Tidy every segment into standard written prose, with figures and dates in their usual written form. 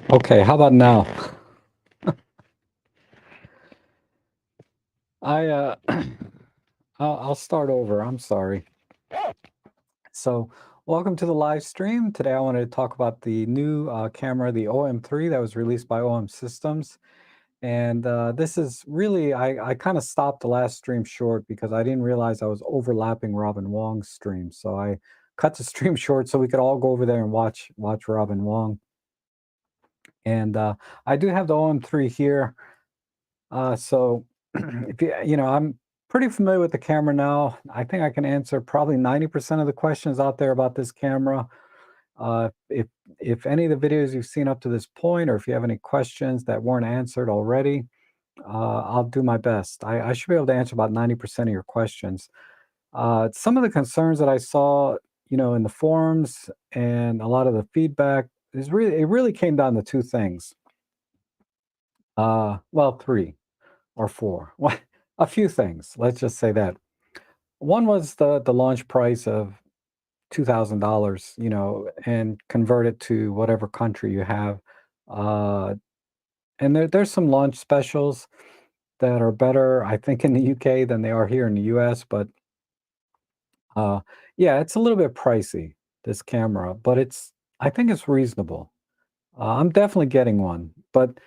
Okay, how about now? I I'll start over. I'm sorry. So, welcome to the live stream. Today I wanted to talk about the new camera, the OM3 that was released by OM Systems. And this is really, I kind of stopped the last stream short because I didn't realize I was overlapping Robin Wong's stream. So I cut the stream short so we could all go over there and watch Robin Wong. And I do have the OM3 here. So if I'm pretty familiar with the camera now. I think I can answer probably 90% of the questions out there about this camera. If any of the videos you've seen up to this point, or if you have any questions that weren't answered already, I'll do my best. I should be able to answer about 90% of your questions. Some of the concerns that I saw, in the forums and a lot of the feedback it really came down to two things. Well, three or four. Well, a few things. Let's just say that. One was the launch price of $2,000, and convert it to whatever country you have. Uh, and there's some launch specials that are better, I think, in the UK than they are here in the US. But uh, yeah, it's a little bit pricey, this camera, but I think it's reasonable. I'm definitely getting one, but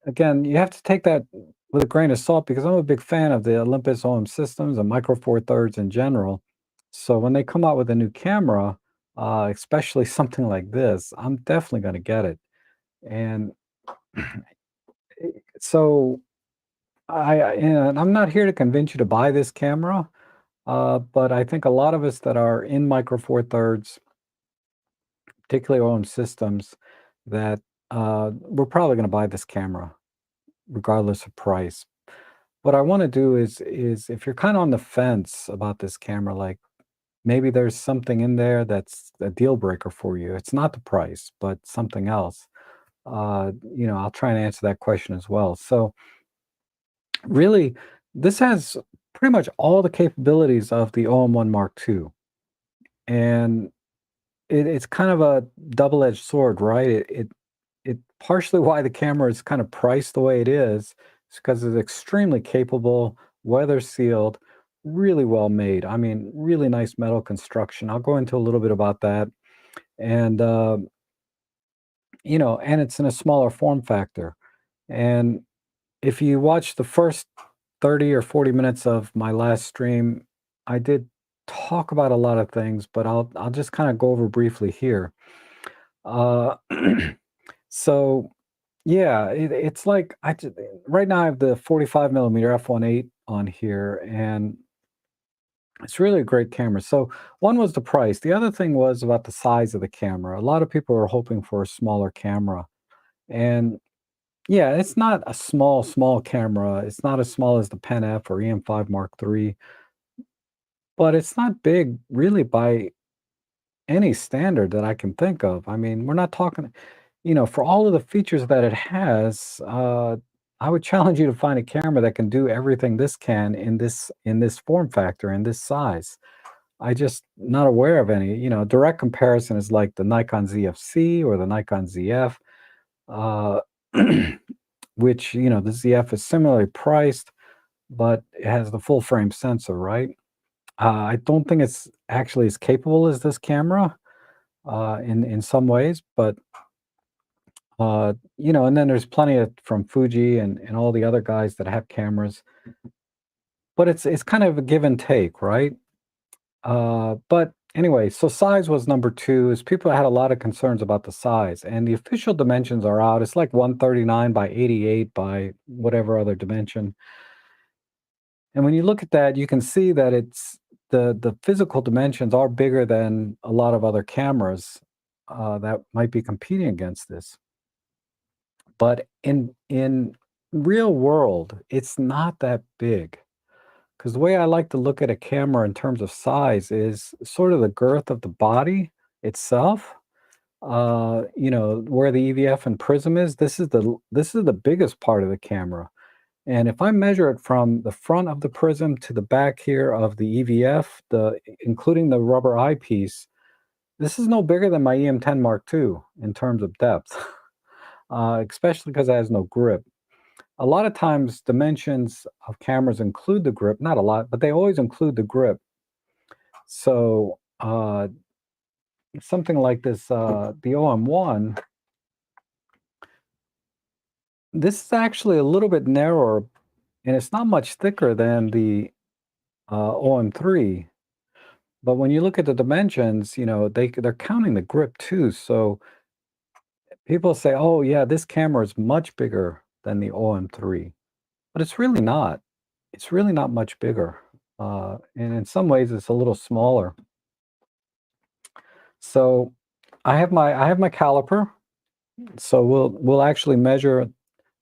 again, you have to take that with a grain of salt because I'm a big fan of the Olympus OM systems and Micro Four Thirds in general. So when they come out with a new camera, especially something like this, I'm definitely going to get it. And so and I'm not here to convince you to buy this camera, but I think a lot of us that are in Micro Four Thirds, particularly OM systems, that we're probably going to buy this camera regardless of price. What I wanna do is if you're kinda on the fence about this camera, like, maybe there's something in there that's a deal breaker for you. It's not the price, but something else. I'll try and answer that question as well. So, really, this has pretty much all the capabilities of the OM1 Mark II, and it's kind of a double-edged sword, right? It partially why the camera is kind of priced the way it is 'cause it's extremely capable, weather sealed, really well made. I mean, really nice metal construction. I'll go into a little bit about that. And and it's in a smaller form factor. And if you watch the first 30 or 40 minutes of my last stream, I did talk about a lot of things, but I'll just kind of go over briefly here. Uh so yeah, it's like right now I have the 45 millimeter f1.8 on here, and it's really a great camera. So one was the price. The other thing was about the size of the camera. A lot of people are hoping for a smaller camera, and yeah, it's not a small camera. It's not as small as the Pen F or EM5 Mark III, but it's not big really by any standard that I can think of. I mean, we're not talking, for all of the features that it has, I would challenge you to find a camera that can do everything this can in this form factor, in this size. I just not aware of any. Direct comparison is like the Nikon ZFC or the Nikon ZF, uh, which the ZF is similarly priced, but it has the full frame sensor, right? I don't think it's actually as capable as this camera in some ways, but and then there's plenty of from Fuji and all the other guys that have cameras, but it's kind of a give and take, right? But anyway, so size was number two. Is people had a lot of concerns about the size, and the official dimensions are out. It's like 139 by 88 by whatever other dimension. And when you look at that, you can see that it's the physical dimensions are bigger than a lot of other cameras that might be competing against this. But in real world, it's not that big. Because the way I like to look at a camera in terms of size is sort of the girth of the body itself. Where the EVF and prism is, this is the biggest part of the camera. And if I measure it from the front of the prism to the back here of the EVF, including the rubber eyepiece, This is no bigger than my EM10 Mark II in terms of depth, especially because it has no grip. A lot of times, dimensions of cameras include the grip, not a lot, but they always include the grip. So, something like this, the OM1, this is actually a little bit narrower, and it's not much thicker than the OM3. But when you look at the dimensions, they're counting the grip too. So people say, "Oh, yeah, this camera is much bigger than the OM3," but it's really not. It's really not much bigger, and in some ways, it's a little smaller. So I have my caliper. So we'll actually measure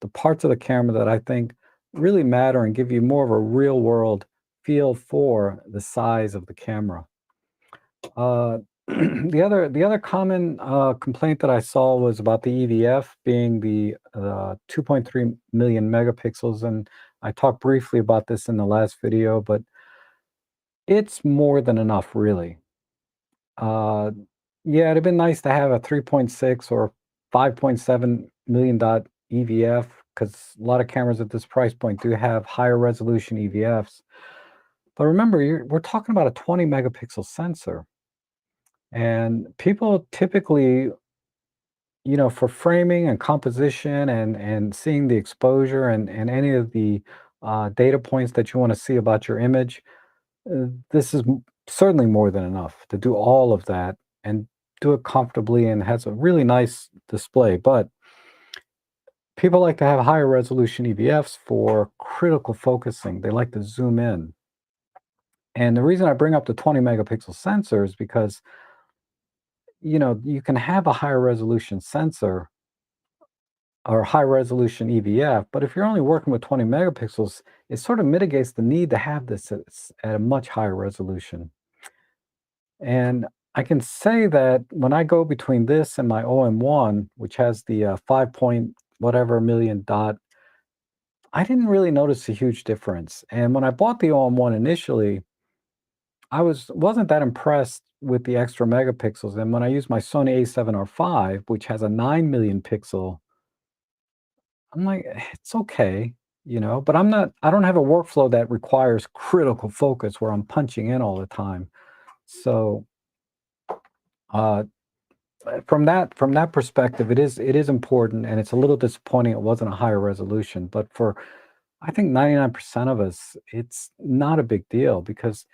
the parts of the camera that I think really matter and give you more of a real world feel for the size of the camera. Uh, the other common complaint that I saw was about the EVF being the 2.3 million megapixels, and I talked briefly about this in the last video, but it's more than enough, really. Uh, yeah, it'd been nice to have a 3.6 or 5.7 million dot EVF because a lot of cameras at this price point do have higher resolution EVFs. But remember, we're talking about a 20 megapixel sensor. And people typically, for framing and composition and seeing the exposure and any of the data points that you want to see about your image, this is certainly more than enough to do all of that and do it comfortably and has a really nice display. But people like to have higher resolution EVFs for critical focusing. They like to zoom in. And the reason I bring up the 20 megapixel sensor is because, you can have a higher resolution sensor or high resolution EVF, but if you're only working with 20 megapixels, it sort of mitigates the need to have this at a much higher resolution. And I can say that when I go between this and my OM1, which has the 5 point whatever million dot, I didn't really notice a huge difference. And when I bought the OM1 initially, I wasn't that impressed with the extra megapixels. And when I used my Sony A7R5, which has a 9 million pixel, I'm like, It's okay, but I don't have a workflow that requires critical focus where I'm punching in all the time. So, uh, from that perspective, it is important, and it's a little disappointing it wasn't a higher resolution. But for I think 99% of us, it's not a big deal because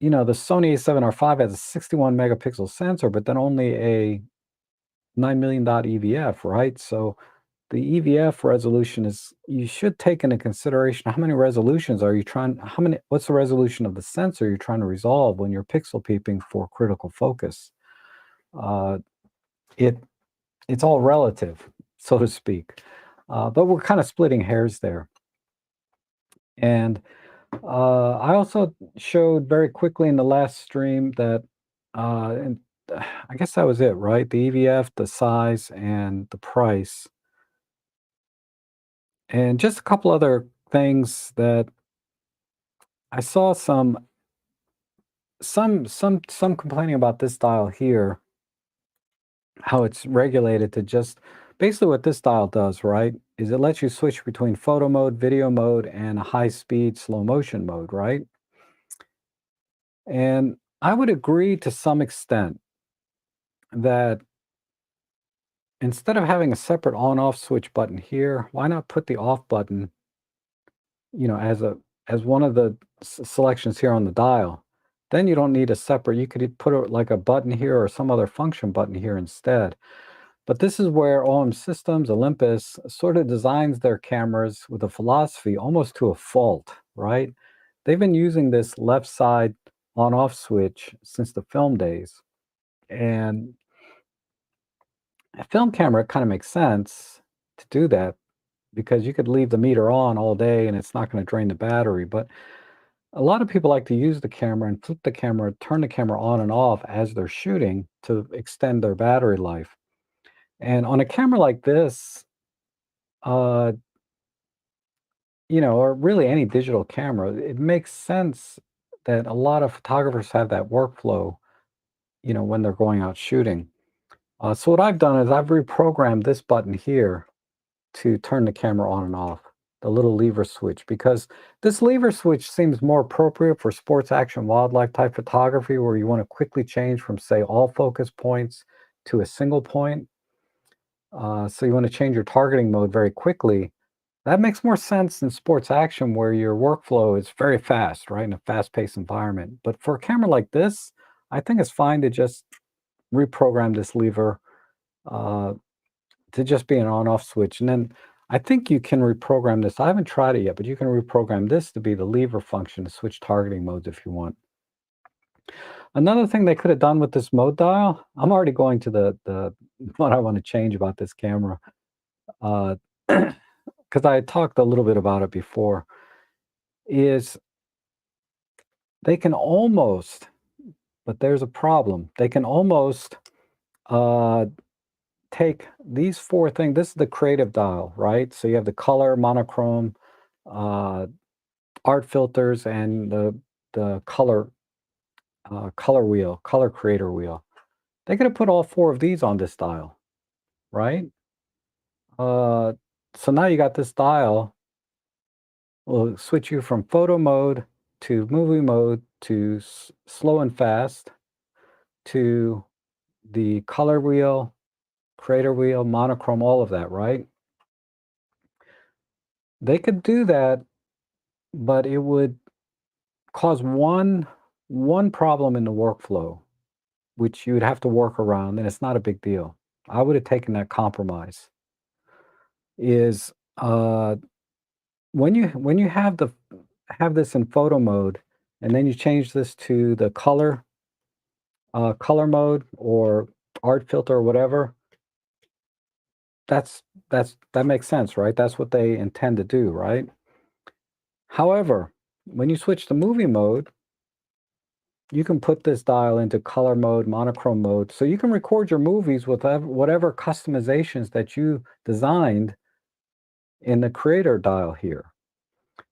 the Sony A7R5 has a 61 megapixel sensor, but then only a 9 million dot EVF, right? So the EVF resolution is you should take into consideration how many resolutions are you trying how many what's the resolution of the sensor you're trying to resolve when you're pixel peeping for critical focus. Uh, it it's all relative, so to speak. But we're kind of splitting hairs there. And I also showed very quickly in the last stream that, and I guess that was it, right? The EVF, the size, and the price. And just a couple other things that I saw some complaining about this dial here, how it's regulated to just basically what this dial does, right? Is it lets you switch between photo mode, video mode, and high speed slow motion mode, right? And I would agree to some extent that instead of having a separate on off switch button here, why not put the off button, as one of the selections here on the dial? Then you don't need a separate, you could put like a button here or some other function button here instead. But this is where OM Systems, Olympus, sort of designs their cameras with a philosophy almost to a fault, right? They've been using this left side on off switch since the film days. And a film camera kind of makes sense to do that because you could leave the meter on all day and it's not going to drain the battery. But a lot of people like to use the camera and flip the camera, turn the camera on and off as they're shooting to extend their battery life. And on a camera like this, uh, or really any digital camera, it makes sense that a lot of photographers have that workflow when they're going out shooting. So what I've done is I've reprogrammed this button here to turn the camera on and off, the little lever switch, because this lever switch seems more appropriate for sports action wildlife type photography where you want to quickly change from, say, all focus points to a single point. So you want to change your targeting mode very quickly. That makes more sense in sports action where your workflow is very fast, right, in a fast-paced environment. But for a camera like this, I think it's fine to just reprogram this lever uh, to just be an on-off switch. And then I think you can reprogram this. I haven't tried it yet, but you can reprogram this to be the lever function to switch targeting modes if you want. Another thing they could have done with this mode dial, I'm already going to the what I want to change about this camera. Uh, because I had talked a little bit about it before, is they can almost, but there's a problem. They can almost uh, take these four things. This is the creative dial, right? So you have the color, monochrome, uh, art filters, and the color wheel, color creator wheel. They could have put all four of these on this dial, right? Uh, so now you got this dial. Will switch you from photo mode to movie mode to slow and fast to the color wheel, creator wheel, monochrome, all of that, right? They could do that, but it would cause one problem in the workflow, which you would have to work around, and it's not a big deal. I would have taken that compromise. Is when you have this in photo mode, and then you change this to the color mode or art filter or whatever, that makes sense, right? That's what they intend to do, right? However, when you switch to movie mode, you can put this dial into color mode, monochrome mode, so you can record your movies with whatever customizations that you designed in the creator dial here.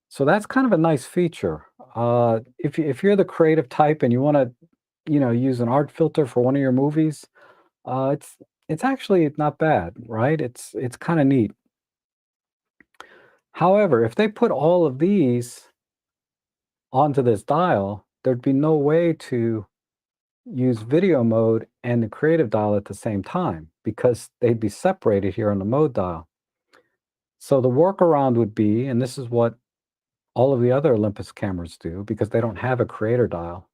So that's kind of a nice feature. If you're the creative type and you want to, use an art filter for one of your movies, it's actually not bad, right? It's kind of neat. However, if they put all of these onto this dial, there'd be no way to use video mode and the creative dial at the same time because they'd be separated here on the mode dial. So the workaround would be, and this is what all of the other Olympus cameras do because they don't have a creator dial,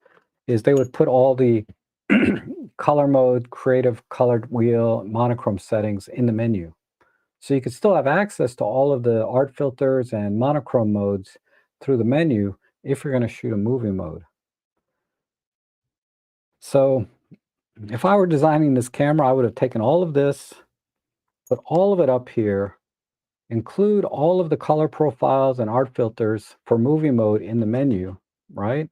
is they would put all the color mode, creative colored wheel, monochrome settings in the menu. So you could still have access to all of the art filters and monochrome modes through the menu if you're going to shoot a movie mode. So if I were designing this camera, I would have taken all of this, put all of it up here, include all of the color profiles and art filters for movie mode in the menu, right?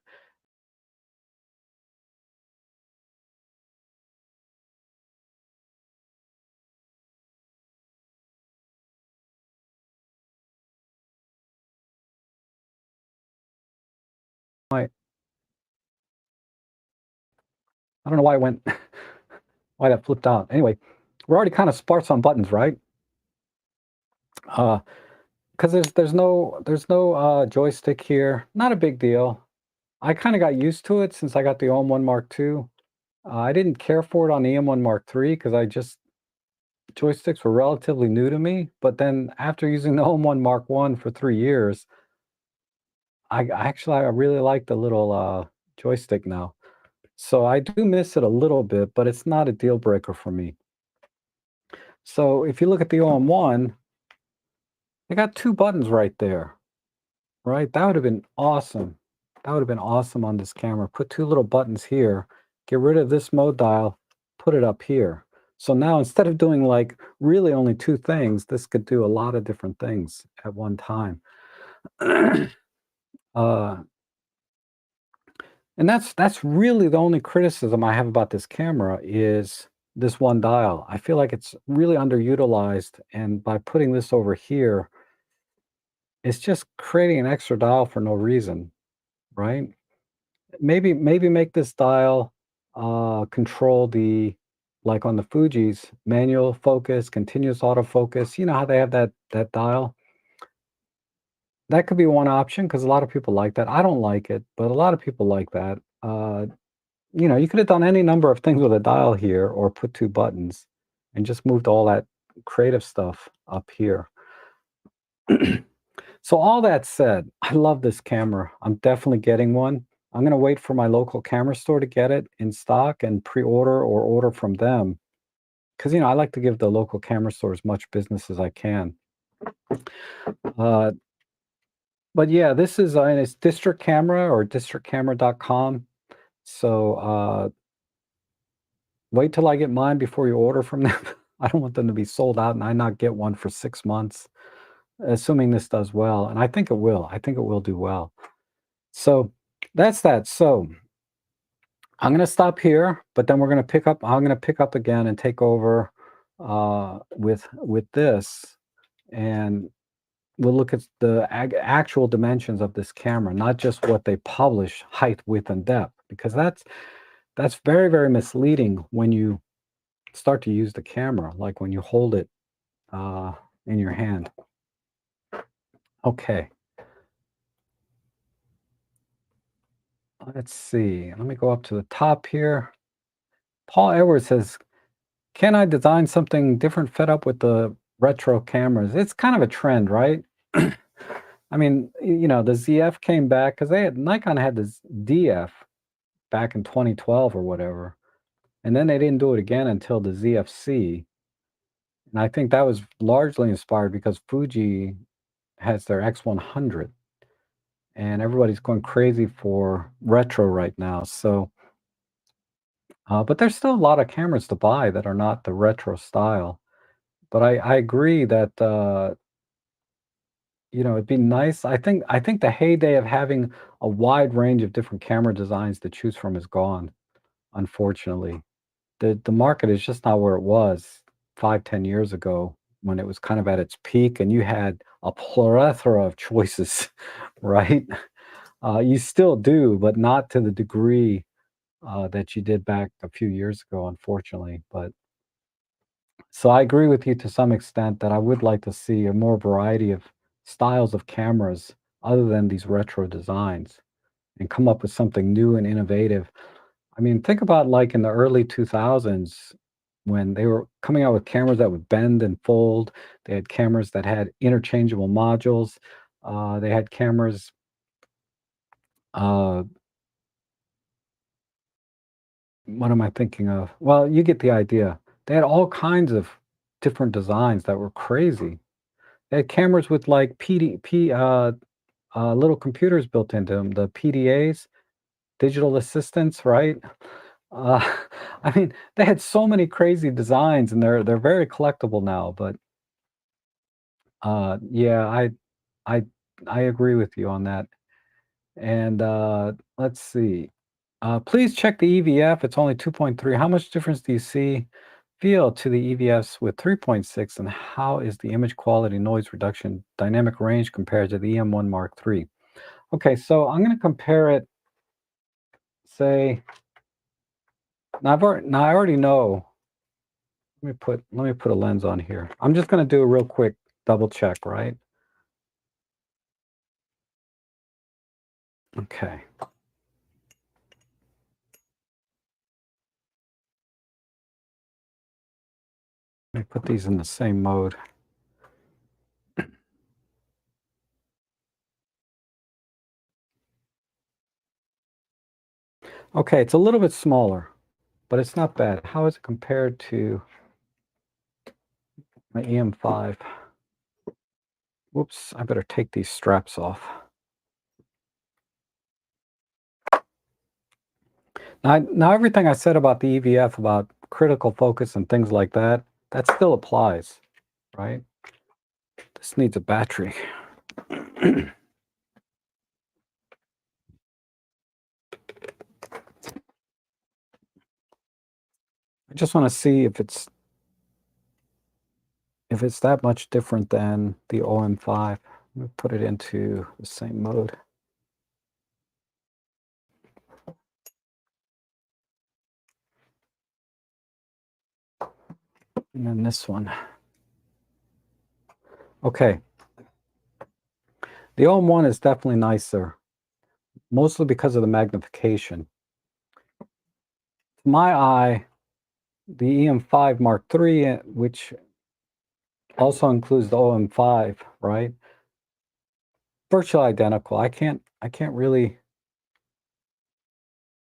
I, I don't know why I went, why that flipped out. Anyway, we're already kind of sparse on buttons, right? Because there's no joystick here. Not a big deal. I kind of got used to it since I got the OM1 Mark II. I didn't care for it on the EM1 Mark III because joysticks were relatively new to me. But then after using the OM1 Mark I for 3 years, I really like the little joystick now. So I do miss it a little bit, but it's not a deal breaker for me. So if you look at the OM1, they got two buttons right there, right? That would have been awesome. That would have been awesome on this camera. Put two little buttons here, get rid of this mode dial, put it up here. So now instead of doing like really only two things, this could do a lot of different things at one time. uh, and that's really the only criticism I have about this camera is this one dial. I feel like it's really underutilized, and by putting this over here, it's just creating an extra dial for no reason, right? Maybe make this dial control the, like on the Fuji's, manual focus, continuous autofocus. You know how they have that dial? That could be one option because a lot of people like that. I don't like it, but a lot of people like that. You could have done any number of things with a dial here or put 2 buttons and just moved all that creative stuff up here. So all that said, I love this camera. I'm definitely getting one. I'm gonna wait for my local camera store to get it in stock and pre-order or order from them. Because I like to give the local camera store as much business as I can. Uh, but yeah, this is and it's District Camera or districtcamera.com. So wait till I get mine before you order from them. I don't want them to be sold out and I not get one for 6 months, assuming this does well. And I think it will. I think it will do well. So that's that. So I'm gonna stop here, but then we're gonna pick up. I'm gonna pick up again and take over with this, and we'll look at the actual dimensions of this camera, not just what they publish, height, width, and depth, because that's very, very misleading when you start to use the camera, like when you hold it in your hand. Okay, let's see. Let me go up to the top here. Paul Edwards says, "Can I design something different fed up with the retro cameras?" It's kind of a trend, right? I mean, the ZF came back because Nikon had this DF back in 2012 or whatever, and then they didn't do it again until the ZFC. And I think that was largely inspired because Fuji has their X100, and everybody's going crazy for retro right now. So, but there's still a lot of cameras to buy that are not the retro style. But I agree that it'd be nice. I think the heyday of having a wide range of different camera designs to choose from is gone, unfortunately. The market is just not where it was 5, 10 years ago when it was kind of at its peak and you had a plethora of choices, right? You still do, but not to the degree that you did back a few years ago, unfortunately. But so I agree with you to some extent that I would like to see a more variety of styles of cameras other than these retro designs and come up with something new and innovative. I mean, think about like in the early 2000s when they were coming out with cameras that would bend and fold. They had cameras that had interchangeable modules. They had cameras, uh, what am I thinking of? Well, you get the idea. They had all kinds of different designs that were crazy. They had cameras with like little computers built into them, the PDAs, digital assistants, right? Uh, I mean, they had so many crazy designs, and they're very collectible now. But yeah, I I agree with you on that. And let's see. Please check the EVF. It's only 2.3. How much difference do you feel to the EVFs with 3.6, and how is the image quality, noise reduction, dynamic range compared to the EM1 Mark III? Okay, so I'm going to compare it. Say, now I already know. Let me put a lens on here. I'm just going to do a real quick double check, right? Okay. Let me put these in the same mode. Okay, it's a little bit smaller, but it's not bad. How is it compared to my EM5? Whoops, I better take these straps off. Now everything I said about the EVF, about critical focus and things like that, that still applies, right? This needs a battery. I just want to see if it's that much different than the OM5. Let me put it into the same mode. And then this one. Okay. The OM1 is definitely nicer, mostly because of the magnification. To my eye, the EM5 Mark III, which also includes the OM5, right? Virtually identical. I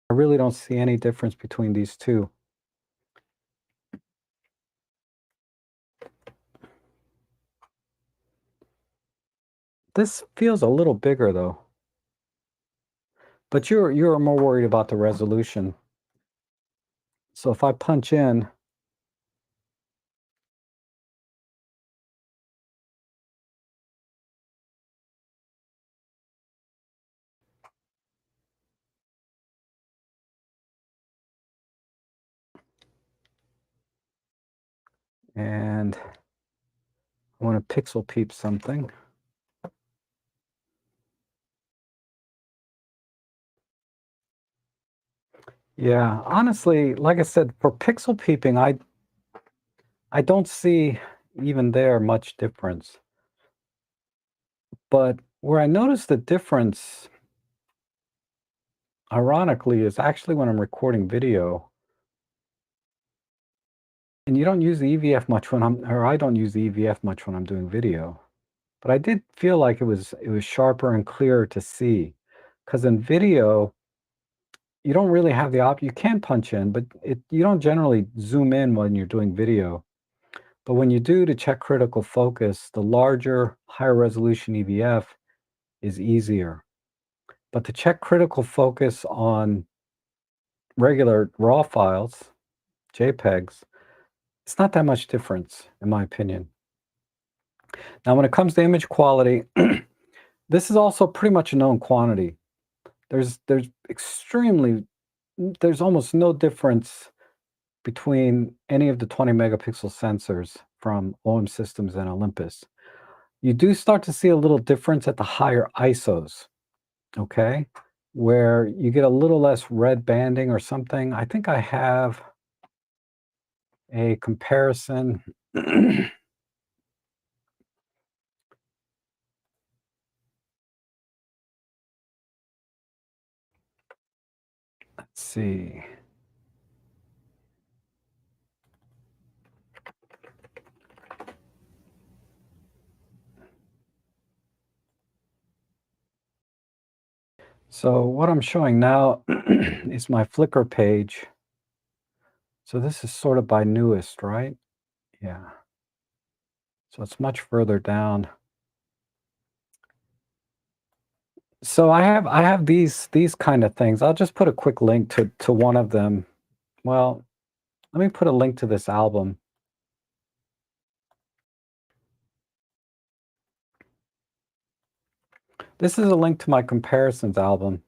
really don't see any difference between these two. This feels a little bigger though. But you're more worried about the resolution. So if I punch in, and I want to pixel peep something. Yeah, honestly, like I said, for pixel peeping, I don't see even there much difference. But where I notice the difference, ironically, is actually when I'm recording video. And you don't use the EVF much when I don't use the EVF much when I'm doing video. But I did feel like it was sharper and clearer to see. Because in video, you don't really have the you can punch in, but you don't generally zoom in when you're doing video. But when you do to check critical focus, the larger, higher resolution EVF is easier. But to check critical focus on regular RAW files, JPEGs, it's not that much difference, in my opinion. Now, when it comes to image quality, this is also pretty much a known quantity. There's extremely, there's almost no difference between any of the 20 megapixel sensors from OM Systems and Olympus. You do start to see a little difference at the higher ISOs, okay? Where you get a little less red banding or something. I think I have a comparison. Let's see. So what I'm showing now is my Flickr page. So this is sort of by newest, right? Yeah. So it's much further down. So I have these kind of things. I'll just put a quick link to one of them. Well, let me put a link to this album. This is a link to my comparisons album.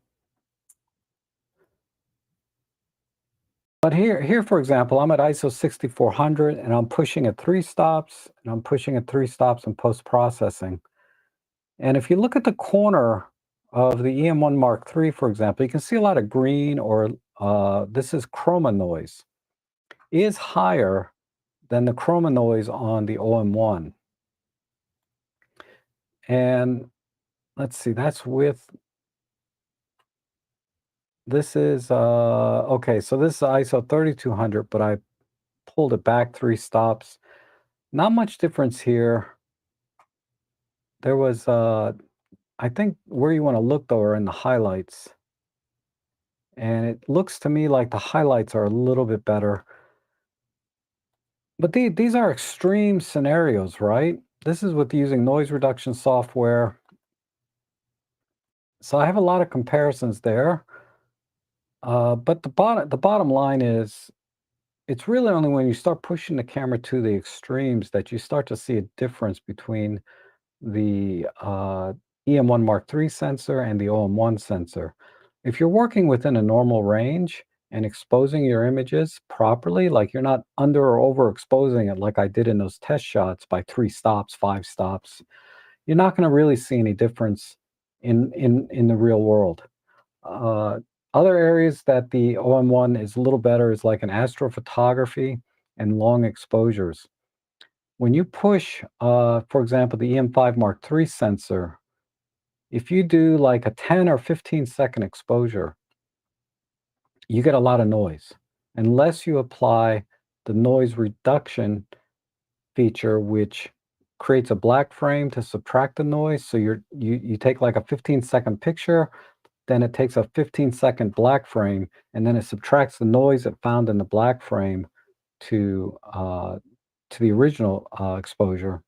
But here, for example, I'm at ISO 6400 and I'm pushing at 3 stops and I'm pushing at 3 stops in post-processing. And if you look at the corner of the EM1 Mark III, for example, you can see a lot of green or this is chroma noise. Is higher than the chroma noise on the OM1. And let's see, that's with, this is, okay, so this is ISO 3200, but I pulled it back 3 stops. Not much difference here. There was, I think where you want to look though are in the highlights. And it looks to me like the highlights are a little bit better. But these are extreme scenarios, right? This is with using noise reduction software. So I have a lot of comparisons there. But the bottom line is, it's really only when you start pushing the camera to the extremes that you start to see a difference between the EM1 Mark III sensor and the OM1 sensor. If you're working within a normal range and exposing your images properly, like you're not under or overexposing it like I did in those test shots by 3 stops, 5 stops, you're not going to really see any difference in the real world. Uh, Other areas that the OM1 is a little better is like in astrophotography. and long exposures. When you push, for example, the EM5 Mark III sensor, if you do like a 10 or 15-second exposure, you get a lot of noise. Unless you apply the noise reduction feature, which creates a black frame to subtract the noise. So you take like a 15-second picture, then it takes a 15-second black frame, and then it subtracts the noise it found in the black frame to the original exposure.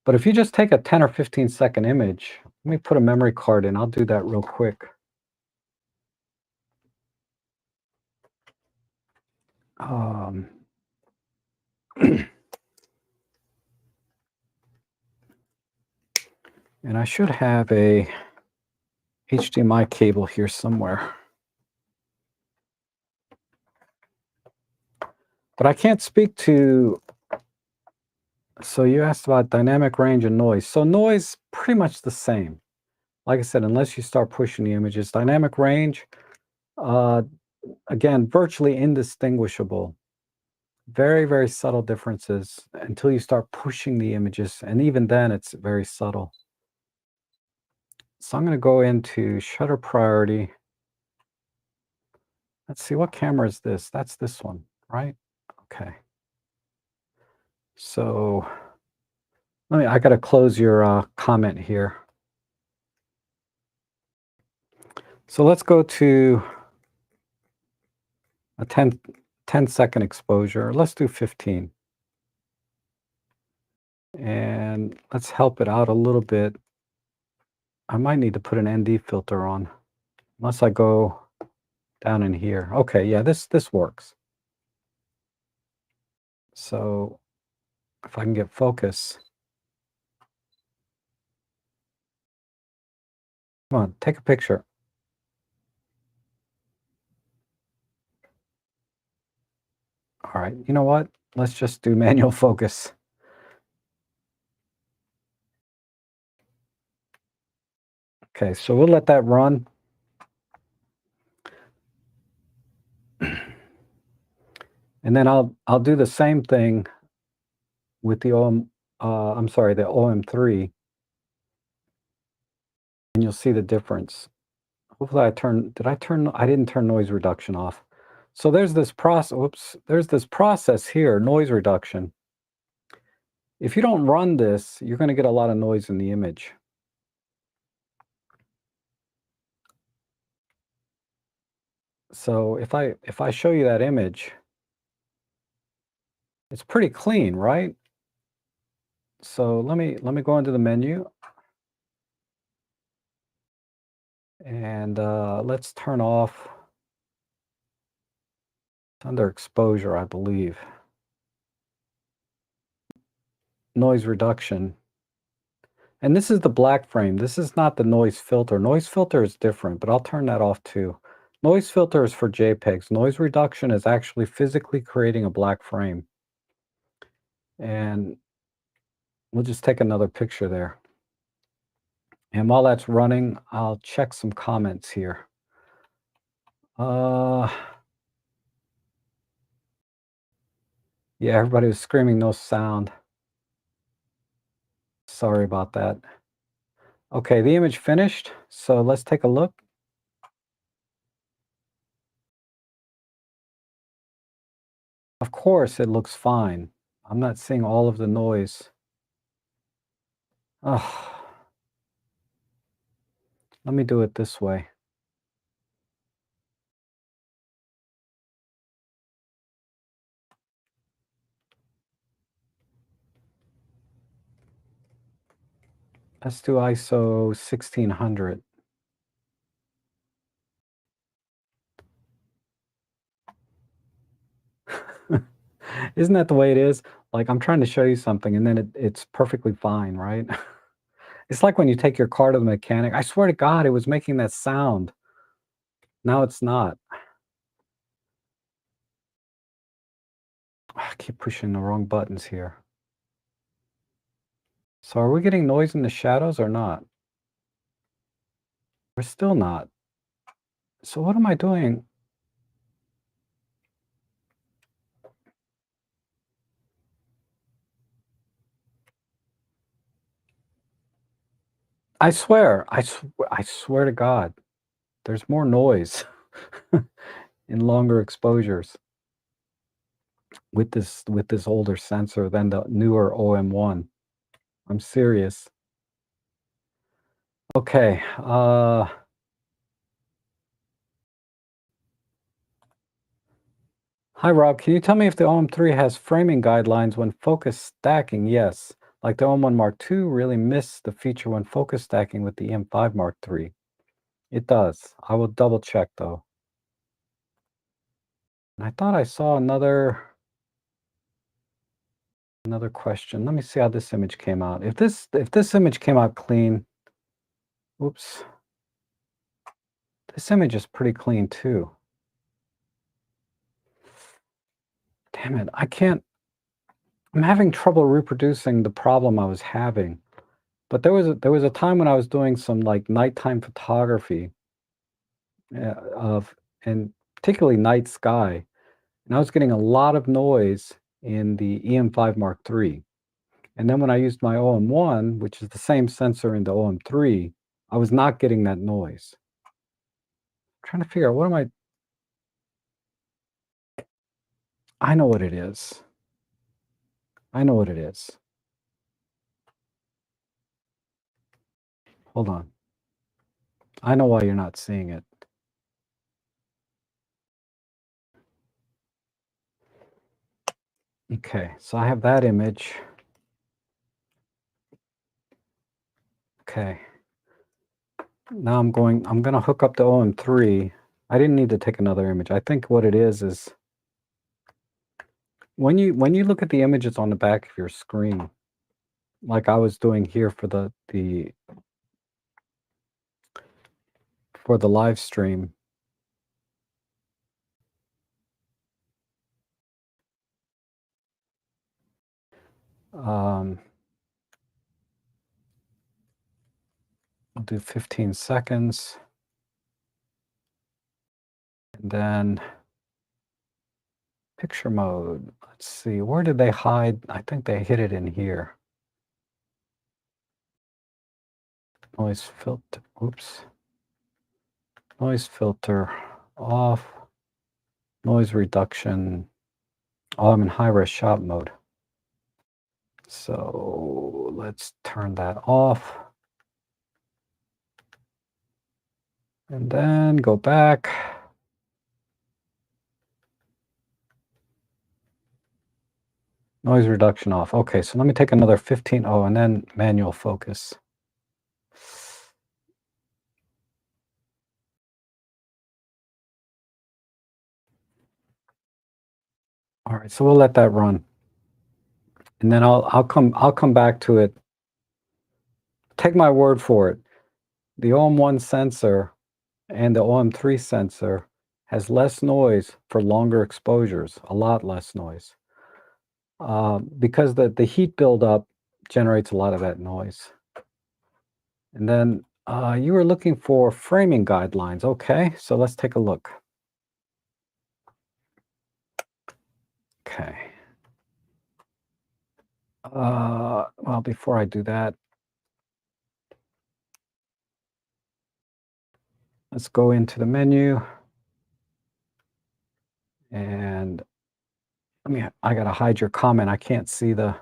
But if you just take a 10 or 15-second image, let me put a memory card in. I'll do that real quick. And I should have a HDMI cable here somewhere. But I can't speak to, so you asked about dynamic range and noise. So noise, pretty much the same. Like I said, unless you start pushing the images. Dynamic range, again, virtually indistinguishable. Very, very subtle differences until you start pushing the images. And even then, it's very subtle. So I'm going to go into shutter priority. Let's see, what camera is this? That's this one, right? Okay. So I got to close your comment here. So let's go to a 10-second exposure. Let's do 15. And let's help it out a little bit. I might need to put an ND filter on, unless I go down in here. Okay, yeah, this works. So if I can get focus. Come on, take a picture. All right, you know what? Let's just do manual focus. Okay, so we'll let that run. And then I'll do the same thing with the the OM3, and you'll see the difference. Hopefully I didn't turn noise reduction off. So there's this process here, noise reduction. If you don't run this, you're going to get a lot of noise in the image. So if I show you that image, it's pretty clean, right? So let me go into the menu, and let's turn off, it's under exposure, I believe, noise reduction. And this is the black frame. This is not the noise filter. Noise filter is different, but I'll turn that off too. Noise filter is for JPEGs. Noise reduction is actually physically creating a black frame. And we'll just take another picture there. And while that's running, I'll check some comments here. Yeah, everybody was screaming no sound. Sorry about that. Okay, the image finished. So let's take a look. Of course, it looks fine. I'm not seeing all of the noise. Oh, let me do it this way. Let's do ISO 1600. Isn't that the way it is? Like, I'm trying to show you something and then it's perfectly fine, right? It's like when you take your car to the mechanic. I swear to God, it was making that sound. Now it's not. I keep pushing the wrong buttons here. So are we getting noise in the shadows or not? We're still not. So what am I doing? I swear, I swear to God, there's more noise in longer exposures with this older sensor than the newer OM1. I'm serious. Okay, hi Rob, can you tell me if the OM3 has framing guidelines when focus stacking? Yes, like the OM1 Mark II really missed the feature when focus stacking with the EM5 Mark III. It does. I will double check though. And I thought I saw another question. Let me see how this image came out. If this image came out clean, oops. This image is pretty clean too. Damn it, I'm having trouble reproducing the problem I was having. But there was a time when I was doing some like nighttime photography of and particularly night sky, and I was getting a lot of noise in the EM5 Mark III. And then when I used my OM1, which is the same sensor in the OM3, I was not getting that noise. I'm trying to figure out what am I know what it is. I know what it is. Hold on. I know why you're not seeing it. Okay, so I have that image. Okay. Now I'm gonna hook up the OM3. I didn't need to take another image. I think what it is when you look at the images on the back of your screen, like I was doing here for the live stream, I'll do 15 seconds. And then picture mode. Let's see, where did they hide? I think they hid it in here. Noise filter, oops. Noise filter off. Noise reduction. Oh, I'm in high-res shot mode. So let's turn that off. And then go back. Noise reduction off. Okay, so let me take another 15. Oh, and then manual focus. All right, so we'll let that run. And then I'll come back to it. Take my word for it. The OM1 sensor and the OM3 sensor has less noise for longer exposures, a lot less noise. Because the heat buildup generates a lot of that noise. And then you were looking for framing guidelines. Okay, so let's take a look. Okay. Well, before I do that, let's go into the menu. And I gotta hide your comment. I can't see the.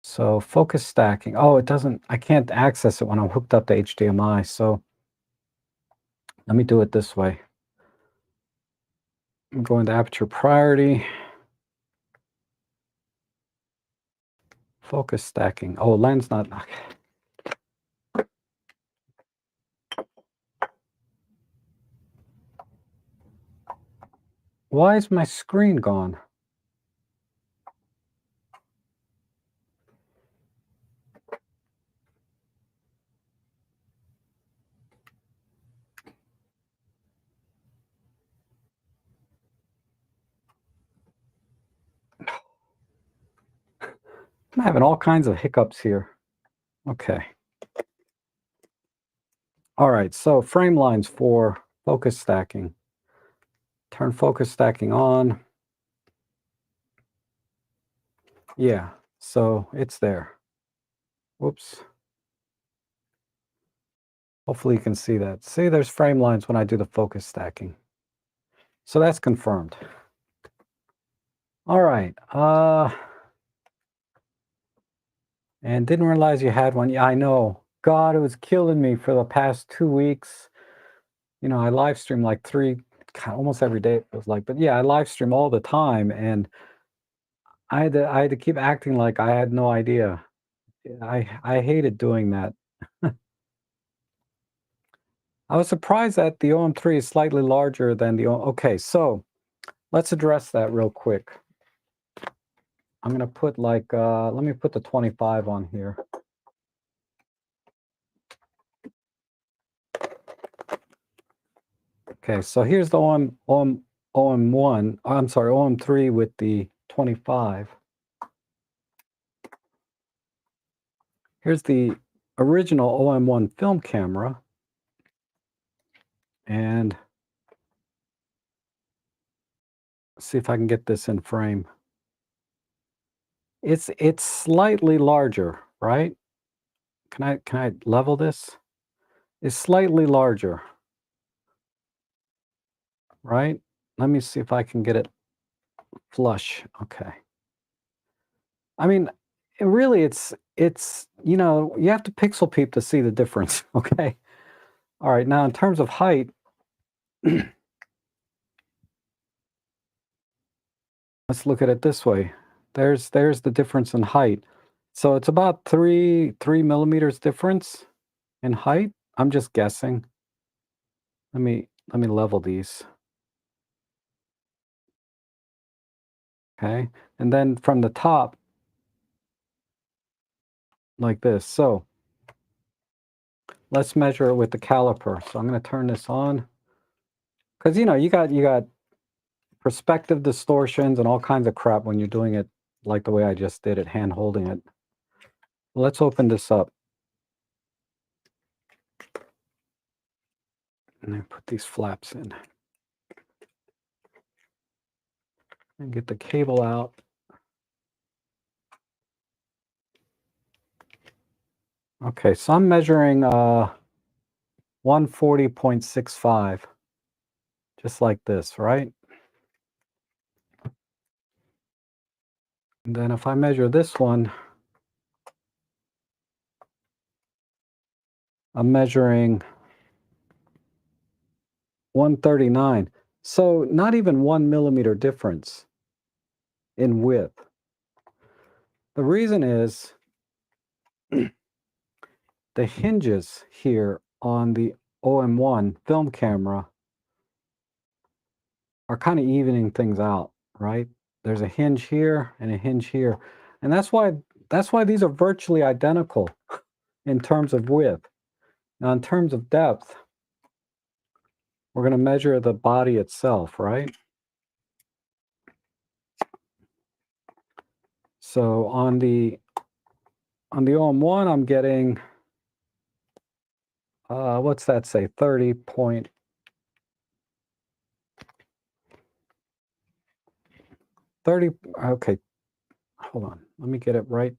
So focus stacking. Oh, it doesn't, I can't access it when I'm hooked up to HDMI. So let me do it this way. I'm going to aperture priority. Focus stacking. Oh, lens not. Okay. Why is my screen gone? I'm having all kinds of hiccups here. Okay. All right, so frame lines for focus stacking. Turn focus stacking on. Yeah, so it's there. Whoops. Hopefully you can see that. See, there's frame lines when I do the focus stacking. So that's confirmed. All right. And didn't realize you had one. Yeah, I know. God, it was killing me for the past 2 weeks. You know, I live stream like almost every day it feels like. But yeah, I live stream all the time, and I had to keep acting like I had no idea. I hated doing that. I was surprised that the OM3 is slightly larger than the okay, so let's address that real quick. I'm gonna put like let me put the 25 on here. Okay, so here's the OM1, oh, I'm sorry, OM3 with the 25. Here's the original OM1 film camera. And let's see if I can get this in frame. It's slightly larger, right? Can I level this? It's slightly larger, right? Let me see if I can get it flush. Okay. I mean, really it's you know, you have to pixel peep to see the difference, okay? All right, now in terms of height, let's look at it this way. There's the difference in height. So it's about 3 millimeters difference in height. I'm just guessing. Let me level these. Okay. And then from the top, like this. So let's measure it with the caliper. So I'm going to turn this on. Because you know, you got perspective distortions and all kinds of crap when you're doing it like the way I just did it, hand holding it. Let's open this up. And then put these flaps in. And get the cable out. Okay, so I'm measuring 140.65. Just like this, right? And then if I measure this one, I'm measuring 139. So not even 1 millimeter difference in width. The reason is the hinges here on the OM1 film camera are kind of evening things out, right? There's a hinge here and a hinge here. And that's why these are virtually identical in terms of width. Now in terms of depth, we're going to measure the body itself, right? So on the OM1, I'm getting, what's that say, 30 point, 30, okay, hold on. Let me get it right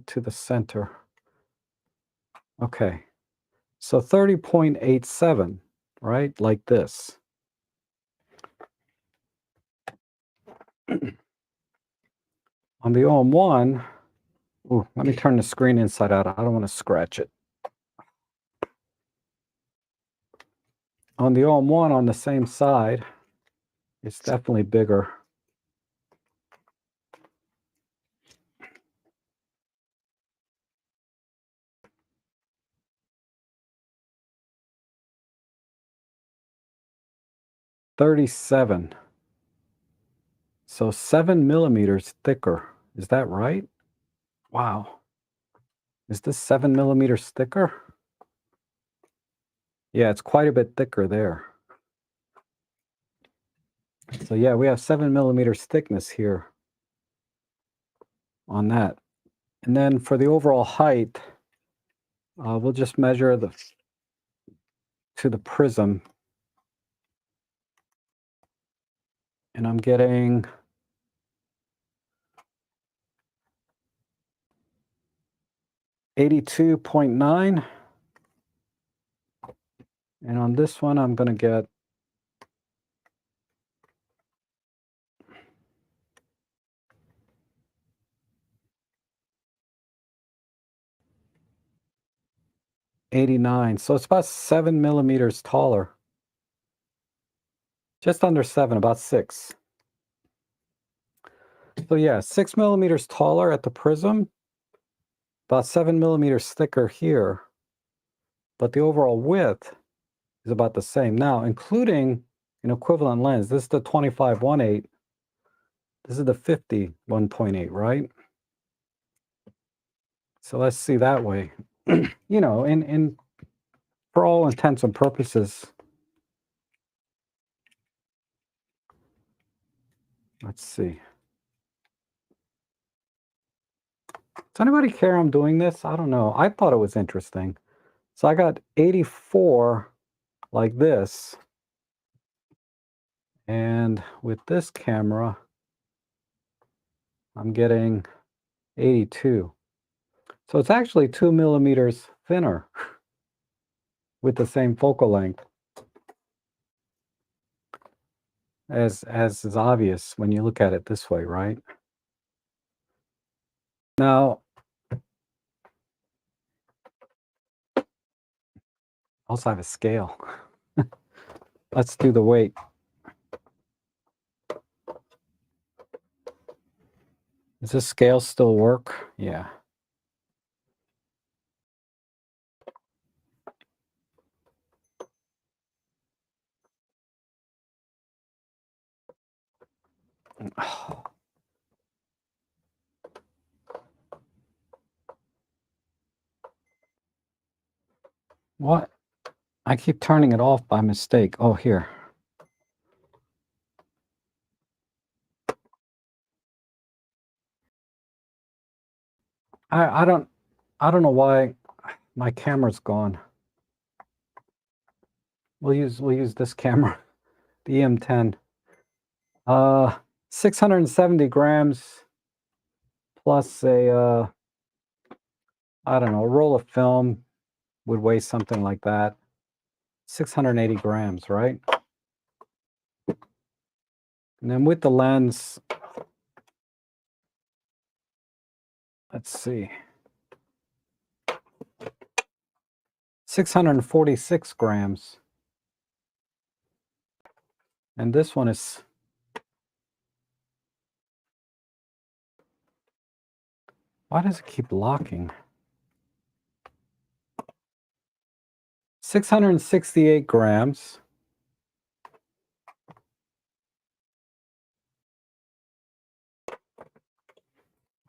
to the center. Okay, so 30.87, right, like this. On the OM1, ooh, let me turn the screen inside out. I don't want to scratch it. On the OM1 on the same side, it's definitely bigger. .37. So 7 millimeters thicker. Is that right? Wow. Is this 7 millimeters thicker? Yeah, it's quite a bit thicker there. So yeah, we have 7 millimeters thickness here on that. And then for the overall height, we'll just measure to the prism. And I'm getting 82.9. And on this one, I'm going to get 89. So it's about 7 millimeters taller. Just under 7, about 6. So yeah, 6 millimeters taller at the prism, about 7 millimeters thicker here. But the overall width is about the same. Now, including an equivalent lens, this is the 25-1.8. This is the 50-1.8, right? So let's see that way. You know, in for all intents and purposes, let's see. Does anybody care I'm doing this? I don't know. I thought it was interesting. So I got 84 like this. And with this camera, I'm getting 82. So it's actually 2 millimeters thinner with the same focal length, as is obvious when you look at it this way, right? Now, also have a scale. Let's do the weight. Does this scale still work? Yeah. What? I keep turning it off by mistake. Oh, here. I don't know why my camera's gone. We'll use this camera, the EM10. 670 grams plus a I don't know, a roll of film would weigh something like that. 680 grams, right? And then with the lens, let's see, 646 grams. And this one is, why does it keep locking? 668 grams.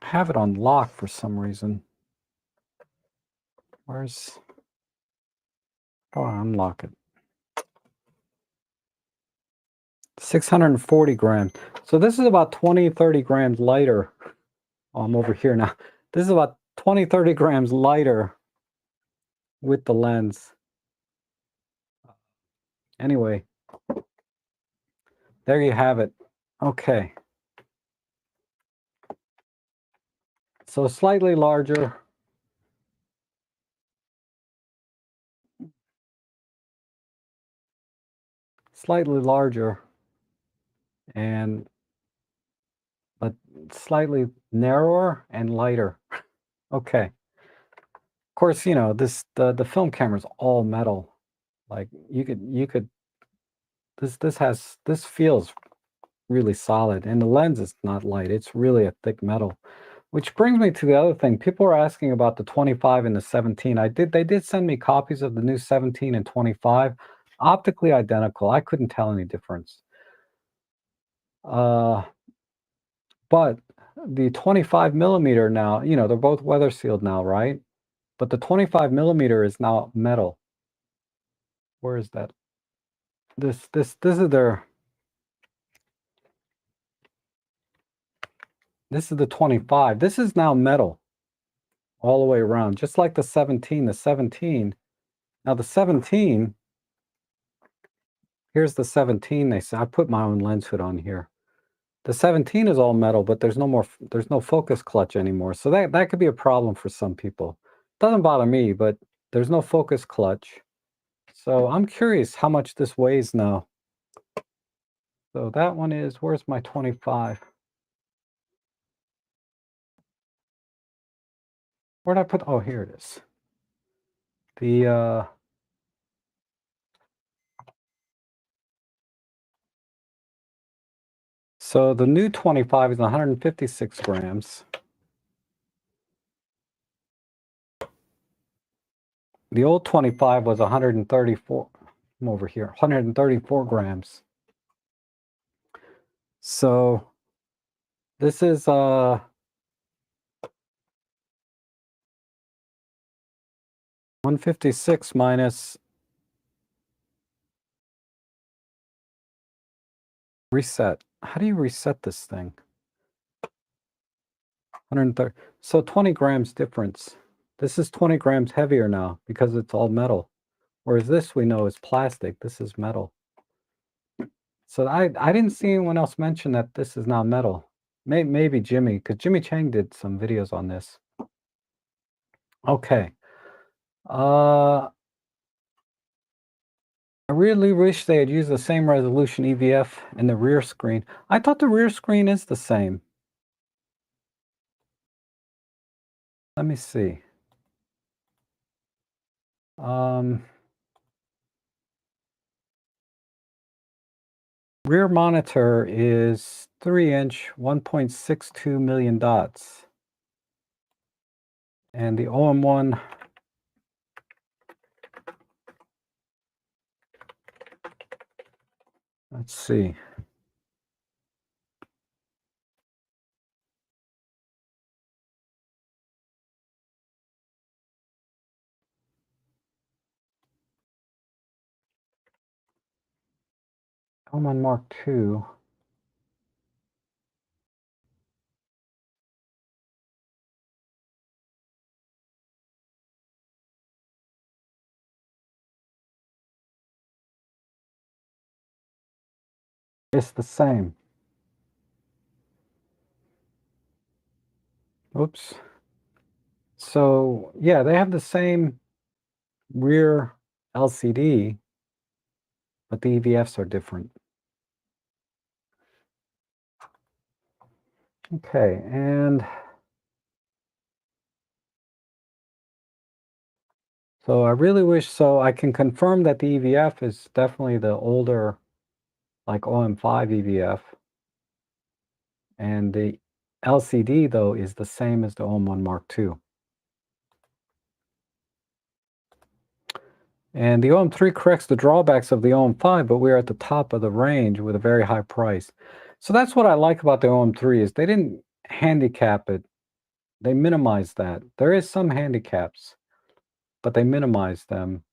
I have it on lock for some reason. Where's, oh, unlock it. 640 grams. So this is about 20, 30 grams lighter. Oh, I'm over here now. This is about 20, 30 grams lighter with the lens. Anyway, there you have it. Okay. So slightly larger. Slightly larger. But slightly narrower and lighter. Okay. Of course, you know, the film camera is all metal. Like you could this feels really solid, and the lens is not light. It's really a thick metal. Which brings me to the other thing. People are asking about the 25 and the 17. They did send me copies of the new 17 and 25, optically identical. I couldn't tell any difference. But the 25 millimeter now, you know, they're both weather sealed now, right? But the 25 millimeter is now metal. Where is that? This is their. This is the 25. This is now metal all the way around, just like the 17. The 17. Now the 17. Here's the 17. They say I put my own lens hood on here. The 17 is all metal, but there's no focus clutch anymore. So that could be a problem for some people. Doesn't bother me, but there's no focus clutch. So I'm curious how much this weighs now. So that one is, where's my 25? Where'd I put, oh, here it is. The, so the new 25 is 156 grams. The old 25 was 134, I'm over here, 134 grams. So this is 156 minus reset. How do you reset this thing? 130. So 20 grams difference. This is 20 grams heavier now because it's all metal. Whereas this we know is plastic. This is metal. So I didn't see anyone else mention that this is not metal. Maybe Jimmy, because Jimmy Chang did some videos on this. Okay. I really wish they had used the same resolution EVF in the rear screen. I thought the rear screen is the same. Let me see. Rear monitor is 3-inch, 1.62 million dots. And the OM1, let's see. OM1 Mark II. It's the same. Oops. So yeah, they have the same rear LCD, but the EVFs are different. Okay, and so I really wish, so I can confirm that the EVF is definitely the older, like OM5 EVF, and the LCD though is the same as the OM1 Mark II. And the OM3 corrects the drawbacks of the OM5, but we're at the top of the range with a very high price. So that's what I like about the OM3 is they didn't handicap it. They minimized that. There is some handicaps, but they minimized them.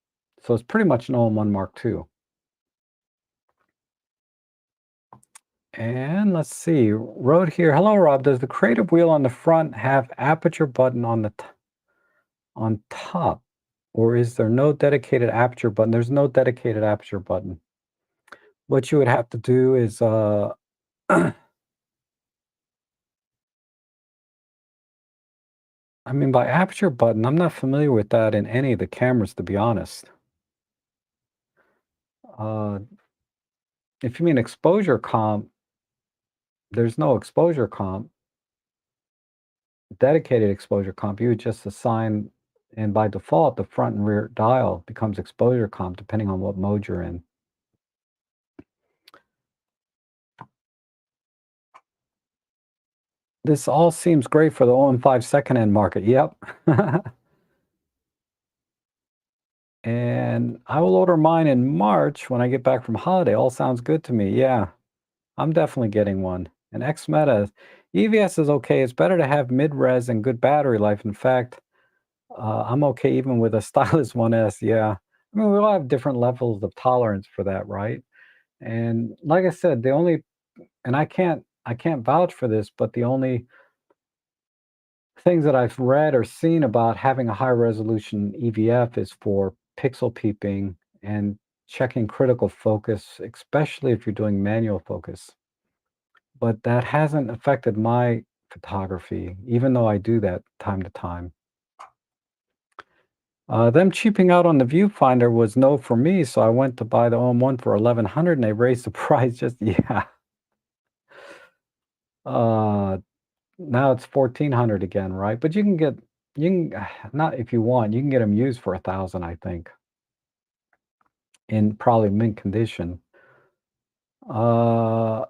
So it's pretty much an OM1 Mark II. And let's see, wrote here, hello Rob, does the creative wheel on the front have aperture button on the on top? Or is there no dedicated aperture button? There's no dedicated aperture button. What you would have to do is I mean, by aperture button, I'm not familiar with that in any of the cameras, to be honest. Uh, if you mean exposure comp, there's no exposure comp, dedicated exposure comp. You would just assign, and by default, the front and rear dial becomes exposure comp depending on what mode you're in. This all seems great for the OM5 second-hand market. Yep. And I will order mine in March when I get back from holiday. All sounds good to me. Yeah, I'm definitely getting one. And X-Meta, EVS is okay. It's better to have mid-res and good battery life. In fact, I'm okay even with a Stylus 1S. Yeah. I mean, we all have different levels of tolerance for that, right? And like I said, the only, and I can't vouch for this, but the only things that I've read or seen about having a high resolution EVF is for pixel peeping and checking critical focus, especially if you're doing manual focus. But that hasn't affected my photography, even though I do that time to time. Them cheaping out on the viewfinder was no for me, so I went to buy the OM1 for 1,100, and they raised the price just yeah. Uh, Now it's 1,400 again, right? But you can not if you want, you can get them used for 1,000, I think, in probably mint condition. Uh,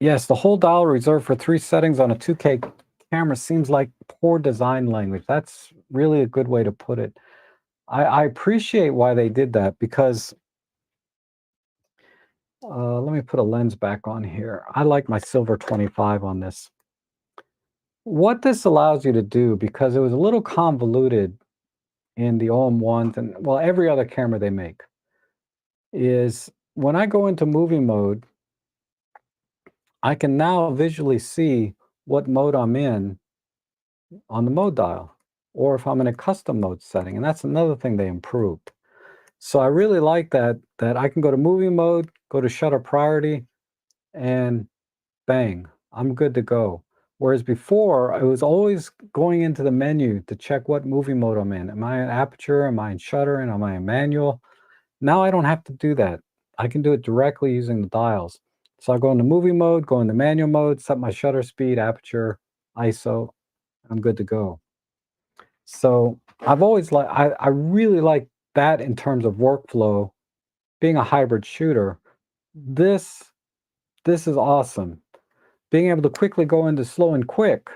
yes, the whole dial reserved for 3 settings on a 2K camera seems like poor design language. That's really a good way to put it. I appreciate why they did that because let me put a lens back on here. I like my silver 25 on this. What this allows you to do, because it was a little convoluted in the OM1s and well, every other camera they make, is when I go into movie mode, I can now visually see what mode I'm in on the mode dial, or if I'm in a custom mode setting, and that's another thing they improved. So I really like that I can go to movie mode, go to shutter priority, and bang, I'm good to go. Whereas before, I was always going into the menu to check what movie mode I'm in. Am I in aperture? Am I in shutter? And am I in manual? Now I don't have to do that. I can do it directly using the dials. So I go into movie mode, go into manual mode, set my shutter speed, aperture, ISO, I'm good to go. So I've always I really like that in terms of workflow. Being a hybrid shooter, this this is awesome. Being able to quickly go into slow and quick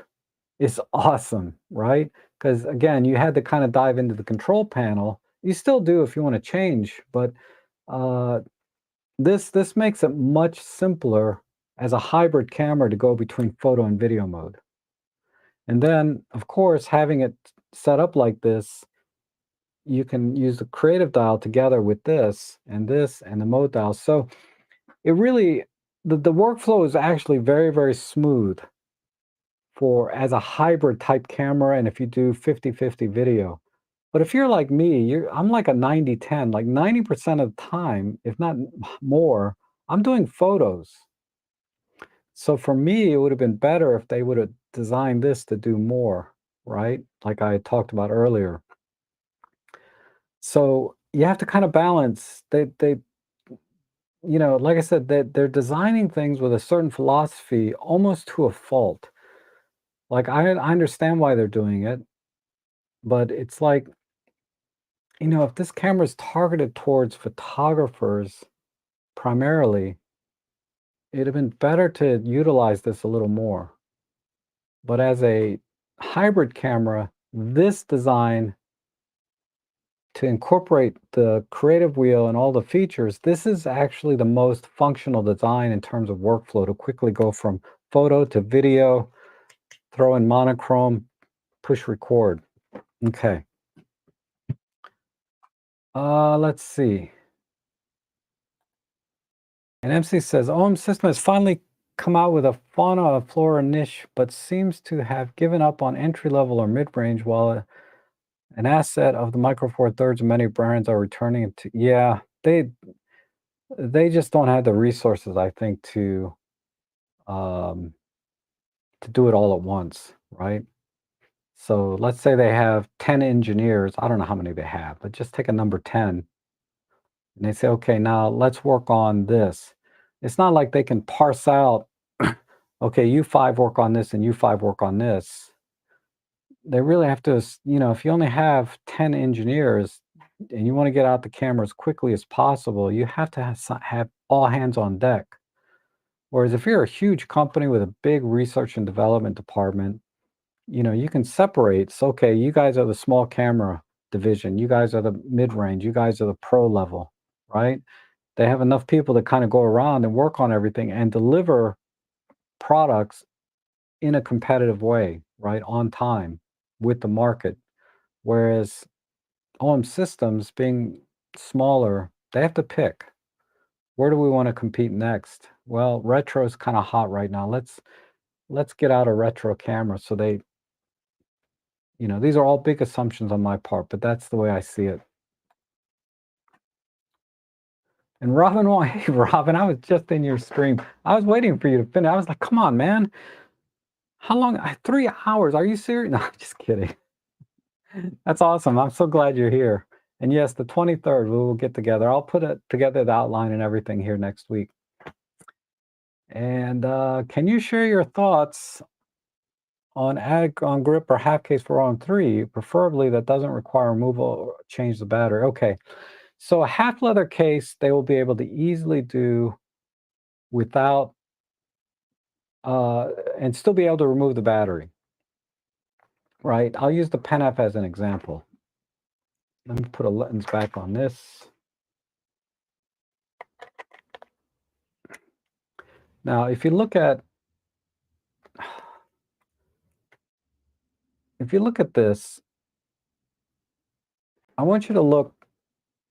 is awesome, right? Because again, you had to kind of dive into the control panel. You still do if you want to change, but uh, this makes it much simpler as a hybrid camera to go between photo and video mode. And then, of course, having it set up like this, you can use the creative dial together with this and the mode dial. So it really the workflow is actually very, very smooth for as a hybrid type camera and if you do 50-50 video. But if you're like me, I'm like a 90-10, like 90% of the time, if not more, I'm doing photos. So for me, it would have been better if they would have designed this to do more, right? Like I talked about earlier. So you have to kind of balance. Like I said, they're designing things with a certain philosophy almost to a fault. Like I understand why they're doing it, but it's like, if this camera is targeted towards photographers primarily, it'd have been better to utilize this a little more. But as a hybrid camera, this design to incorporate the creative wheel and all the features, this is actually the most functional design in terms of workflow to quickly go from photo to video, throw in monochrome, push record. Okay. Let's see. And MC says, OM System has finally come out with a fauna of flora niche, but seems to have given up on entry level or mid range, while an asset of the Micro Four Thirds many brands are returning to. Yeah, they just don't have the resources, I think, um, to do it all at once, right? So let's say they have 10 engineers. I don't know how many they have, but just take a number 10 and they say, okay, now let's work on this. It's not like they can parse out, okay, you five work on this and you five work on this. They really have to, if you only have 10 engineers and you want to get out the camera as quickly as possible, you have to have all hands on deck. Whereas if you're a huge company with a big research and development department, you can separate. So, okay, you guys are the small camera division. You guys are the mid range. You guys are the pro level, right? They have enough people to kind of go around and work on everything and deliver products in a competitive way, right? On time with the market. Whereas OM systems being smaller, they have to pick. Where do we want to compete next? Well, retro is kind of hot right now. Let's get out a retro camera. So these are all big assumptions on my part, but that's the way I see it. And Robin, hey Robin, I was just in your stream. I was waiting for you to finish. I was like, come on, man. How long? 3 hours? Are you serious? No, I'm just kidding. That's awesome. I'm so glad you're here. And yes, the 23rd, we will get together. I'll put it together, the outline and everything here next week. And can you share your thoughts on on grip or half case for on 3, preferably that doesn't require removal or change the battery? Okay, so a half leather case, they will be able to easily do without, uh, and still be able to remove the battery, right? I'll use the PenF as an example. Let me put a lens back on this. Now, if you look at this, I want you to look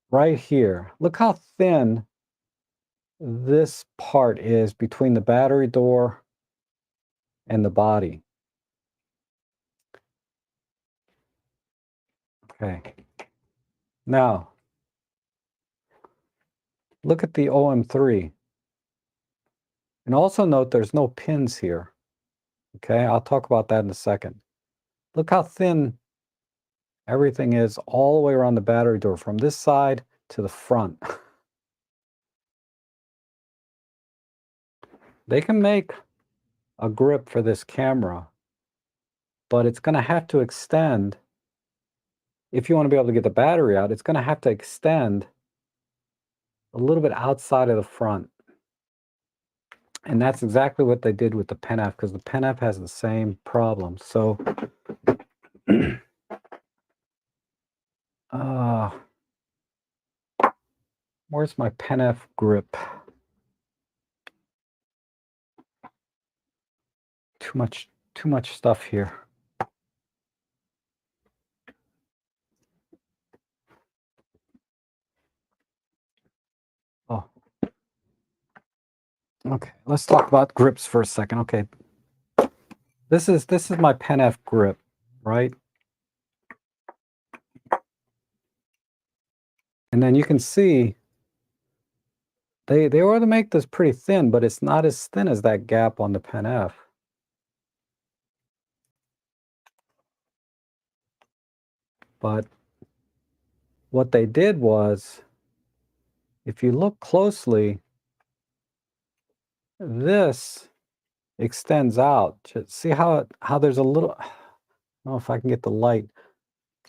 right here. Look how thin this part is between the battery door and the body. Okay. Now, look at the OM3. And also note there's no pins here. Okay, I'll talk about that in a second. Look how thin everything is all the way around the battery door from this side to the front. They can make a grip for this camera, but it's going to have to extend. If you want to be able to get the battery out, it's going to have to extend a little bit outside of the front. And that's exactly what they did with the PenF, because the PenF has the same problem. So where's my PenF grip? Too much stuff here. Oh. Okay, let's talk about grips for a second. Okay. This is my PenF grip, right? And then you can see they ought to make this pretty thin, but it's not as thin as that gap on the PenF. But what they did was, if you look closely, this extends out. Just see how there's a little, I don't know if I can get the light,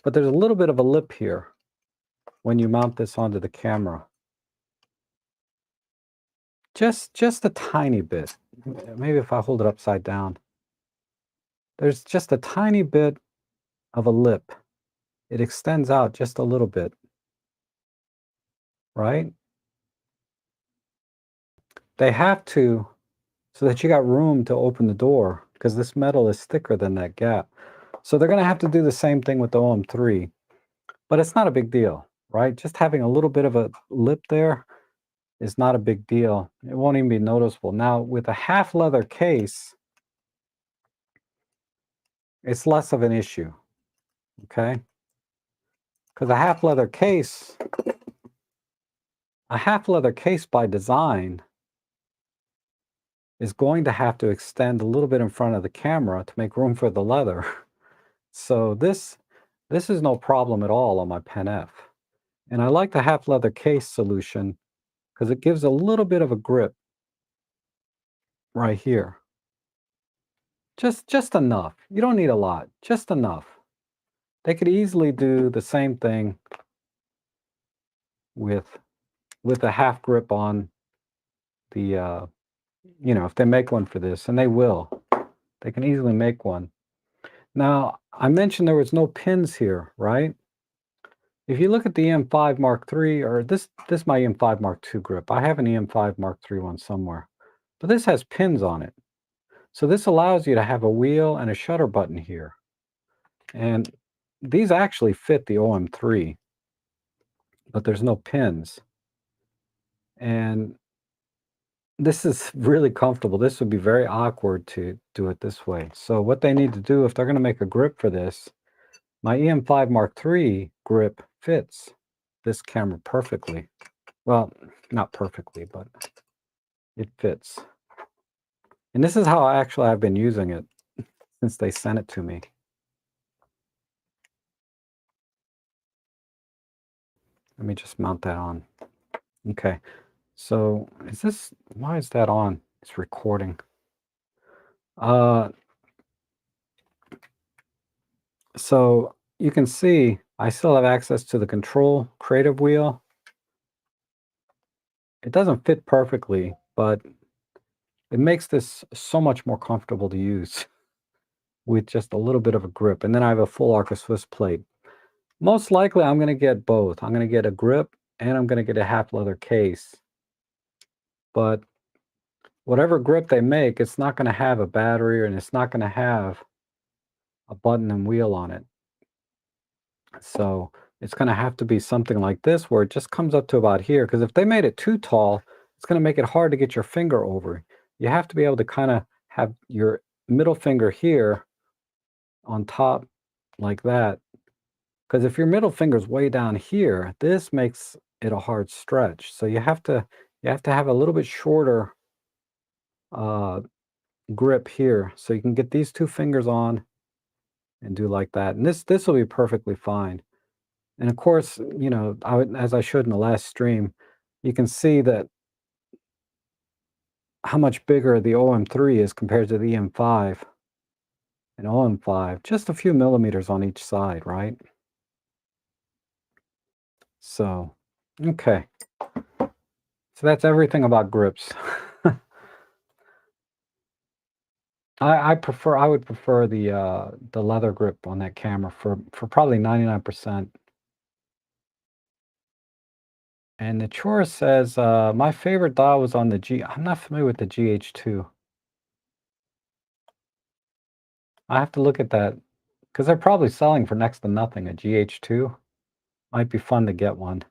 but there's a little bit of a lip here when you mount this onto the camera. Just a tiny bit. Maybe if I hold it upside down. There's just a tiny bit of a lip. It extends out just a little bit, right? They have to, so that you got room to open the door, because this metal is thicker than that gap. So they're going to have to do the same thing with the OM3, but it's not a big deal, right? Just having a little bit of a lip there is not a big deal. It won't even be noticeable. Now, with a half leather case, it's less of an issue, okay? Because a half leather case by design is going to have to extend a little bit in front of the camera to make room for the leather. So this is no problem at all on my PenF. And I like the half leather case solution because it gives a little bit of a grip right here. Just enough. You don't need a lot, just enough. They could easily do the same thing with a half grip on the if they make one for this, and they will. They can easily make one. Now, I mentioned there was no pins here, right? If you look at the EM5 Mark III, or this is my EM5 Mark II grip. I have an EM5 Mark III one somewhere, but this has pins on it. So this allows you to have a wheel and a shutter button here. And these actually fit the OM3, but there's no pins. And this is really comfortable. This would be very awkward to do it this way. So what they need to do, if they're going to make a grip for this, my EM5 Mark III grip fits this camera perfectly. Well, not perfectly, but it fits. And this is how I've been using it since they sent it to me. Let me just mount that on. Okay. So why is that on? It's recording. So you can see I still have access to the control creative wheel. It doesn't fit perfectly, but it makes this so much more comfortable to use with just a little bit of a grip. And then I have a full Arca Swiss plate. Most likely I'm going to get both. I'm going to get a grip and I'm going to get a half leather case. But whatever grip they make, it's not going to have a battery and it's not going to have a button and wheel on it. So it's going to have to be something like this where it just comes up to about here. Because if they made it too tall, it's going to make it hard to get your finger over. You have to be able to kind of have your middle finger here on top like that. Because if your middle finger's way down here, this makes it a hard stretch. So you have to have a little bit shorter grip here. So you can get these two fingers on and do like that. And this will be perfectly fine. And of course, you know, as I showed in the last stream, you can see that how much bigger the OM3 is compared to the EM5 and OM5, just a few millimeters on each side, right? So, okay. So that's everything about grips. I would prefer the leather grip on that camera for probably 99%. And the Chora says, my favorite dial was on the G. I'm not familiar with the GH2. I have to look at that because they're probably selling for next to nothing. A GH2 might be fun to get one.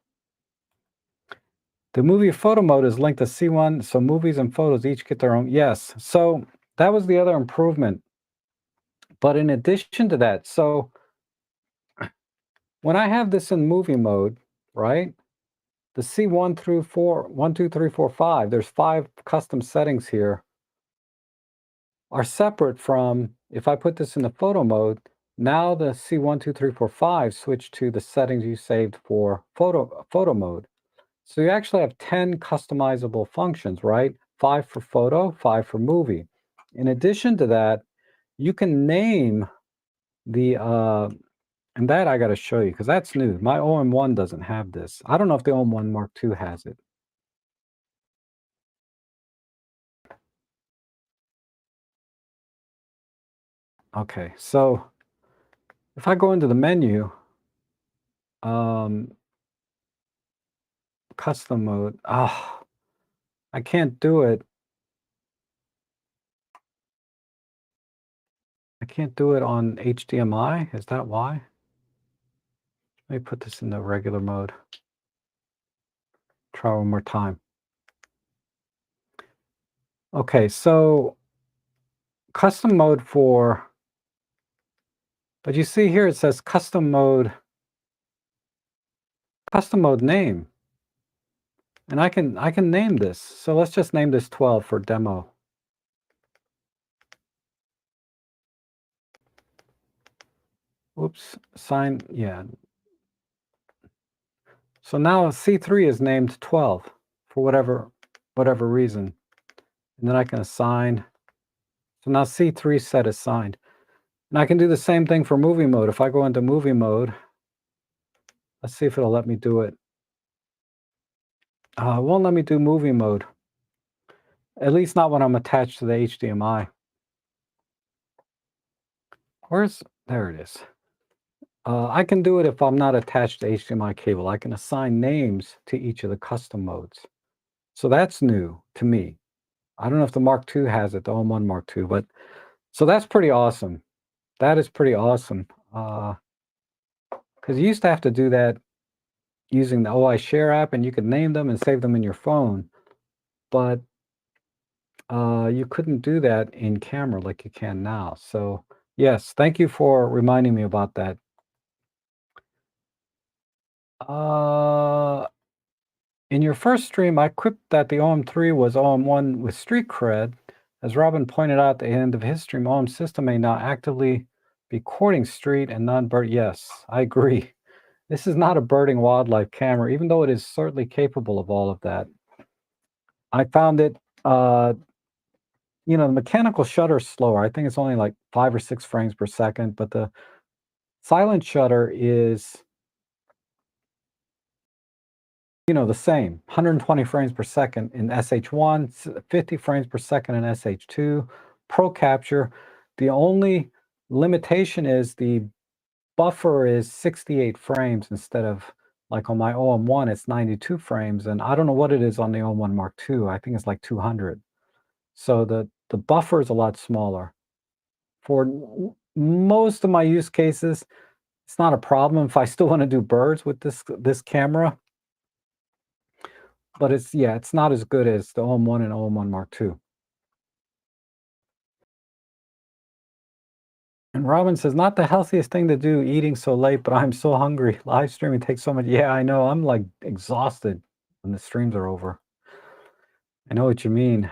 The movie photo mode is linked to C1, so movies and photos each get their own. Yes, so that was the other improvement. But in addition to that, so when I have this in movie mode, right? The C1 through 4, 1, 2, 3, 4, 5, there's 5 custom settings here, are separate from, if I put this in the photo mode, now the C1, 2, 3, 4, 5 switch to the settings you saved for photo mode. So you actually have 10 customizable functions, right? 5 for photo, 5 for movie. In addition to that, you can name the, and that I got to show you because that's new. My OM1 doesn't have this. I don't know if the OM1 Mark II has it. Okay, so if I go into the menu, custom mode, I can't do it. I can't do it on HDMI. Is that why? Let me put this in the regular mode. Try one more time. Okay, so custom mode for, but you see here it says custom mode name. And I can name this. So let's just name this 12 for demo. Oops, yeah. So now C3 is named 12 for whatever reason. And then I can assign. So now C3 set is signed. And I can do the same thing for movie mode. If I go into movie mode, let's see if it'll let me do it. It won't let me do movie mode. At least not when I'm attached to the HDMI. There it is. I can do it if I'm not attached to HDMI cable. I can assign names to each of the custom modes. So that's new to me. I don't know if the Mark II has it, the OM1 Mark II, but so that's pretty awesome. That is pretty awesome. Because you used to have to do that using the OI Share app, and you could name them and save them in your phone. But you couldn't do that in camera like you can now. So yes, thank you for reminding me about that. In your first stream, I quipped that the OM3 was OM1 with street cred. As Robin pointed out at the end of his stream, OM system may now actively be courting street and non-bird. Yes, I agree. This is not a birding wildlife camera, even though it is certainly capable of all of that. I found it, the mechanical shutter is slower. I think it's only like 5 or 6 frames per second, but the silent shutter is, the same, 120 frames per second in SH1, 50 frames per second in SH2. Pro capture, the only limitation is the buffer is 68 frames instead of, like, on my OM1, it's 92 frames, and I don't know what it is on the OM1 Mark II. I think it's like 200. So the buffer is a lot smaller. For most of my use cases, it's not a problem if I still wanna do birds with this camera, but it's not as good as the OM1 and OM1 Mark II. And Robin says, "Not the healthiest thing to do, eating so late, but I'm so hungry. Live streaming takes so much." Yeah, I know, I'm, like, exhausted when the streams are over. I know what you mean.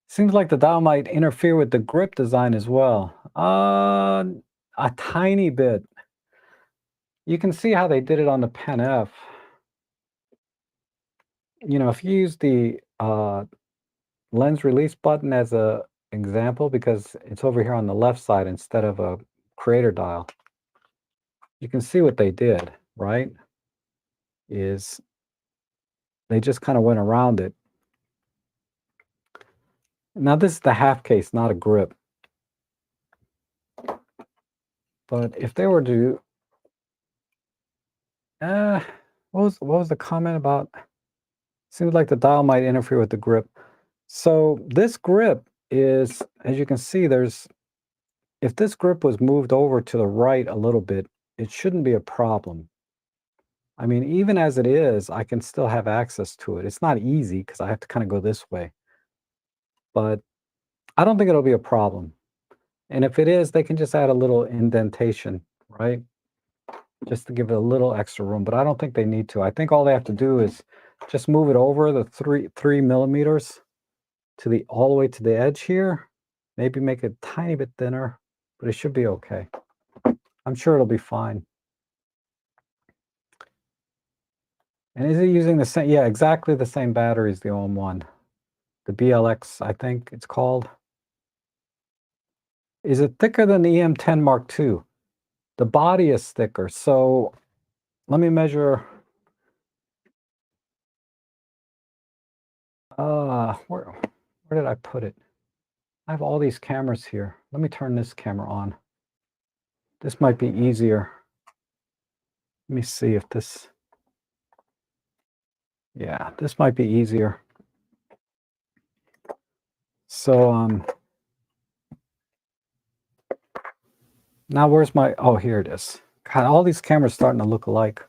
Seems like the dial might interfere with the grip design as well. A tiny bit. You can see how they did it on the Pen F. If you use the, lens release button as a example, because it's over here on the left side instead of a creator dial, you can see what they did, right? Is they just kinda went around it. Now this is the half case, not a grip. But if they were to what was the comment about? Seems like the dial might interfere with the grip. So this grip is, as you can see, if this grip was moved over to the right a little bit, it shouldn't be a problem. I mean, even as it is, I can still have access to it. It's not easy because I have to kind of go this way, but I don't think it'll be a problem. And if it is, they can just add a little indentation, right? Just to give it a little extra room, but I don't think they need to. I think all they have to do is just move it over the 3 millimeters to all the way to the edge here. Maybe make it a tiny bit thinner, but it should be okay. I'm sure it'll be fine. And is it using the same? Yeah, exactly the same battery as the OM1. The BLX, I think it's called. Is it thicker than the EM10 Mark II? The body is thicker. So let me measure. Where did I put it? I have all these cameras here. Let me turn this camera on. This might be easier. Let me see if this, yeah, this might be easier. So, now where's oh, here it is. God, all these cameras starting to look alike.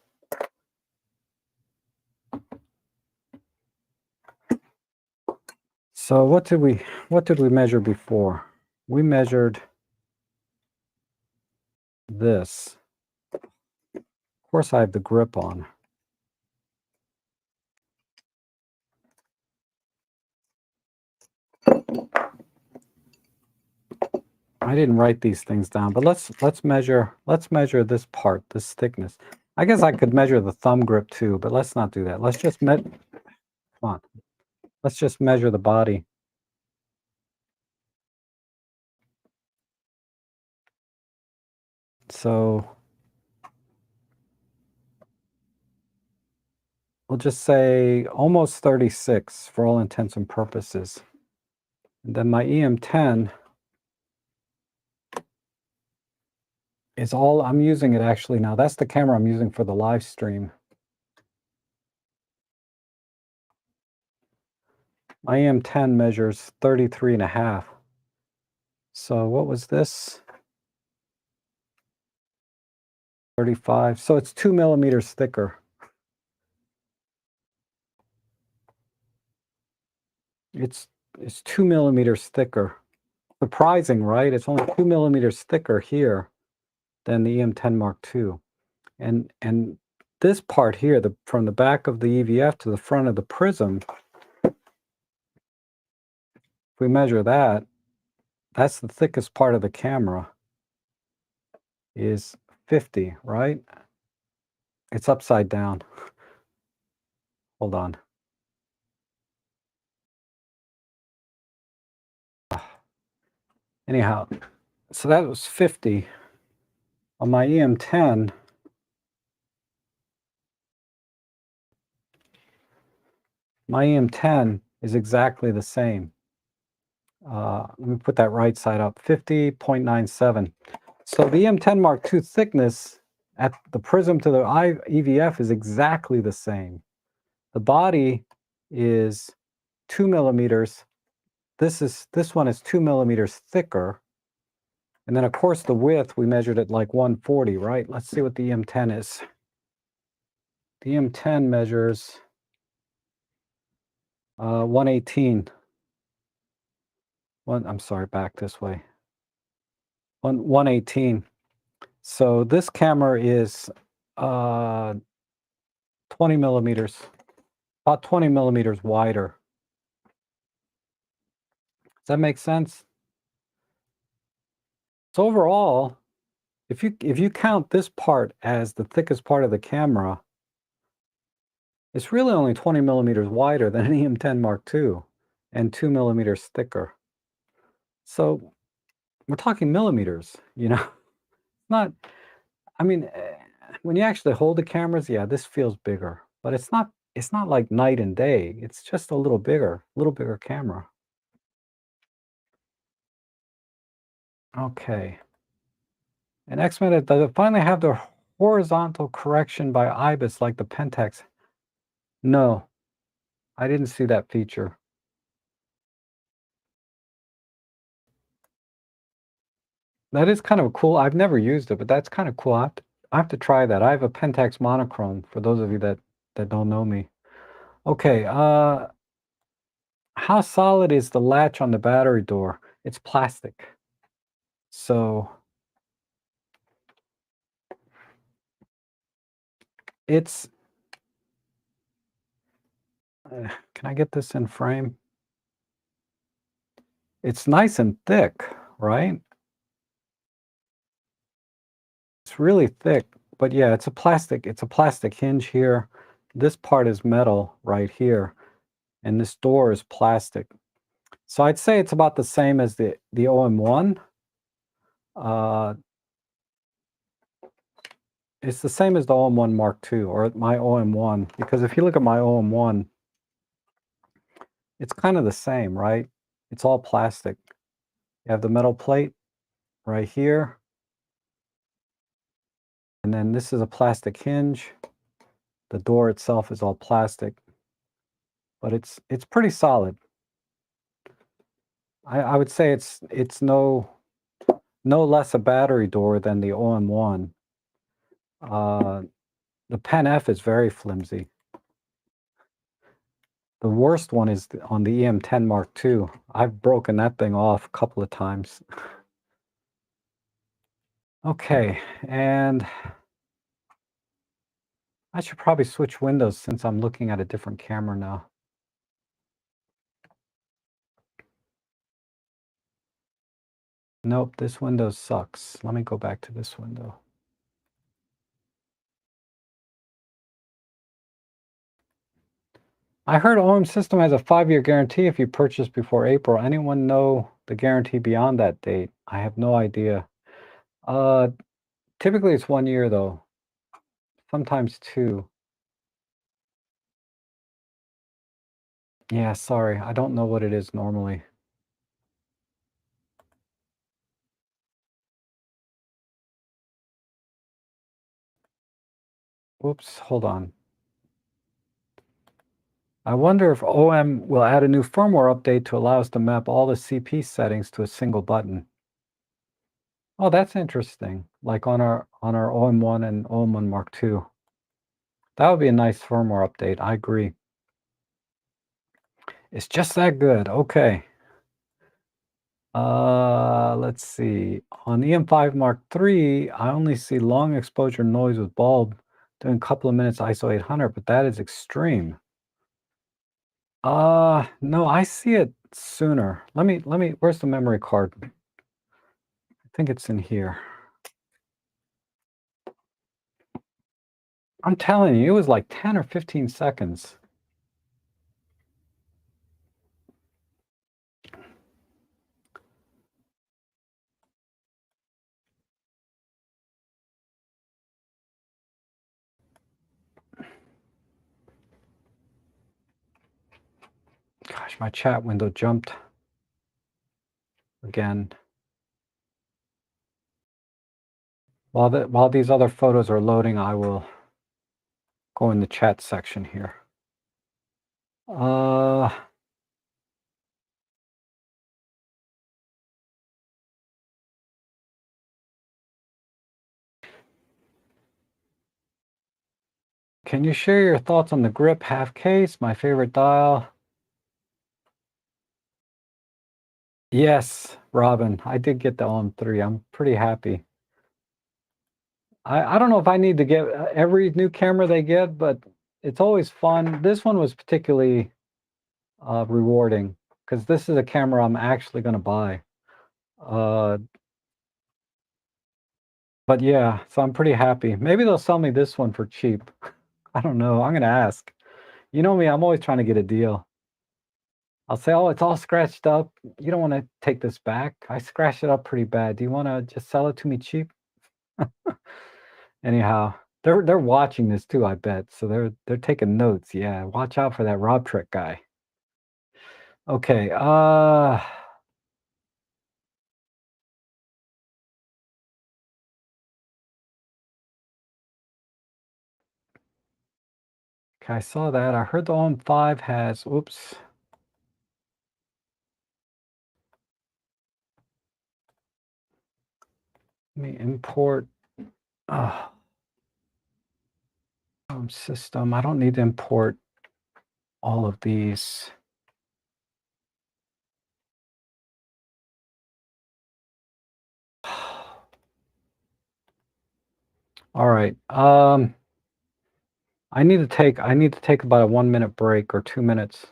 So what did we measure before? We measured this. Of course, I have the grip on. I didn't write these things down, but let's measure this part, this thickness. I guess I could measure the thumb grip too, but let's not do that. Let's just come on. Let's just measure the body. So we'll just say almost 36 for all intents and purposes. And then my EM10 is all, I'm using it actually now. That's the camera I'm using for the live stream. My EM10 measures 33.5. So what was this? 35. So it's 2 millimeters thicker. It's 2 millimeters thicker. Surprising, right? It's only 2 millimeters thicker here than the EM10 Mark II. And this part here, from the back of the EVF to the front of the prism, if we measure that, that's the thickest part of the camera, is 50, right? It's upside down. Hold on. Anyhow, so that was 50. On my EM10, my EM10 is exactly the same. Let me put that right side up, 50.97. So the EM10 Mark II thickness at the prism to the EVF is exactly the same. The body is 2 millimeters. This one is 2 millimeters thicker. And then of course the width, we measured it like 140, right? Let's see what the EM10 is. The EM10 measures 118. I'm sorry, back this way. 118. So this camera is 20 millimeters, about 20 millimeters wider. Does that make sense? So overall, if you count this part as the thickest part of the camera, it's really only 20 millimeters wider than an EM10 Mark II and 2 millimeters thicker. So we're talking millimeters, you know? Not, I mean, when you actually hold the cameras, yeah, this feels bigger, but it's not like night and day. It's just a little bigger camera. Okay. And X-Men, does it finally have the horizontal correction by IBIS like the Pentax? No, I didn't see that feature. That is kind of cool. I've never used it, but that's kind of cool. I have to try that. I have a Pentax monochrome for those of you that don't know me. Okay, how solid is the latch on the battery door? It's plastic. So it's can I get this in frame? It's nice and thick, right? It's really thick, but yeah, it's a plastic hinge here. This part is metal right here, and this door is plastic. So I'd say it's about the same as the OM1. Uh, it's the same as the OM1 Mark II or my OM1, because if you look at my OM1, it's kind of the same, right? It's all plastic. You have the metal plate right here, and then this is a plastic hinge. The door itself is all plastic, but it's pretty solid. I would say it's no less a battery door than the OM1. The Pen F is very flimsy. The worst one is on the EM10 Mark II. I've broken that thing off a couple of times. Okay, and I should probably switch windows since I'm looking at a different camera now. Nope, this window sucks. Let me go back to this window. I heard OM System has a 5-year guarantee if you purchase before April. Anyone know the guarantee beyond that date? I have no idea. Uh, Typically it's 1 year though, sometimes 2. Yeah, sorry, I don't know what it is normally. Whoops, hold on. I wonder if OM will add a new firmware update to allow us to map all the CP settings to a single button. Oh, that's interesting. Like on our OM1 and OM1 Mark II. That would be a nice firmware update. I agree. It's just that good. Okay. Let's see. On EM5 Mark III, I only see long exposure noise with bulb doing a couple of minutes ISO 800, but that is extreme. No, I see it sooner. Where's the memory card? I think it's in here. I'm telling you, it was like 10 or 15 seconds. Gosh, my chat window jumped again. While these other photos are loading, I will go in the chat section here. Can you share your thoughts on the grip half case? My favorite dial. Yes, Robin, I did get the OM3. I'm pretty happy. I don't know if I need to get every new camera they get, but it's always fun. This one was particularly rewarding because this is a camera I'm actually going to buy. But yeah, so I'm pretty happy. Maybe they'll sell me this one for cheap. I don't know. I'm going to ask. You know me, I'm always trying to get a deal. I'll say, oh, it's all scratched up. You don't want to take this back. I scratched it up pretty bad. Do you want to just sell it to me cheap? Anyhow, they're watching this too, I bet. So they're taking notes. Yeah, watch out for that Rob Trick guy. Okay, okay, I saw that. I heard the OM5 has, oops. Let me import system. I don't need to import all of these. All right. I need to take about a 1-minute break or 2 minutes.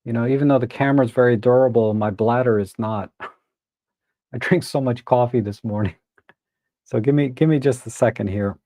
You know, even though the camera is very durable, my bladder is not. I drink so much coffee this morning. So give me just a second here.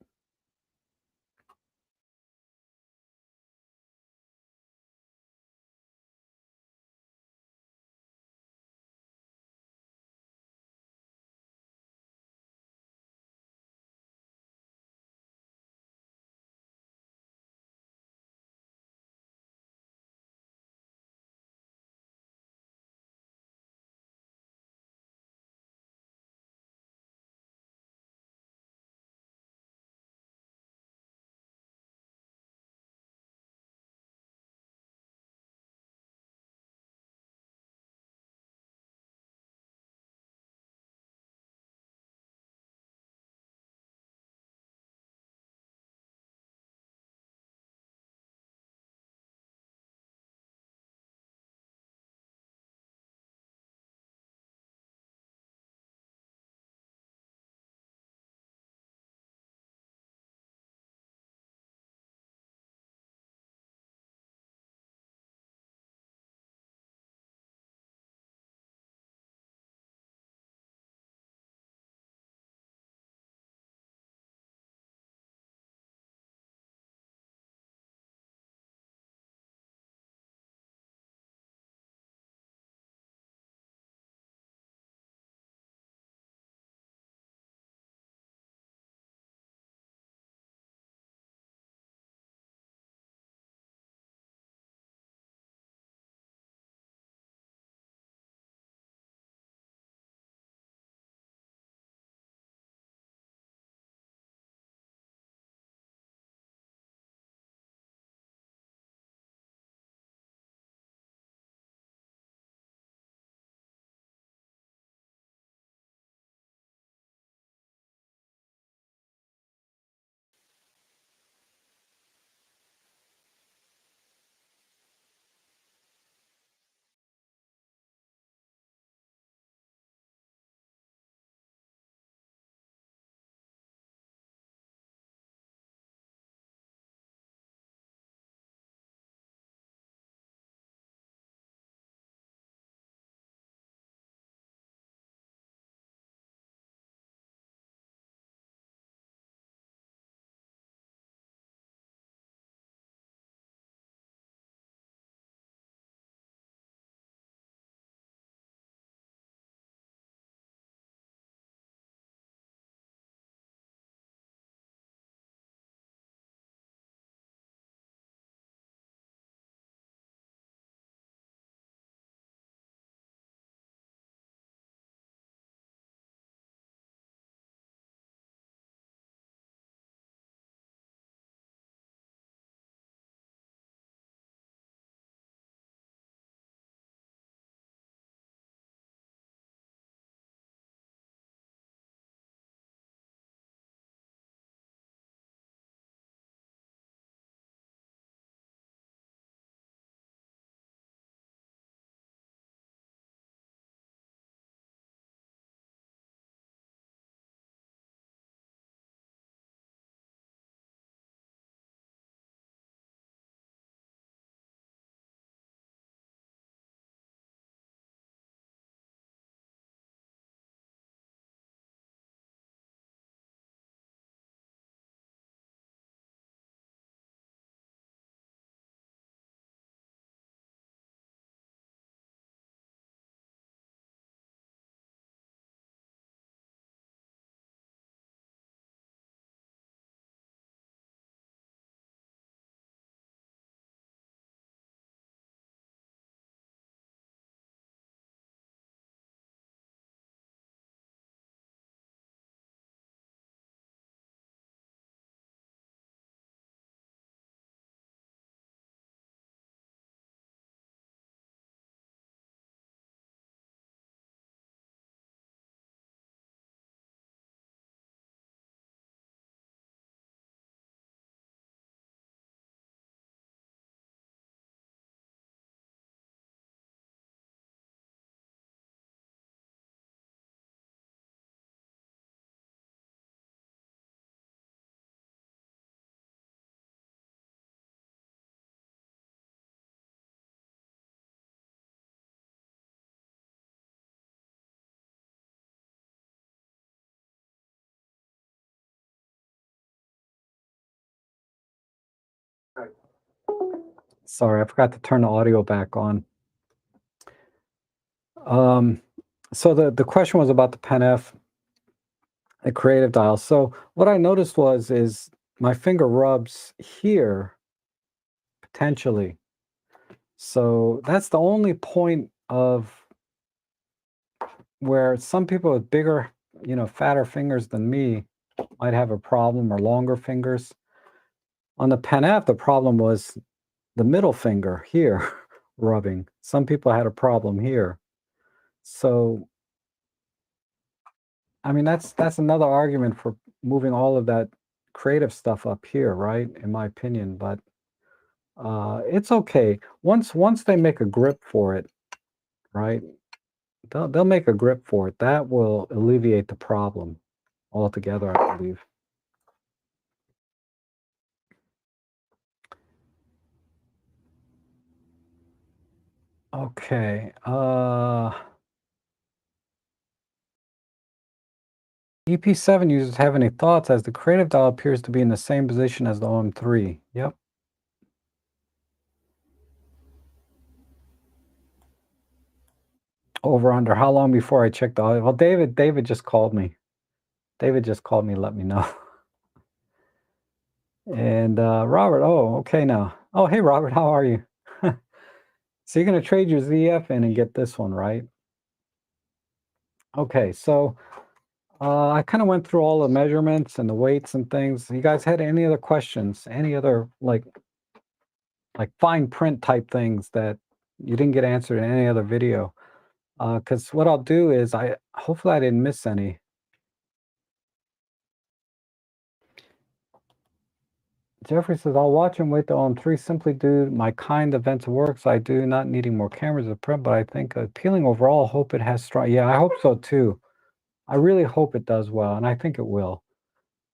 Sorry, I forgot to turn the audio back on. Um, so the question was about the Pen F, the creative dial. So what I noticed is my finger rubs here potentially. So that's the only point of where some people with bigger, fatter fingers than me might have a problem, or longer fingers. On the Pen F, the problem was the middle finger here rubbing. Some people had a problem here. So, I mean, that's another argument for moving all of that creative stuff up here, right? In my opinion, but it's okay. Once they make a grip for it, right? They'll make a grip for it. That will alleviate the problem altogether, I believe. Okay. EP7 users have any thoughts, as the creative dial appears to be in the same position as the OM3. Yep. Over under. How long before I check the audio? Well, David just called me. David just called me, let me know. And Robert, oh, okay now. Oh, hey Robert, how are you? So you're gonna trade your ZF in and get this one, right? Okay, so I kind of went through all the measurements and the weights and things. You guys had any other questions? Any other like fine print type things that you didn't get answered in any other video? Because what I'll do is hopefully I didn't miss any. Jeffrey says, I'll watch and wait till on 3 simply due to my kind events works. I do not needing more cameras to print, but I think appealing overall, hope it has strong. Yeah, I hope so too. I really hope it does well, and I think it will.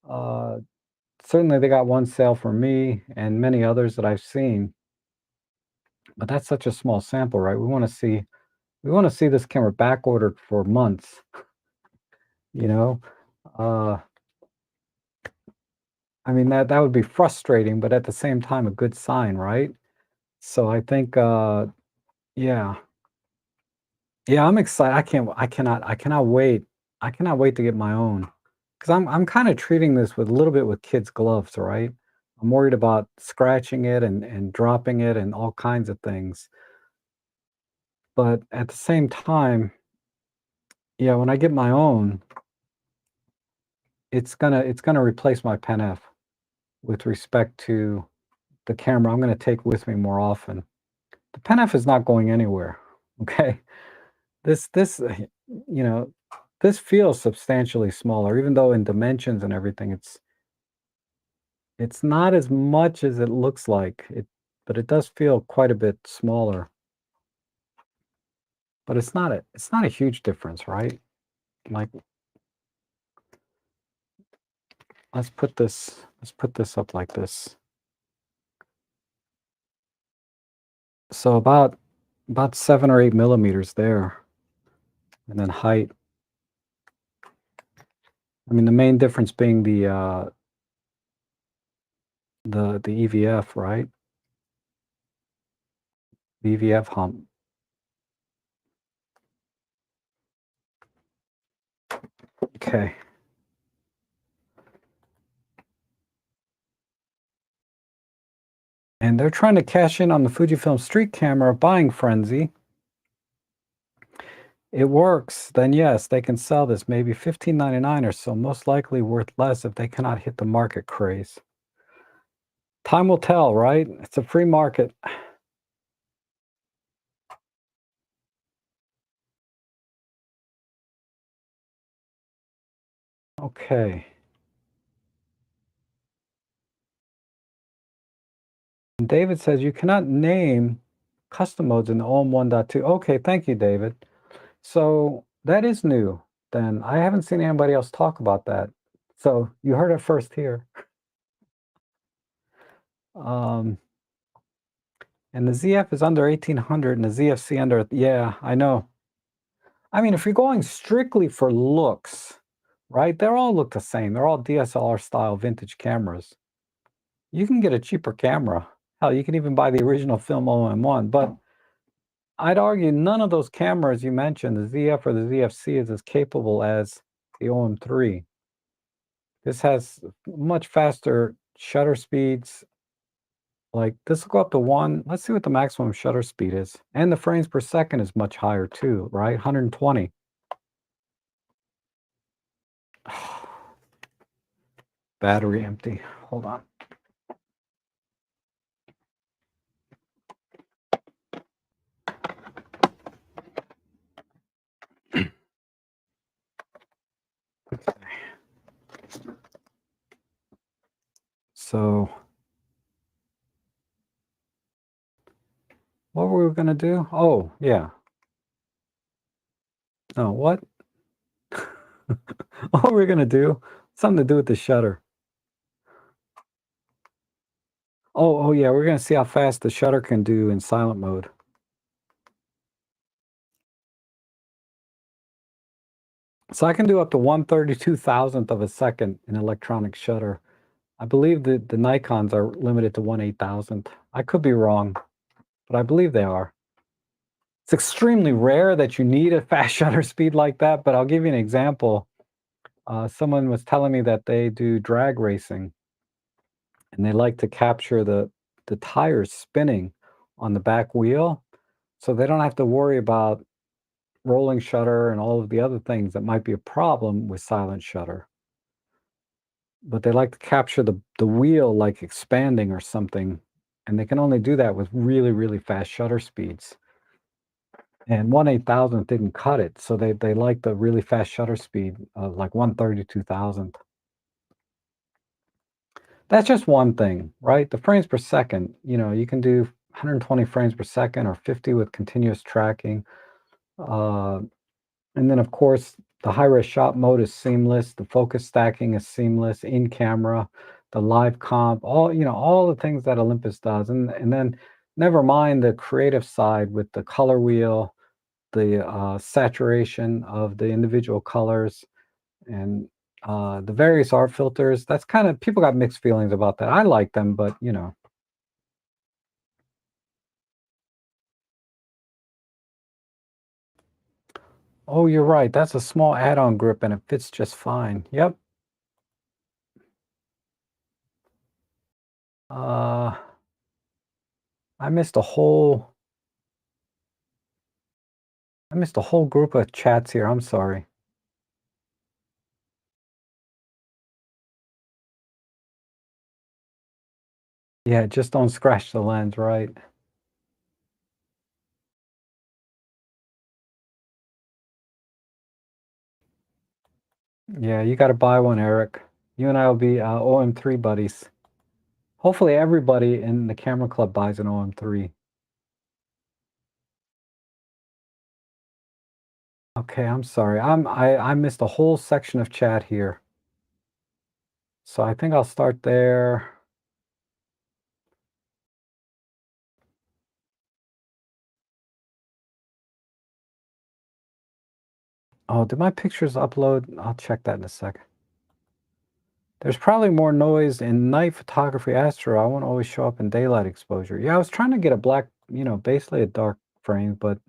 Uh, Certainly they got one sale for me and many others that I've seen, but that's such a small sample, right? We want to see this camera back ordered for months, you know? Uh, I mean, that would be frustrating, but at the same time, a good sign, right? So I think, yeah. Yeah, I'm excited. I cannot wait. I cannot wait to get my own. Because I'm kind of treating this with a little bit with kids' gloves, right? I'm worried about scratching it and dropping it and all kinds of things. But at the same time, yeah, when I get my own, it's gonna replace my Pen F with respect to the camera I'm gonna take with me more often. The Pen F is not going anywhere. Okay. This you know, this feels substantially smaller, even though in dimensions and everything, it's not as much as it looks like. But it does feel quite a bit smaller. But it's not a huge difference, right? Like, let's put this up like this. So about 7 or 8 millimeters there, and then height. I mean, the main difference being the EVF, right? The EVF hump. Okay. And they're trying to cash in on the Fujifilm Street camera buying frenzy. It works, then yes, they can sell this, maybe $15.99 or so, most likely worth less if they cannot hit the market craze. Time will tell, right? It's a free market. Okay. And David says you cannot name custom modes in the OM 1.2. Okay, thank you, David. So that is new. Then I haven't seen anybody else talk about that. So you heard it first here. Um, and the ZF is under 1800 and the ZFC under, yeah, I know. I mean, if you're going strictly for looks, right? They all look the same. They're all DSLR style vintage cameras. You can get a cheaper camera. Hell, you can even buy the original film OM1, but I'd argue none of those cameras you mentioned, the ZF or the ZFC, is as capable as the OM3. This has much faster shutter speeds. Like, this will go up to 1. Let's see what the maximum shutter speed is. And the frames per second is much higher too, right? 120. Battery empty. Hold on. So, what were we going to do? Oh, yeah. No, what? What we're going to do? Something to do with the shutter. Oh, yeah, we're going to see how fast the shutter can do in silent mode. So I can do up to 1/32,000th of a second in electronic shutter. I believe that the Nikons are limited to 1/8000th. I could be wrong, but I believe they are. It's extremely rare that you need a fast shutter speed like that, but I'll give you an example. Someone was telling me that they do drag racing, and they like to capture the tires spinning on the back wheel, so they don't have to worry about rolling shutter and all of the other things that might be a problem with silent shutter. But they like to capture the wheel, like, expanding or something, and they can only do that with really, really fast shutter speeds. And 1/8000 didn't cut it, so they like the really fast shutter speed of, like, 1/32,000. That's just one thing, right? The frames per second, you can do 120 frames per second or 50 with continuous tracking. Uh, and then, of course, the high-res shot mode is seamless. The focus stacking is seamless in camera. The live comp, all the things that Olympus does. And then never mind the creative side with the color wheel, the saturation of the individual colors, and the various art filters. That's kind of, people got mixed feelings about that. I like them, but. Oh, you're right. That's a small add-on grip and it fits just fine. Yep. Uh, I missed a whole I missed a whole group of chats here. I'm sorry. Yeah, just don't scratch the lens, right? Yeah, you got to buy one, Eric. You and I will be OM3 buddies. Hopefully, everybody in the camera club buys an OM3. Okay, I'm sorry. I missed a whole section of chat here. So I think I'll start there. Oh, did my pictures upload? I'll check that in a sec. There's probably more noise in night photography. Astro, I won't always show up in daylight exposure. Yeah, I was trying to get a black, basically a dark frame, but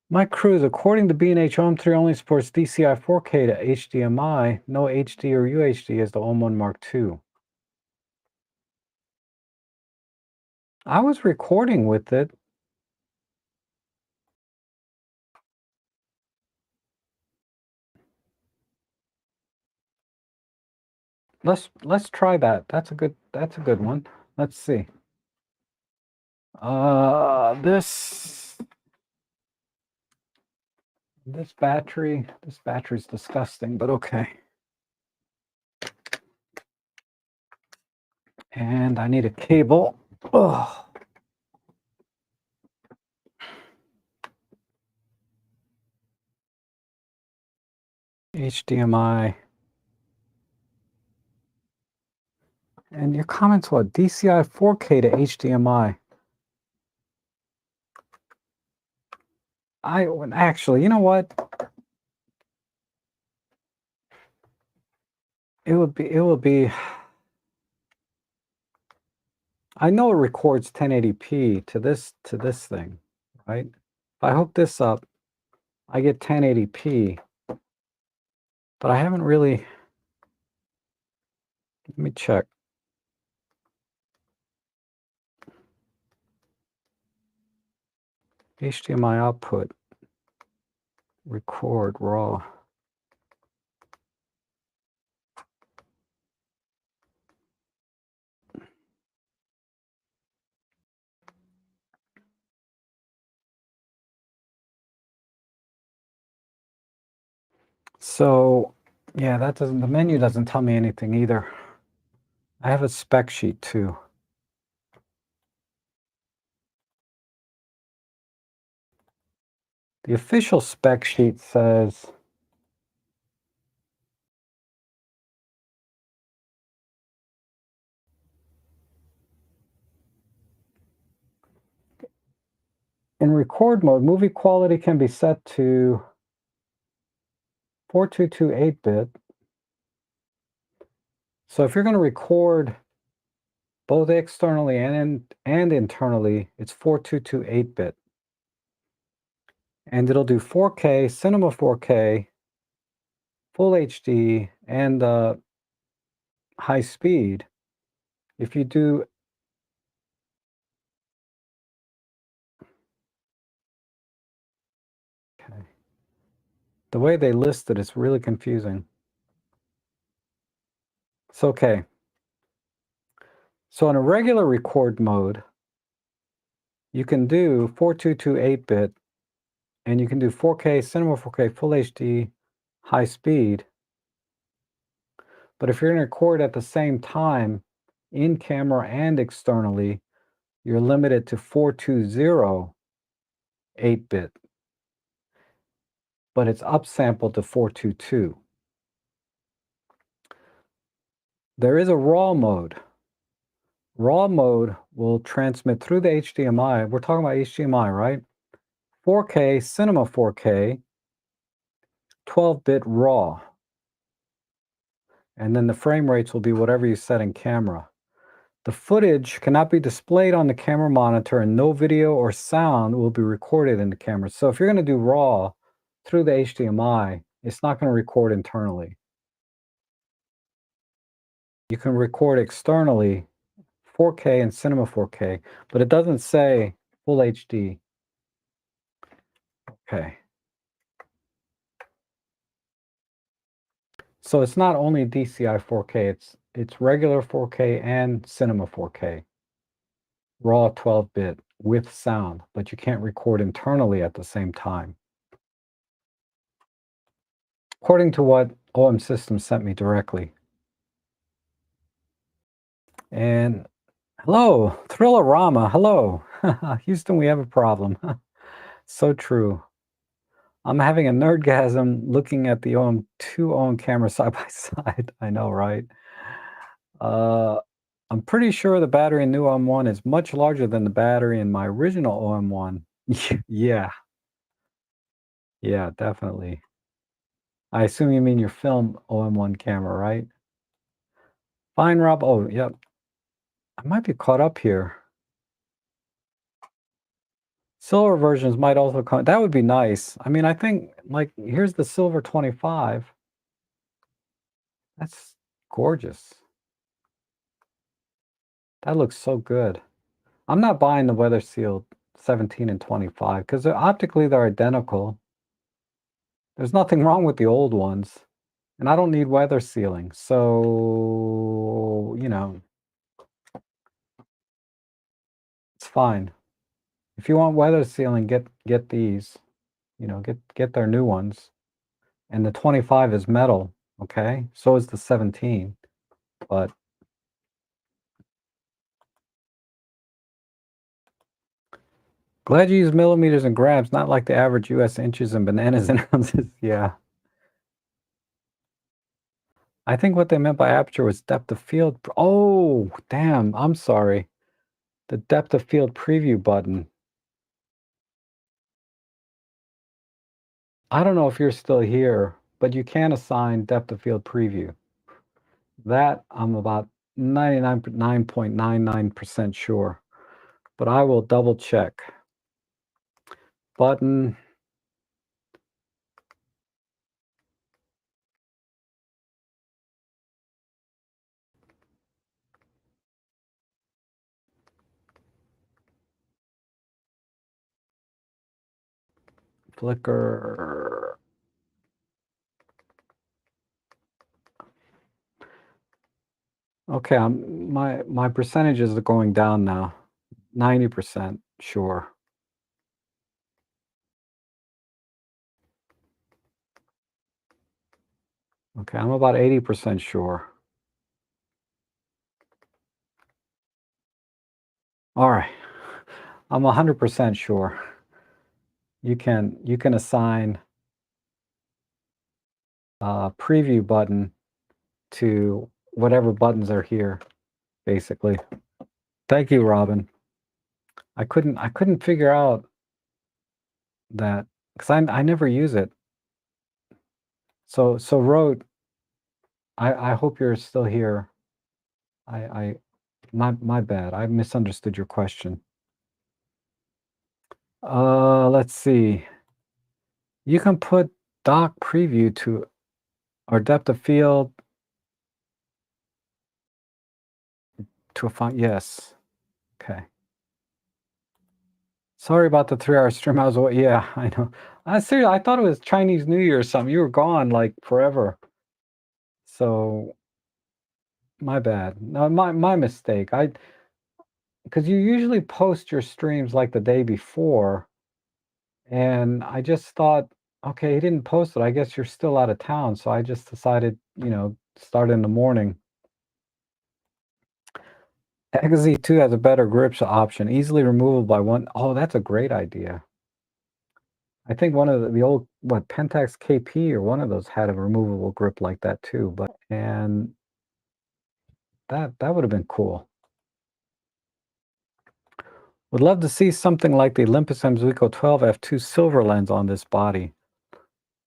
Mike Cruz, according to B&H, OM3 only supports DCI 4K to HDMI, no HD or UHD as the OM1 Mark II. I was recording with it. Let's try that. That's a good one. Let's see. This battery's disgusting, but okay. And I need a cable. Oh. HDMI. And your comments, what? DCI 4K to HDMI. Actually, you know what? It would be I know it records 1080p to this thing, right? If I hook this up, I get 1080p, but I haven't really, let me check. HDMI output, record raw. So, yeah, the menu doesn't tell me anything either. I have a spec sheet too. The official spec sheet says in record mode, movie quality can be set to 422 8-bit. So if you're going to record both externally and internally, it's 422 8-bit. And it'll do 4K, Cinema 4K, Full HD, and high speed. If you do, okay, the way they list it is really confusing. It's okay. So in a regular record mode, you can do 422 8-bit, and you can do 4K, Cinema 4K, Full HD, high speed. But if you're going to record at the same time, in camera and externally, you're limited to 420 8-bit, but it's upsampled to 422. There is a RAW mode. RAW mode will transmit through the HDMI. We're talking about HDMI, right? 4K, Cinema 4K, 12-bit RAW. And then the frame rates will be whatever you set in camera. The footage cannot be displayed on the camera monitor, and no video or sound will be recorded in the camera. So if you're going to do RAW through the HDMI, it's not going to record internally. You can record externally 4K and Cinema 4K, but it doesn't say Full HD. Okay. So it's not only DCI 4K, it's regular 4K and Cinema 4K. RAW 12-bit with sound, but you can't record internally at the same time. According to what OM Systems sent me directly. And hello, Thrillerama, hello. Houston, we have a problem. So true. I'm having a nerdgasm looking at the two OM cameras side by side. I know, right? I'm pretty sure the battery in new OM1 is much larger than the battery in my original OM1. Yeah, yeah, definitely. I assume you mean your film OM1 camera, right? Fine, Rob. Oh, yep. I might be caught up here. Silver versions might also come. That would be nice. I mean, I think, like, here's the silver 25. That's gorgeous. That looks so good. I'm not buying the weather sealed 17 and 25 because optically they're identical. There's nothing wrong with the old ones. And I don't need weather sealing. So, it's fine. If you want weather sealing, get these. Get their new ones. And the 25 is metal, okay? So is the 17. But glad you use millimeters and grams, not like the average US inches and bananas and ounces. Yeah. I think what they meant by aperture was depth of field. Oh, damn. I'm sorry. The depth of field preview button. I don't know if you're still here, but you can assign depth of field preview. That I'm about 99.99% sure, but I will double check. Button. Flicker. Okay, my percentages are going down now. 90% sure. Okay, I'm about 80% sure. All right, I'm 100% sure. You can assign a preview button to whatever buttons are here, basically. Thank you, Robin. I couldn't figure out that because I never use it. So Road, I hope you're still here. I my bad. I misunderstood your question. Let's see. You can put dock preview to or depth of field to a font. Yes. Okay. Sorry about the 3-hour stream. I was yeah, I know. I seriously, I thought it was Chinese New Year or something. You were gone like forever. So my bad. No, my mistake. Because you usually post your streams like the day before, and I just thought, okay, he didn't post it. I guess you're still out of town. So I just decided, start in the morning. Exit 2 has a better grips option, easily removable by one. Oh, that's a great idea. I think one of the old, Pentax KP or one of those had a removable grip like that too. And that would have been cool. Would love to see something like the Olympus Zuiko 12 f2 silver lens on this body.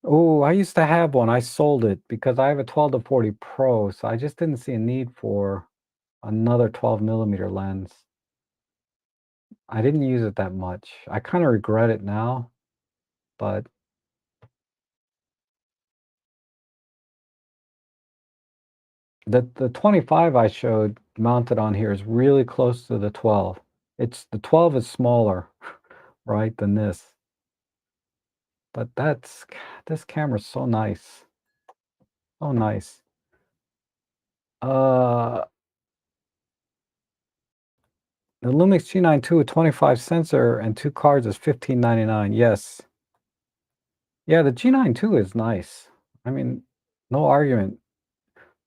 Oh, I used to have one. I sold it because I have a 12 to 40 Pro, so I just didn't see a need for another 12 millimeter lens. I didn't use it that much. I kind of regret it now, but the 25 I showed mounted on here is really close to the 12. The 12 is smaller, right, than this. But this camera's so nice. So nice. The Lumix G9 II with 25 sensor and 2 cards is $15.99. Yes. Yeah, the G9 II is nice. I mean, no argument.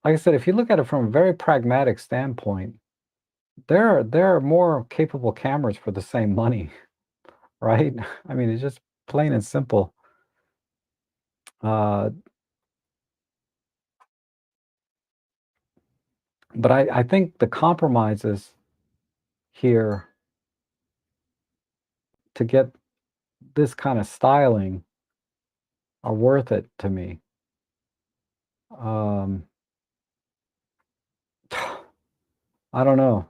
Like I said, if you look at it from a very pragmatic standpoint, there are more capable cameras for the same money, right? I mean, it's just plain and simple. But I think the compromises here to get this kind of styling are worth it to me. Um, I don't know.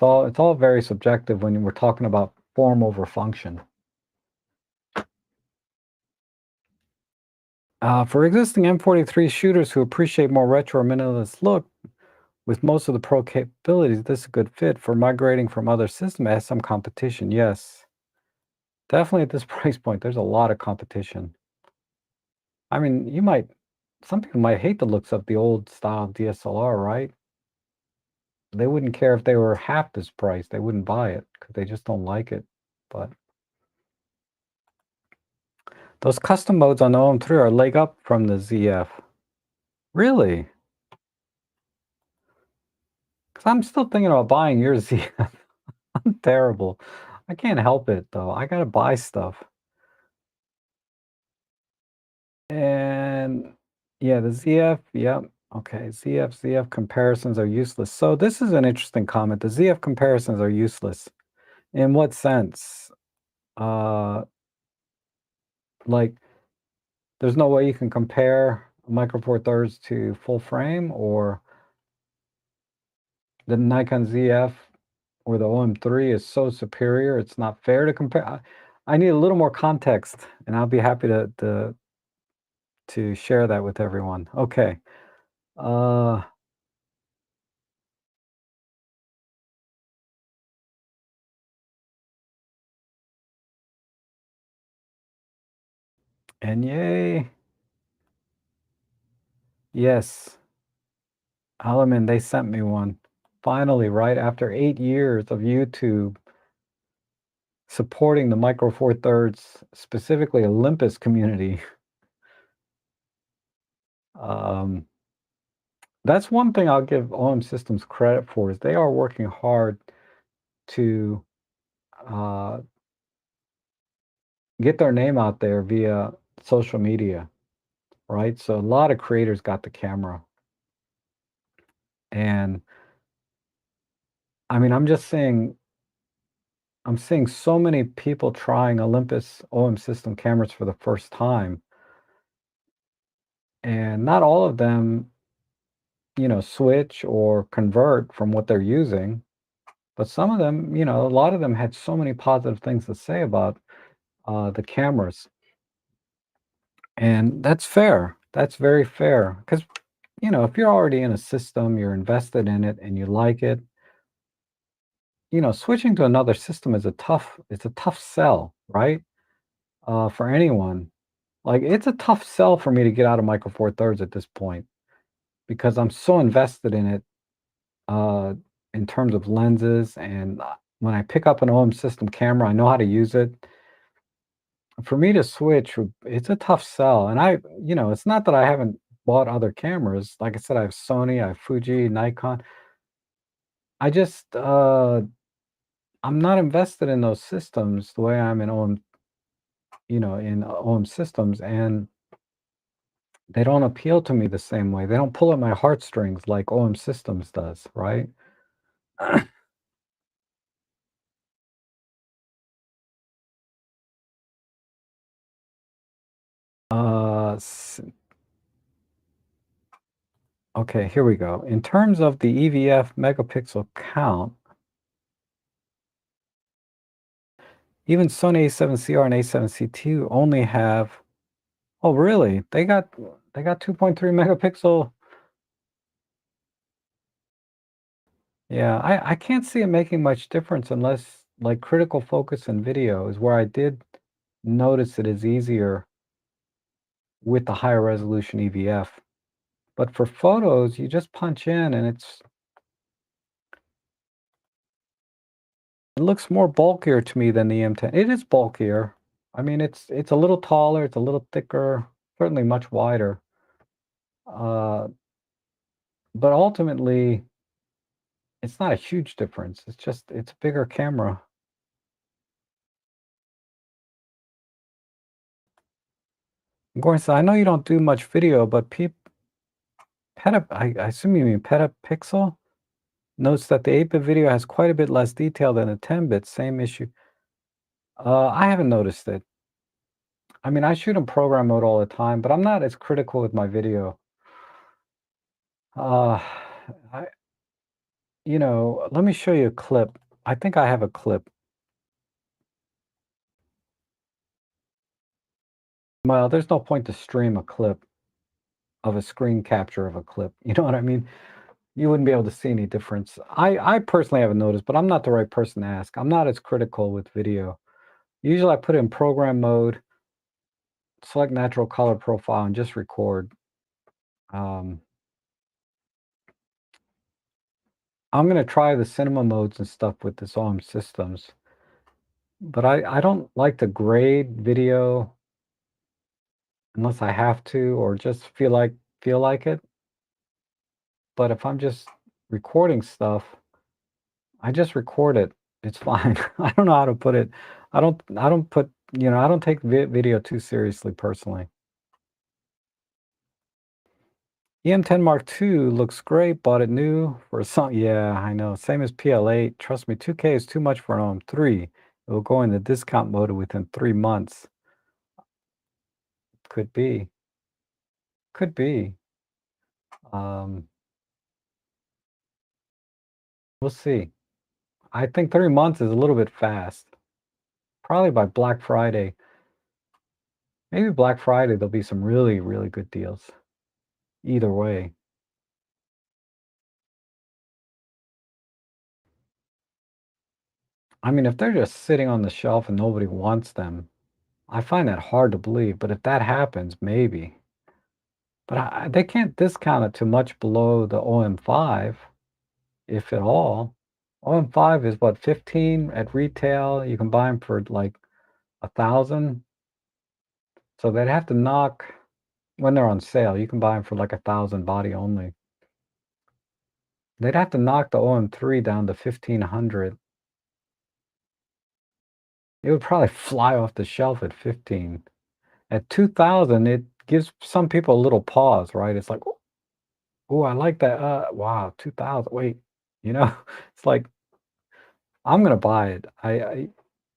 It's all very subjective when we're talking about form over function. For existing M43 shooters who appreciate more retro or minimalist look, with most of the pro capabilities, this is a good fit. For migrating from other systems, it has some competition. Yes, definitely at this price point, there's a lot of competition. I mean, some people might hate the looks of the old style DSLR, right? They wouldn't care if they were half this price. They wouldn't buy it because they just don't like it. But those custom modes on the OM3 are a leg up from the ZF. Really? Because I'm still thinking about buying your ZF. I'm terrible. I can't help it though. I gotta buy stuff. And yeah, the ZF, yep. Okay, ZF comparisons are useless. So this is an interesting comment. The ZF comparisons are useless. In what sense? Uh, like there's no way you can compare Micro Four Thirds to full frame, or The Nikon ZF or the OM3 is so superior, it's not fair to compare. I need a little more context, and I'll be happy to share that with everyone. Okay. Uh, and yay. Yes, Element, they sent me one. Finally, right after 8 years of YouTube supporting the Micro Four Thirds, specifically Olympus community. Um, that's one thing I'll give OM Systems credit for is they are working hard to uh, get their name out there via social media, right? So a lot of creators got the camera, and I mean, I'm seeing so many people trying Olympus OM system cameras for the first time, and not all of them, switch or convert from what they're using, but some of them, a lot of them had so many positive things to say about the cameras, and that's fair. That's very fair because if you're already in a system, you're invested in it, and you like it, switching to another system is it's a tough sell, right? For anyone. Like, it's a tough sell for me to get out of Micro Four Thirds at this point because I'm so invested in it, uh, in terms of lenses, and when I pick up an OM system camera, I know how to use it. For me to switch, it's a tough sell, and it's not that I haven't bought other cameras. Like I said, I have Sony, I have Fuji, Nikon. I just, I'm not invested in those systems the way I'm in OM, in OM systems, and they don't appeal to me the same way. They don't pull at my heartstrings like OM systems does, right? S Okay, here we go. In terms of the EVF megapixel count, even Sony A7CR and A7C2 only have. Oh, really? They got 2.3 megapixel. Yeah, I can't see it making much difference unless, like, critical focus and video is where I did notice it is easier with the higher resolution EVF. But for photos, you just punch in and it looks more bulkier to me than the M10. It is bulkier. I mean, it's a little taller, it's a little thicker, certainly much wider. Uh, but ultimately, it's not a huge difference. It's a bigger camera. I'm going to say, I know you don't do much video, but I assume you mean petapixel notes that the 8-bit video has quite a bit less detail than the 10-bit. Same issue. I haven't noticed it. I mean, I shoot in program mode all the time, but I'm not as critical with my video. Uh, I, let me show you a clip. I think I have a clip. Well, there's no point to stream a clip of a screen capture of a clip. You know what I mean? You wouldn't be able to see any difference. I personally haven't noticed, but I'm not the right person to ask. I'm not as critical with video. Usually I put it in program mode, select natural color profile, and just record. Um, I'm gonna try the cinema modes and stuff with this OM systems, but I don't like to grade video unless I have to or just feel like it. But if I'm just recording stuff, I just record it. It's fine. I don't know how to put it. I don't put, I don't take video too seriously personally. EM10 Mark II looks great. Bought it new for some. Yeah, I know. Same as PL8. Trust me, 2K is too much for an OM3. It will go in the discount mode within 3 months. Could be. Could be. Um, We'll see. I think 3 months is a little bit fast. Probably by Black Friday. Maybe Black Friday, there'll be some really, really good deals. Either way. I mean, if they're just sitting on the shelf and nobody wants them, I find that hard to believe, but if that happens, maybe. But they can't discount it too much below the OM5, if at all. OM5 is what, 15 at retail? You can buy them for like 1,000. So they'd have to knock when they're on sale. You can buy them for like 1,000 body only. They'd have to knock the OM3 down to 1,500. It would probably fly off the shelf at 15. At 2,000, it gives some people a little pause, right? It's like, "Oh, I like that, wow, 2,000, wait," you know? It's like, I'm gonna buy it.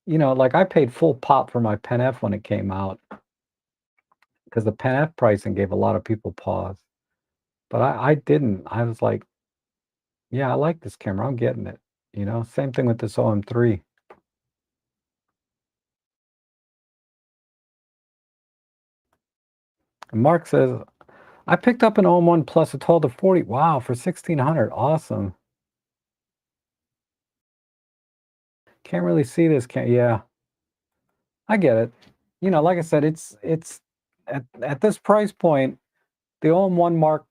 Like, I paid full pop for my Pen F when it came out because the Pen F pricing gave a lot of people pause, but I didn't. I was like, "Yeah, I like this camera, I'm getting it," you know? Same thing with this OM3. And Mark says, "I picked up an OM1 Plus, a 12 to 40, wow, for 1,600, awesome. Can't really see this, can yeah, I get it. Like I said, it's at this price point, the OM1 Mark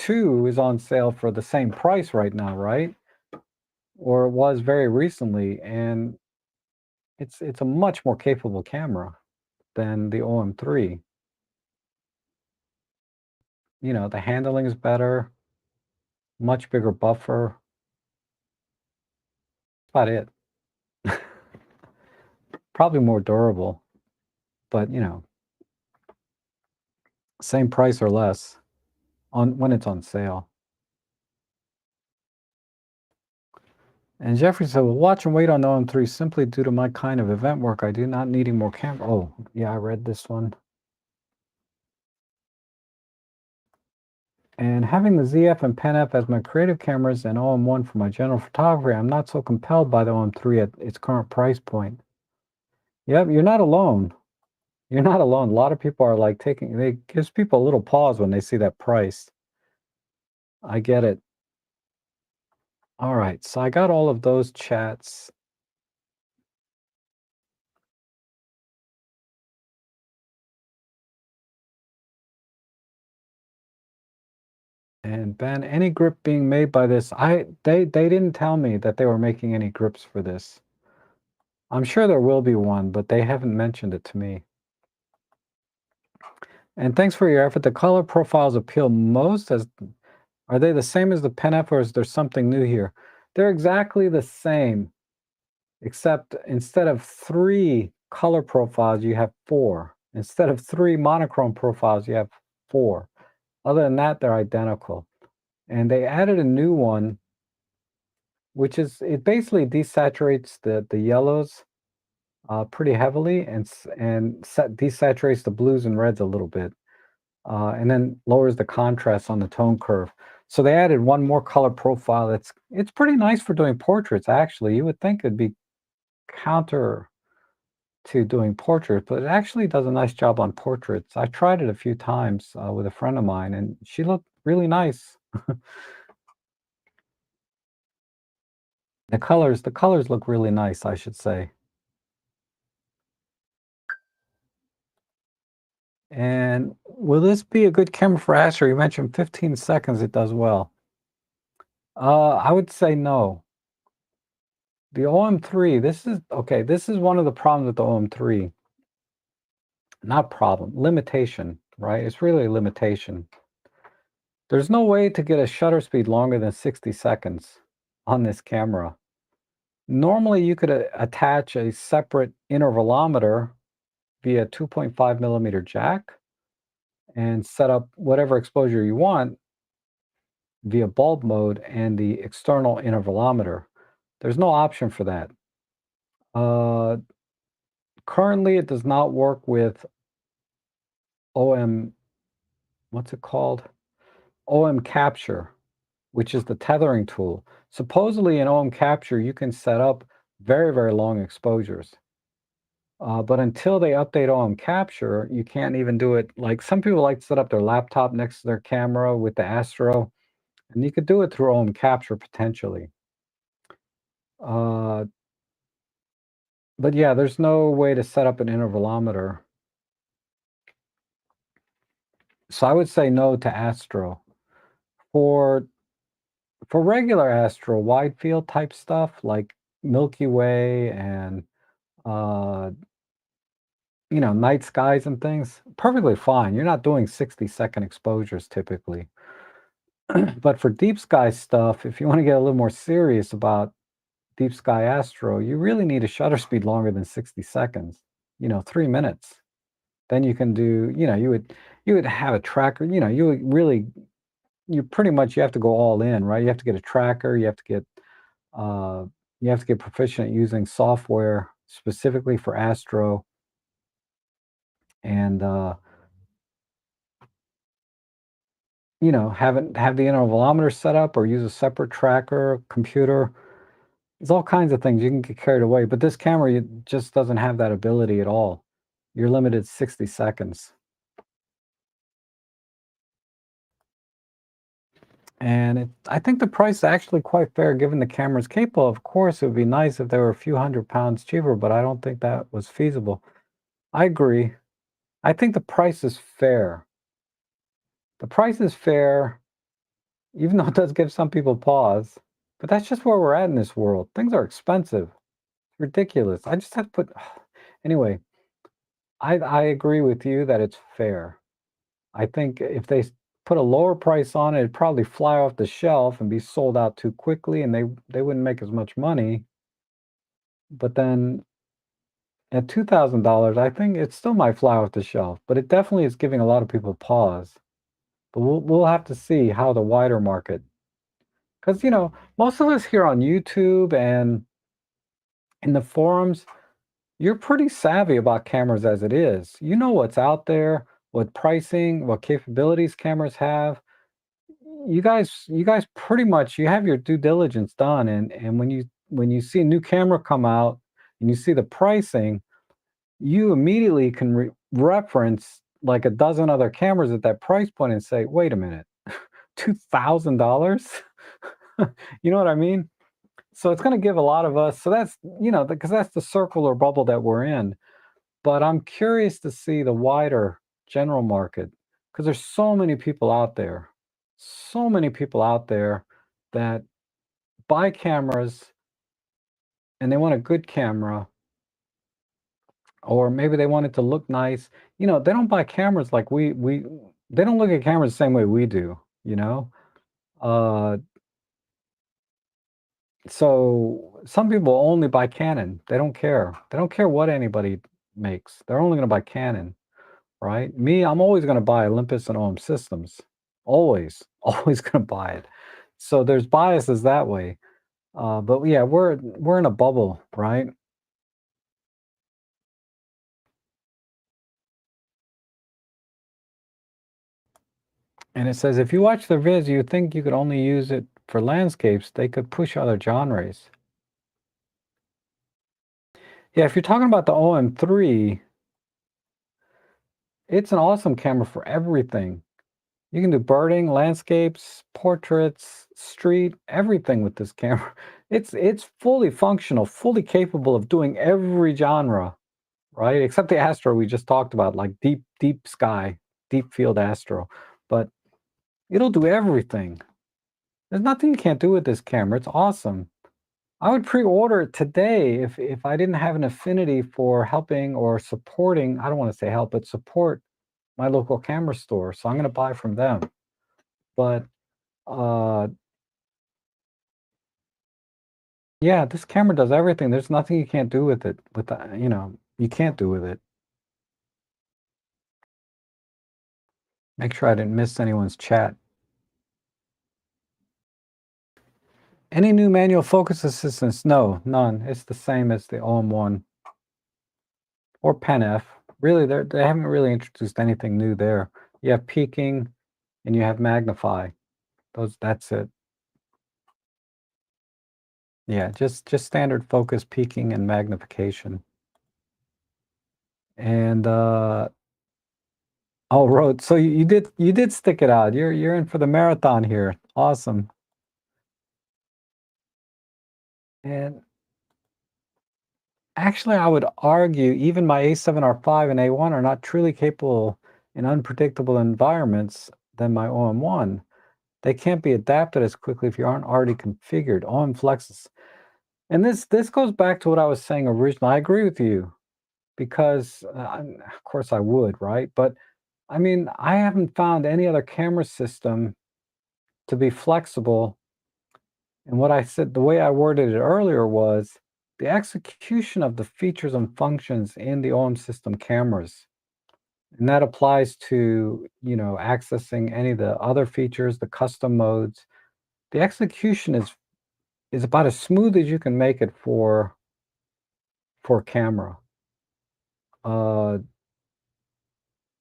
II is on sale for the same price right now, right? Or it was very recently, and it's a much more capable camera than the OM3. The handling is better, much bigger buffer. That's about it. Probably more durable, but same price or less on when it's on sale. And Jeffrey said, "Well, watch and wait on the OM3 simply due to my kind of event work. I do not needing more camera." Oh, yeah, I read this one. And having the ZF and Pen F as my creative cameras and OM1 for my general photography, I'm not so compelled by the OM3 at its current price point. Yep, you're not alone. You're not alone. A lot of people are like it gives people a little pause when they see that price. I get it. All right, so I got all of those chats. And Ben, any grip being made by this? They didn't tell me that they were making any grips for this. I'm sure there will be one, but they haven't mentioned it to me. And thanks for your effort. The color profiles appeal most as are they the same as the Pen F or is there something new here? They're exactly the same, except instead of 3 color profiles, you have 4. Instead of 3 monochrome profiles, you have 4. Other than that, they're identical. And they added a new one, which is it basically desaturates the yellows pretty heavily and desaturates the blues and reds a little bit, and then lowers the contrast on the tone curve. So they added one more color profile. It's pretty nice for doing portraits. Actually, you would think it'd be counter to doing portraits, but it actually does a nice job on portraits. I tried it a few times with a friend of mine, and she looked really nice. The colors look really nice, I should say. And will this be a good camera for Astro? You mentioned 15 seconds, it does well. I would say no. The OM3, this is one of the problems with the OM3. Not problem, limitation, right? It's really a limitation. There's no way to get a shutter speed longer than 60 seconds on this camera. Normally, you could attach a separate intervalometer via 2.5 millimeter jack and set up whatever exposure you want via bulb mode and the external intervalometer. There's no option for that. Uh, Currently, it does not work with OM, what's it called? OM capture. which is the tethering tool. Supposedly in OM capture, you can set up very, very long exposures. But until they update OM capture, you can't even do it. Like some people like to set up their laptop next to their camera with the Astro, and you could do it through OM capture potentially. Uh, but yeah, there's no way to set up an intervalometer. So I would say no to Astro. For for regular Astro wide field type stuff like Milky Way and uh, night skies and things, perfectly fine. You're not doing 60-second exposures typically. But for deep sky stuff, if you want to get a little more serious about deep sky Astro, you really need a shutter speed longer than 60 seconds. 3 minutes. Then you can do, you would have a tracker. You would really, you have to go all in, right? You have to get a tracker. Uh, you have to get proficient at using software specifically for Astro, and have the intervalometer set up or use a separate tracker computer. There's all kinds of things you can get carried away, but this camera just doesn't have that ability at all. You're limited 60 seconds. And I think the price is actually quite fair given the camera's capable. Of course, it would be nice if they were a few £100 cheaper, but I don't think that was feasible. I agree. I think the price is fair. The price is fair, even though it does give some people pause. But that's just where we're at in this world. Things are expensive. Ridiculous. I just have to put anyway, I agree with you that it's fair. I think if they put a lower price on it, it'd probably fly off the shelf and be sold out too quickly, and they wouldn't make as much money. But then at $2,000, I think it still might fly off the shelf, but it definitely is giving a lot of people pause. But we'll have to see how the wider market, because most of us here on YouTube and in the forums, you're pretty savvy about cameras as it is. You know what's out there, what pricing, what capabilities cameras have. You guys pretty much you have your due diligence done, and when you see a new camera come out and you see the pricing, you immediately can reference like a dozen other cameras at that price point and say, wait a minute, $2,000. You know what I mean? So it's going to give a lot of us, so that's because that's the circle or bubble that we're in. But I'm curious to see the wider general market because there's so many people out there that buy cameras and they want a good camera, or maybe they want it to look nice. They don't buy cameras like we they don't look at cameras the same way we do, you know? Uh, so some people only buy Canon. They don't care. They don't care what anybody makes. They're only gonna buy Canon. Right? Me, I'm always gonna buy Olympus and OM Systems. Always, always gonna buy it. So there's biases that way. But yeah, we're in a bubble, right? And it says if you watch their vids, you think you could only use it for landscapes, they could push other genres. Yeah, if you're talking about the OM3, it's an awesome camera for everything. You can do birding, landscapes, portraits, street, everything with this camera. It's fully functional, fully capable of doing every genre, right? Except the Astro we just talked about, like deep sky, deep field Astro. But it'll do everything. There's nothing you can't do with this camera. It's awesome. I would pre-order it today if I didn't have an affinity for helping or supporting, I don't want to say help, but support my local camera store. So I'm going to buy from them. But uh yeah, this camera does everything. There's nothing you can't do with it. With the, you can't do with it. Make sure I didn't miss anyone's chat. Any new manual focus assistance? No, none. It's the same as the OM1 or Pen F. Really, they haven't really introduced anything new there. You have peaking and you have magnify. That's it. Yeah, just standard focus, peaking, and magnification. And, oh, road. So you did stick it out. You're in for the marathon here. Awesome. And actually, I would argue even my A7R5 and A1 are not truly capable in unpredictable environments than my OM1. They can't be adapted as quickly if you aren't already configured. OM flexes. And this goes back to what I was saying originally. I agree with you because, of course, I would, right? But I mean, I haven't found any other camera system to be flexible. And what I said, the way I worded it earlier was the execution of the features and functions in the OM system cameras. And that applies to, accessing any of the other features, the custom modes. The execution is about as smooth as you can make it for a camera. Uh,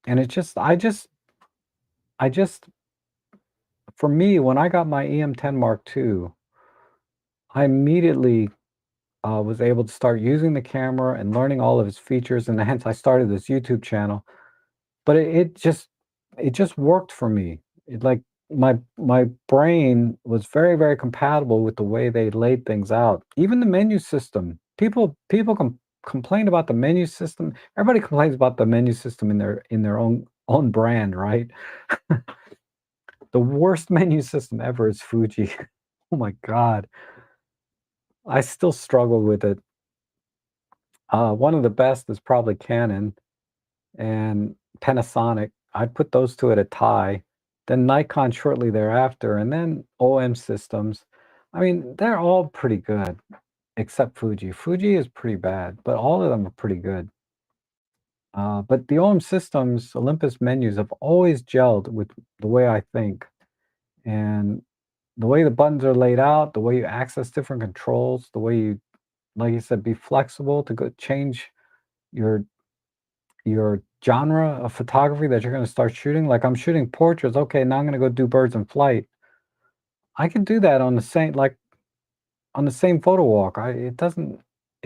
and it just I just for me, when I got my EM10 Mark II, I immediately was able to start using the camera and learning all of its features, and hence I started this YouTube channel. But it just worked for me. It like my brain was very, very compatible with the way they laid things out. Even the menu system. People complain about the menu system. Everybody complains about the menu system in their own brand, right? The worst menu system ever is Fuji. Oh my god. I still struggle with it. One of the best is probably Canon and Panasonic. I'd put those 2 at a tie, then Nikon shortly thereafter, and then OM Systems. I mean, they're all pretty good, except Fuji. Fuji is pretty bad, but all of them are pretty good. But the OM Systems, Olympus menus have always gelled with the way I think, and the way the buttons are laid out, the way you access different controls, the way you, like you said, be flexible to go change your genre of photography that you're gonna start shooting. Like, I'm shooting portraits, okay, now I'm gonna go do birds in flight. I can do that on the same photo walk. It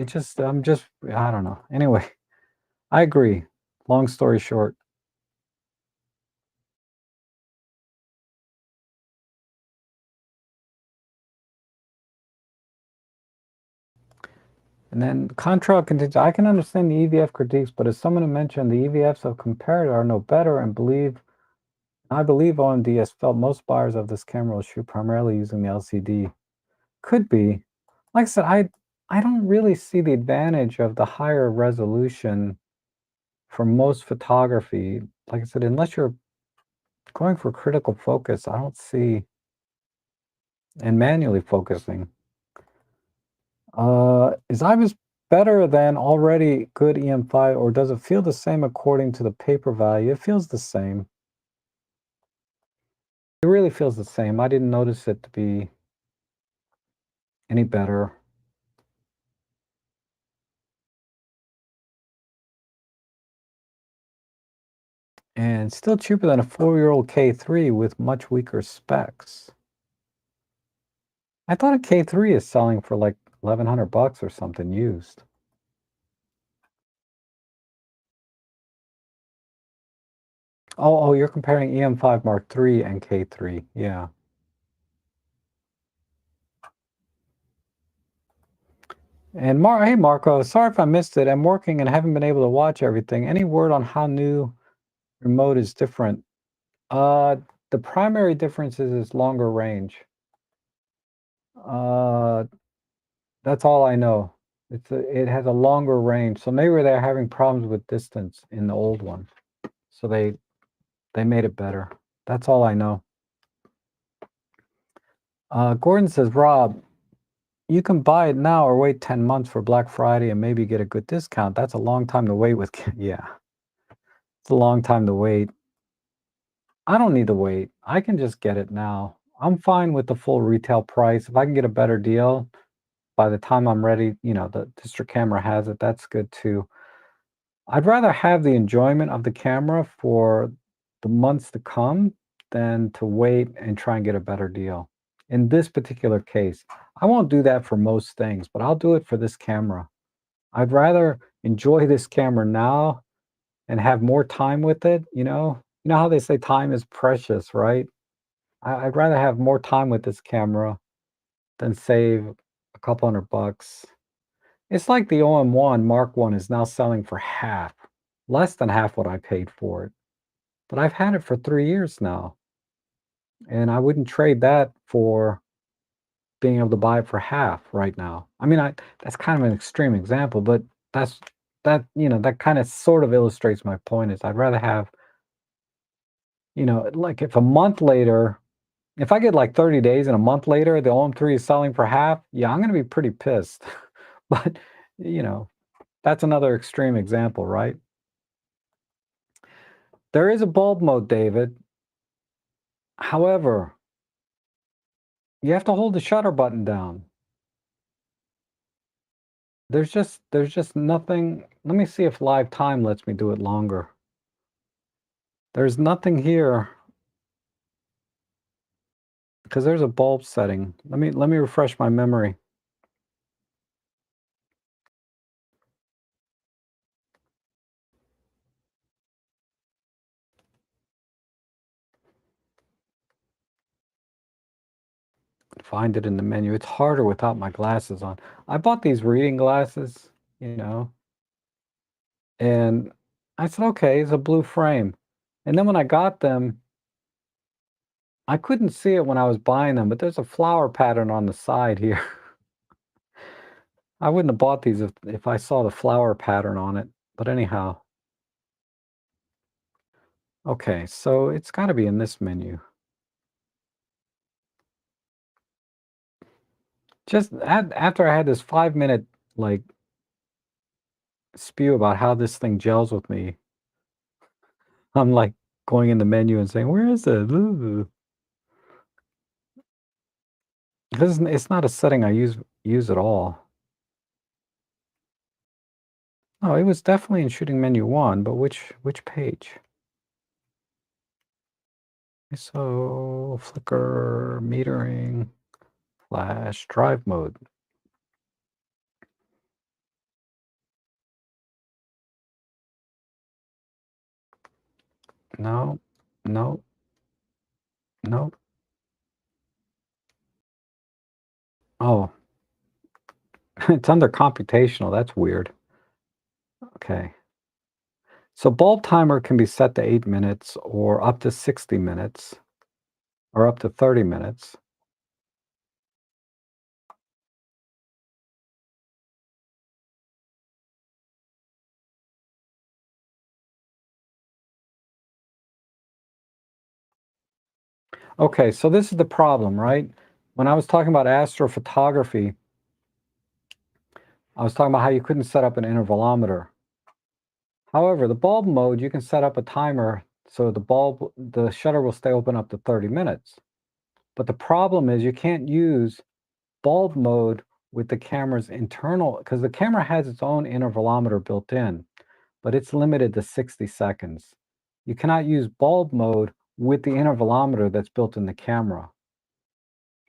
just I'm just I don't know. Anyway, I agree. Long story short. And then Contrail continues, I can understand the EVF critiques, but as someone who mentioned the EVFs of comparator are no better and I believe OMD has felt most buyers of this camera will shoot primarily using the LCD. Could be. Like I said, I don't really see the advantage of the higher resolution for most photography. Like I said, unless you're going for critical focus, I don't see and manually focusing. Is IBIS better than already good EM5, or does it feel the same according to the paper value? It feels the same. It really feels the same. I didn't notice it to be any better. And still cheaper than a 4-year-old K3 with much weaker specs. I thought a K3 is selling for like 1,100 bucks or something used. Oh, you're comparing EM5 Mark III and K3. Yeah. And hey Marco, sorry if I missed it. I'm working and haven't been able to watch everything. Any word on how new remote is different? Uh, the primary difference is longer range. Uh, that's all I know. It has a longer range. So maybe they're having problems with distance in the old one. So they made it better. That's all I know. Gordon says, Rob, you can buy it now or wait 10 months for Black Friday and maybe get a good discount. That's a long time to wait with. Yeah, it's a long time to wait. I don't need to wait. I can just get it now. I'm fine with the full retail price. If I can get a better deal by the time I'm ready, the district camera has it, that's good too. I'd rather have the enjoyment of the camera for the months to come than to wait and try and get a better deal. in this particular case. I won't do that for most things, but I'll do it for this camera. I'd rather enjoy this camera now and have more time with it, you know? You know how they say time is precious, right? I'd rather have more time with this camera than save a couple $100. It's like the OM1 Mark 1 is now selling for half, less than half what I paid for it. But I've had it for 3 years now, and I wouldn't trade that for being able to buy it for half right now. I mean, I that's kind of an extreme example, but that's that kind of sort of illustrates my point is I'd rather have, like if a month later, if I get like 30 days and a month later the OM3 is selling for half, yeah, I'm gonna be pretty pissed. But, you know, that's another extreme example, right? There is a bulb mode, David. However, you have to hold the shutter button down. There's just nothing. Let me see if live time lets me do it longer. There's nothing here because there's a bulb setting. Let me refresh my memory. Find it in the menu. It's harder without my glasses on. I bought these reading glasses, you know, and I said, okay, it's a blue frame. And then when I got them, I couldn't see it when I was buying them, but there's a flower pattern on the side here. I wouldn't have bought these if I saw the flower pattern on it. But anyhow, okay, so it's got to be in this menu. Just after I had this 5-minute like spew about how this thing gels with me, I'm like going in the menu and saying, "Where is it?" Ooh. This is, it's not a setting I use at all. No, it was definitely in shooting menu 1, but which page? So flicker, metering, flash, drive mode. No, no, no. Oh, it's under computational. That's weird. Okay. So bulb timer can be set to 8 minutes or up to 60 minutes or up to 30 minutes. Okay, so this is the problem, right? When I was talking about astrophotography, I was talking about how you couldn't set up an intervalometer. However, the bulb mode, you can set up a timer so the shutter will stay open up to 30 minutes. But the problem is you can't use bulb mode with the camera's internal, because the camera has its own intervalometer built in, but it's limited to 60 seconds. You cannot use bulb mode with the intervalometer that's built in the camera.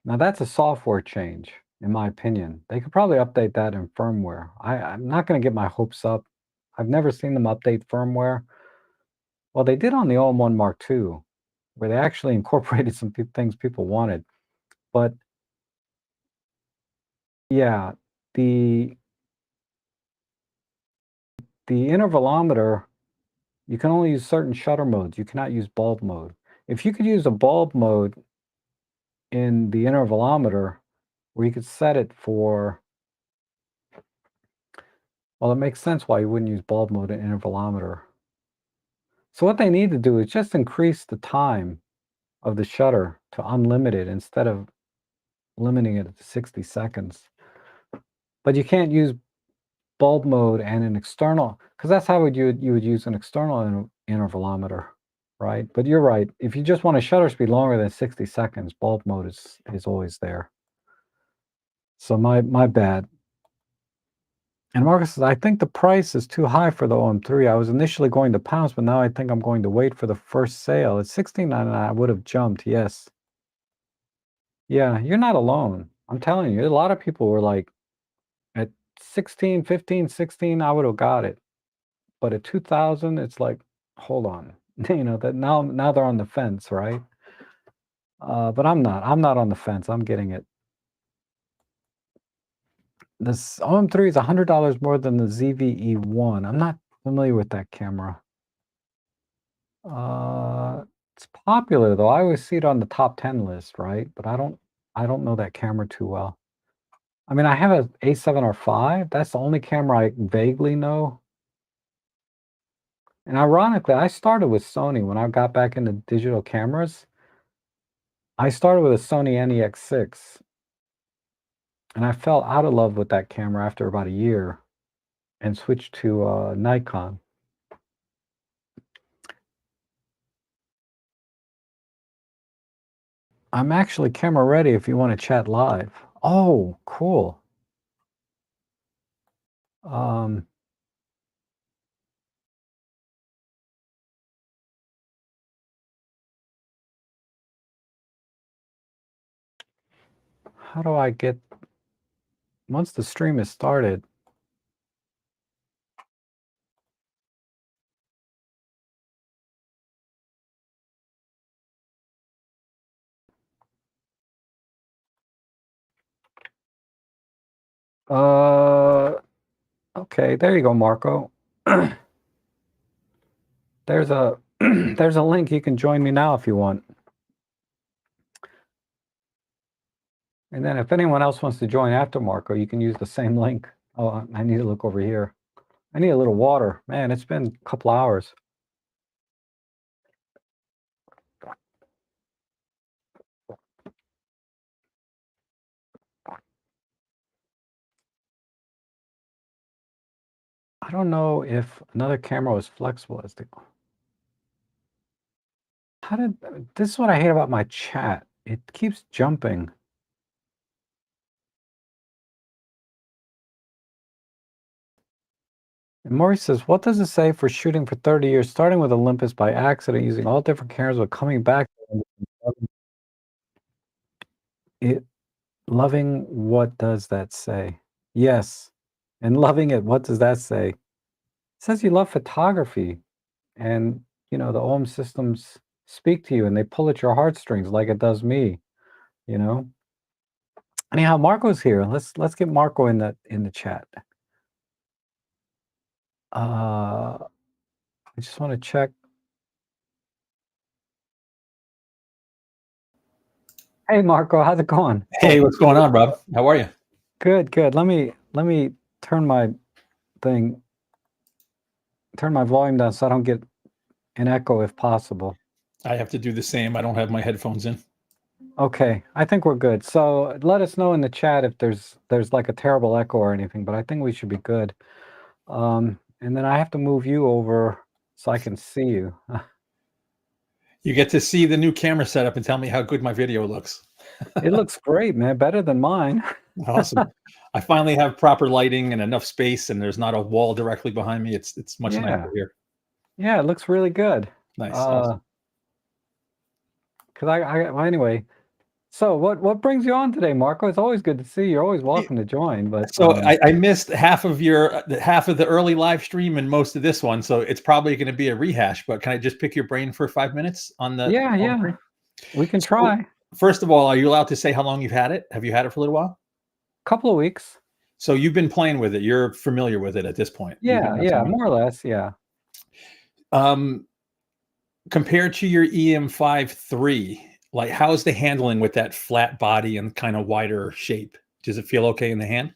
Now that's a software change, in my opinion. They could probably update that in firmware. I'm not going to get my hopes up. I've never seen them update firmware. Well, they did on the OM1 Mark II, where they actually incorporated some things people wanted. But yeah, the the intervalometer, you can only use certain shutter modes. You cannot use bulb mode. If you could use a bulb mode in the intervalometer, where you could set it for, well, it makes sense why you wouldn't use bulb mode in intervalometer. So what they need to do is just increase the time of the shutter to unlimited instead of limiting it to 60 seconds. But you can't use bulb mode and an external, because that's how you would use an external intervalometer, right? But you're right. If you just want a shutter speed longer than 60 seconds, bulb mode is always there. So my bad. And Marcus says, I think the price is too high for the OM3. I was initially going to pounce, but now I think I'm going to wait for the first sale. It's $16.99. I would have jumped, yes. Yeah, you're not alone. I'm telling you, a lot of people were like, at 16, 15, 16, I would have got it. But at 2000, it's like, hold on. That now they're on the fence, right? But I'm not. I'm not on the fence. I'm getting it. This OM3 is $100 more than the ZVE1. I'm not familiar with that camera. Uh, it's popular though. I always see it on the top 10 list, right? But I don't know that camera too well. I mean, I have a A7R5. That's the only camera I vaguely know. And ironically, I started with Sony when I got back into digital cameras. I started with a Sony NEX6, and I fell out of love with that camera after about a year and switched to Nikon. I'm actually camera ready if you want to chat live. Oh, cool. Um, how do I get, once the stream is started? Okay, there you go, Marco. There's a there's a link. You can join me now if you want. And then if anyone else wants to join after Marco, you can use the same link. Oh, I need to look over here. I need a little water. Man, it's been a couple hours. I don't know if another camera was flexible as the. How did this is what I hate about my chat. It keeps jumping. And Maurice says, what does it say for shooting for 30 years, starting with Olympus by accident, using all different cameras, but coming back it loving what does that say? Yes. And loving it, what does that say? It says you love photography and the OM systems speak to you and they pull at your heartstrings like it does me, you know? Anyhow, Marco's here. Let's get Marco in the chat. I just want to check. Hey Marco, how's it going? Hey, what's going on, Rob? How are you? Good, good. Let me turn my volume down so I don't get an echo if possible. I have to do the same. I don't have my headphones in. Okay, I think we're good. So let us know in the chat if there's like a terrible echo or anything, but I think we should be good. And then I have to move you over so I can see you. You get to see the new camera setup and tell me how good my video looks. It looks great, man. Better than mine. Awesome. I finally have proper lighting and enough space, and there's not a wall directly behind me. It's much nicer here. Yeah, it looks really good. Nice. Awesome. Well, anyway. So what brings you on today, Marco? It's always good to see you. You're always welcome to join. But so I missed half of the early live stream and most of this one, so it's probably going to be a rehash. But can I just pick your brain for 5 minutes on the? Yeah, we can try. First of all, are you allowed to say how long you've had it? Have you had it for a little while? Couple of weeks. So you've been playing with it. You're familiar with it at this point. Yeah, more or less. Yeah. Compared to your EM5 III, like how's the handling with that flat body and kind of wider shape? Does it feel okay in the hand?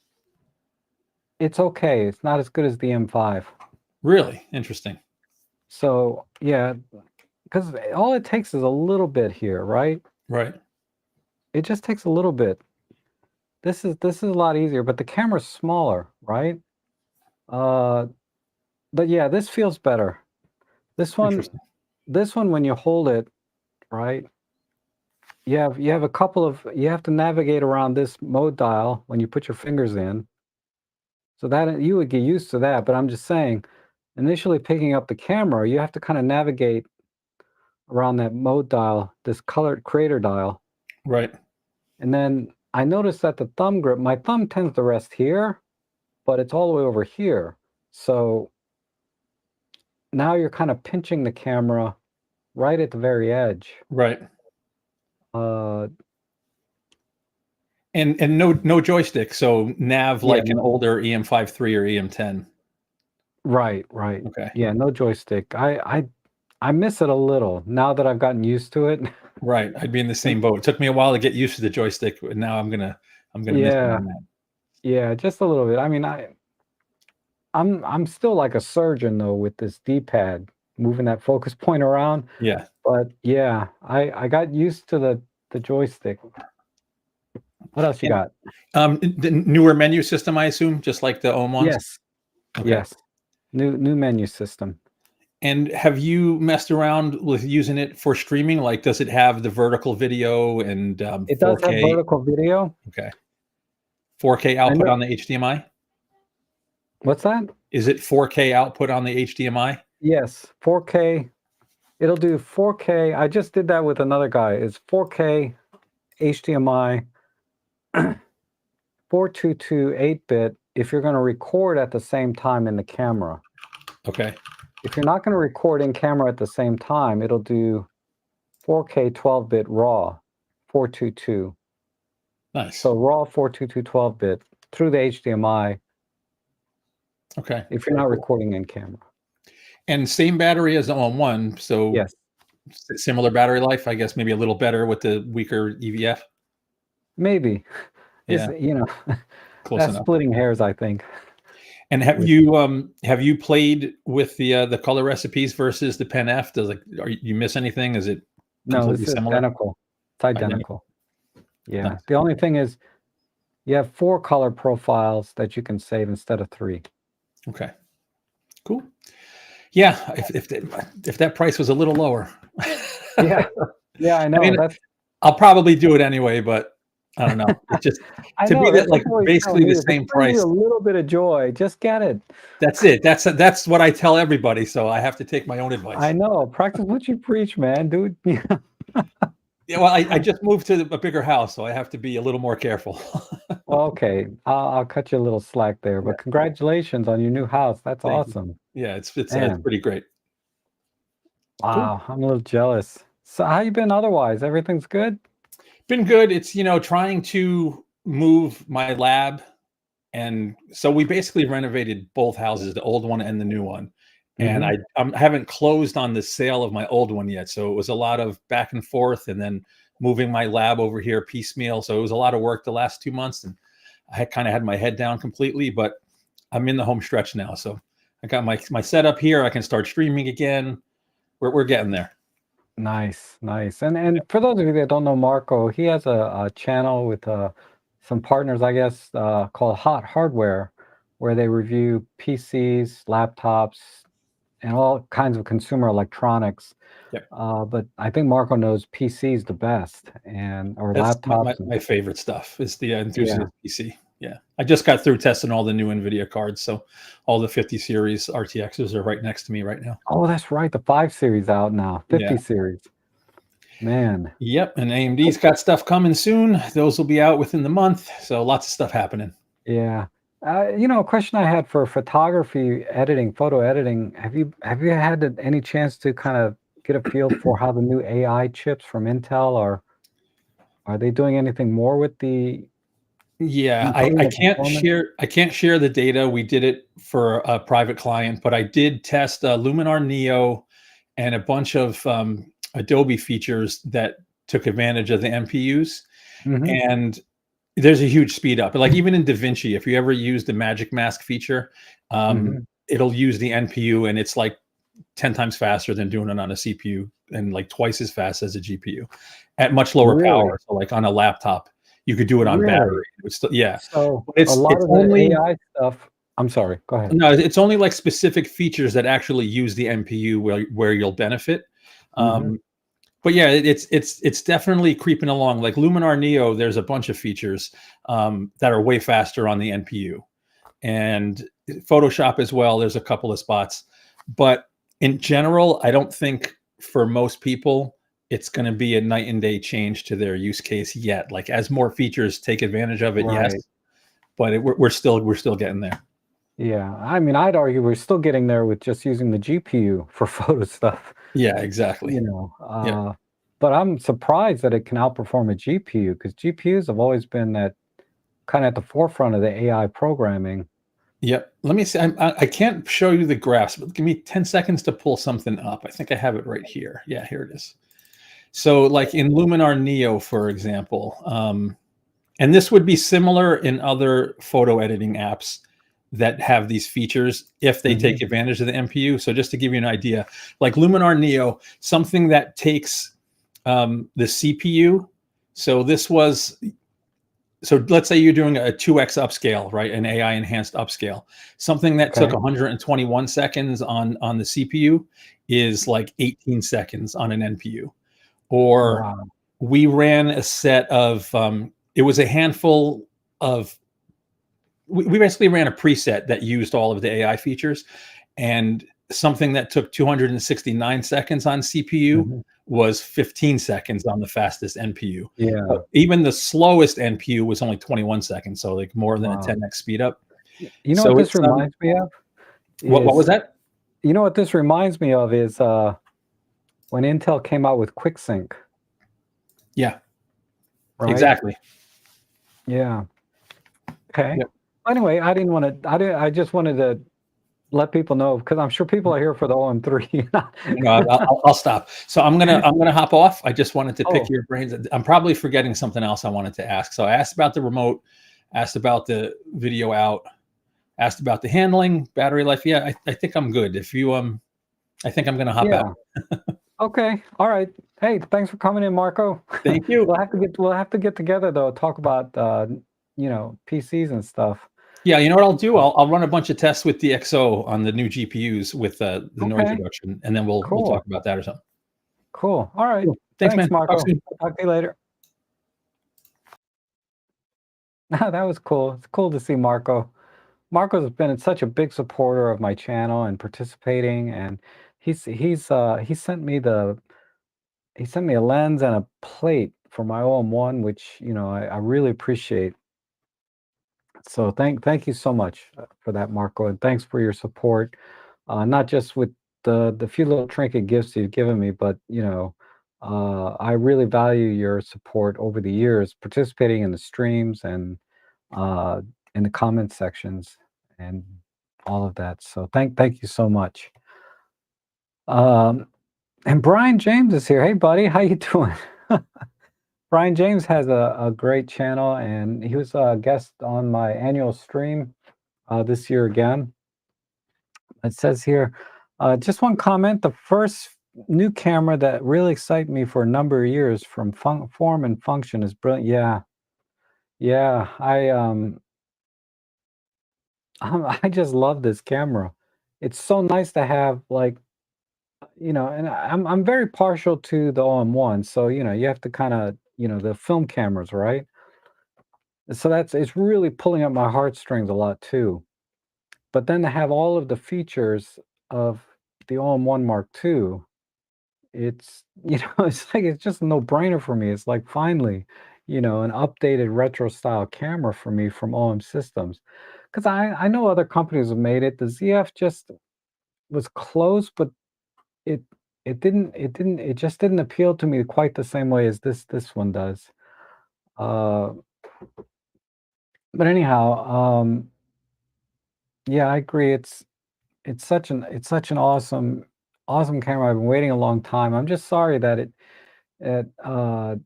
It's okay. It's not as good as the M5. Really interesting. So yeah, because all it takes is a little bit here, right? Right. It just takes a little bit. This is a lot easier, but the camera's smaller, right? But yeah, this feels better. This one, when you hold it, right? You have you have to navigate around this mode dial when you put your fingers in. So that you would get used to that, but I'm just saying, initially picking up the camera, you have to kind of navigate around that mode dial, this colored creator dial. Right. And then I noticed that the thumb grip, my thumb tends to rest here, but it's all the way over here. So now you're kind of pinching the camera right at the very edge. Right. Uh, And no joystick, so nav yeah, like an older EM53 or EM10. right, right. Okay. Yeah, no joystick. I miss it a little now that I've gotten used to it. Right. I'd be in the same boat. It took me a while to get used to the joystick, but now I'm gonna miss it Yeah, on that. yeah, just a little bit. I mean, I'm still like a surgeon though with this D-pad, moving that focus point around. Yeah. But yeah, I got used to the joystick. What else you And, got? the newer menu system, I assume, just like the OM ones? Yes, Okay. yes. New menu system. And have you messed around with using it for streaming? Like, does it have the vertical video and, It does have 4K? vertical video. Okay. 4K I output know. on the HDMI? What's that? Is it 4K output on the HDMI? Yes, 4K. It'll do 4K. I just did that with another guy. It's 4K HDMI 422 8-bit if you're going to record at the same time in the camera. Okay. If you're not going to record in camera at the same time, it'll do 4K 12-bit RAW 422. Nice. So RAW 422 12-bit through the HDMI Okay. if you're Very not cool. recording in camera. And same battery as the OM1, so Yes, similar battery life, I guess maybe a little better with the weaker EVF? maybe. It's, Yeah, close that's enough. splitting hairs, I think. And have you played with the color recipes versus the Pen F? You miss anything? Is it No, completely it's similar? identical. It's Identical. identical. Yeah. Nice. The only thing is you have 4 color profiles that you can save instead of 3. Okay. Cool. Yeah, if that price was a little lower. Yeah. Yeah, I I know. mean, I'll probably do it anyway, but I don't know. It's just I to be know, that that's what like you always tell basically me. the If it same brings you price. a little bit of joy, just get it. That's it. That's what I tell everybody, so I have to take my own I advice. know. Practice what you preach, man. Do it. Yeah, well, I just moved to a bigger house, so I have to be a little more careful. Well, okay. I'll cut you a little slack there, Yeah, but congratulations on your new house. That's thank you. awesome. Yeah, it's Man, pretty great. Cool. wow. I'm a little jealous. So how you been otherwise? Everything's good? Been good. It's, trying to move my lab, and so we basically renovated both houses, the old one and the new one, and Mhm. I haven't closed on the sale of my old one yet, so it was a lot of back and forth and then moving my lab over here piecemeal, so it was a lot of work the last 2 months, and I had kinda had my head down completely, but I'm in the home stretch now, so I got my setup here, I can start streaming again. We're getting there. Nice, nice. And for those of you that don't know Marco, he has a channel with some partners, I guess, called Hot Hardware, where they review PCs, laptops, and all kinds of consumer electronics. Yep. But I think Marco knows PCs the best, and or That's my laptops. And, my favorite stuff is the yeah. Enthusiast PC. Yeah. I just got through testing all the new NVIDIA cards, so all the 50 series RTXs are right next to me right now. Oh, that's right. The 5 series out now. Yeah. 50 series. Man. Yep, and AMD's got stuff coming soon. Those will be out within the month, so lots of stuff happening. Yeah. A question I had for photography editing, photo editing, have you had any chance to kind of get a feel for how the new AI chips from Intel are they doing anything more with the Yeah, improving I the can't performance? share the data. We did it for a private client, but I did test Luminar Neo and a bunch of Adobe features that took advantage of the MPUs, Mhm. and there's a huge speed up. Like even in DaVinci, if you ever use the magic mask feature, Mhm. it'll use the NPU, and it's like 10 times faster than doing it on a CPU and like twice as fast as a GPU at much lower Really? power. So like on a laptop, you could do it on Really? battery. It would still, yeah. So, But a it's lot it's of the only AI stuff. I'm sorry, go ahead. no, it's only like specific features that actually use the NPU where you'll benefit. Mhm. Um, but yeah, it's definitely creeping along. Like Luminar Neo, there's a bunch of features that are way faster on the NPU, and Photoshop as well. There's a couple of spots, but in general, I don't think for most people it's going to be a night and day change to their use case yet. Like as more features take advantage of it, yes, Right. but we're still getting there. Yeah. I mean, I'd argue we're still getting there with just using the GPU for photo stuff, Yeah, exactly. you know. Yeah. But I'm surprised that it can outperform a GPU because GPUs have always been that kind of at the forefront of the AI programming. Yep. Let me see. I can't show you the graphs, but give me 10 seconds to pull something up. I think I have it right here. Yeah, here it is. So, like in Luminar Neo, for example, and this would be similar in other photo editing apps that have these features if they Mhm. take advantage of the NPU. So, just to give you an idea, like Luminar Neo, something that takes the CPU. So, let's say you're doing a 2x upscale, right? An AI enhanced upscale. Something that took Okay. 121 seconds on the CPU is like 18 seconds on an NPU. Or Wow. we ran a set of it was a handful of we basically ran a preset that used all of the AI features, and something that took 269 seconds on CPU Mhm. was 15 seconds on the fastest NPU. But Yeah. even the slowest NPU was only 21 seconds, so like more than a Wow. 10x speed up. You know what So this it's reminds me of what was is that? you know what this reminds me of is when Intel came out with QuickSync, Yeah, right? exactly. Yeah. Okay. Yeah. Anyway, I didn't want to. I just wanted to let people know because I'm sure people are here for the OM3. No, I'll stop. So I'm gonna hop off. I just wanted to pick Oh, your brains. I'm probably forgetting something else I wanted to ask. So I asked about the remote, asked about the video out, asked about the handling, battery life. Yeah, I think I'm good. If you I think I'm gonna hop out. yeah. Okay. All right. Hey, thanks for coming in, Marco. Thank you. We'll have to get together though, talk about PCs and stuff. Yeah, you know what I'll do? I'll run a bunch of tests with the XO on the new GPUs with the noise Okay. reduction, and then we'll Cool. talk about that or something. Cool. All right. Cool. Thanks, Thanks, man. Talk Marco. soon. Talk to you later. That was cool. It's cool to see Marco. Marco's been such a big supporter of my channel and participating, and he sent me a lens and a plate for my OM1, which I really appreciate. So thank you so much for that, Marco, and thanks for your support, not just with the few little trinket gifts you've given me, but I really value your support over the years, participating in the streams and uh, in the comment sections and all of that. So thank you so much. Um, and Brian James is here. Hey, buddy, how you doing? Brian James has a great channel, and he was a guest on my annual stream this year again. It says here, just one comment. The first new camera that really excited me for a number of years from form and function is brilliant. Yeah, yeah. I just love this camera. It's so nice to have like and I'm very partial to the OM1. So you have to kind of the film cameras, right? So it's really pulling at my heartstrings a lot too. But then to have all of the features of the All-in-One Mark II, it's it's just a no-brainer for me. It's like finally, an updated retro style camera for me from OM Systems. Because I know other companies have made it. The ZF just was close, but it it just didn't appeal to me quite the same way as this one does. Uh, but anyhow, yeah, I agree. It's such an awesome camera. I've been waiting a long time. I'm just sorry that at uh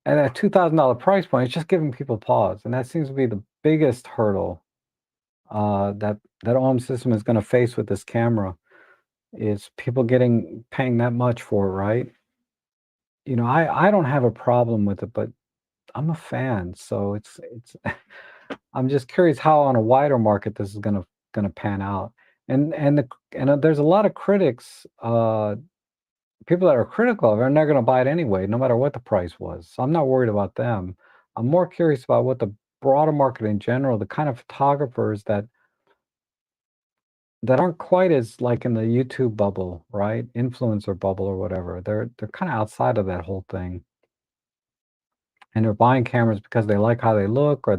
at a $2,000 price point, it's just giving people pause, and that seems to be the biggest hurdle that OM system is going to face with this camera is people paying that much for it, right? I don't have a problem with it, but I'm a fan, so it's I'm just curious how on a wider market this is gonna pan out. And there's a lot of critics, people that are critical of it are not gonna buy it anyway, no matter what the price was. So I'm not worried about them. I'm more curious about what the broader market in general, the kind of photographers that that aren't quite as like in the YouTube bubble, right? Influencer bubble or whatever. They're kind of outside of that whole thing. And they're buying cameras because they like how they look, or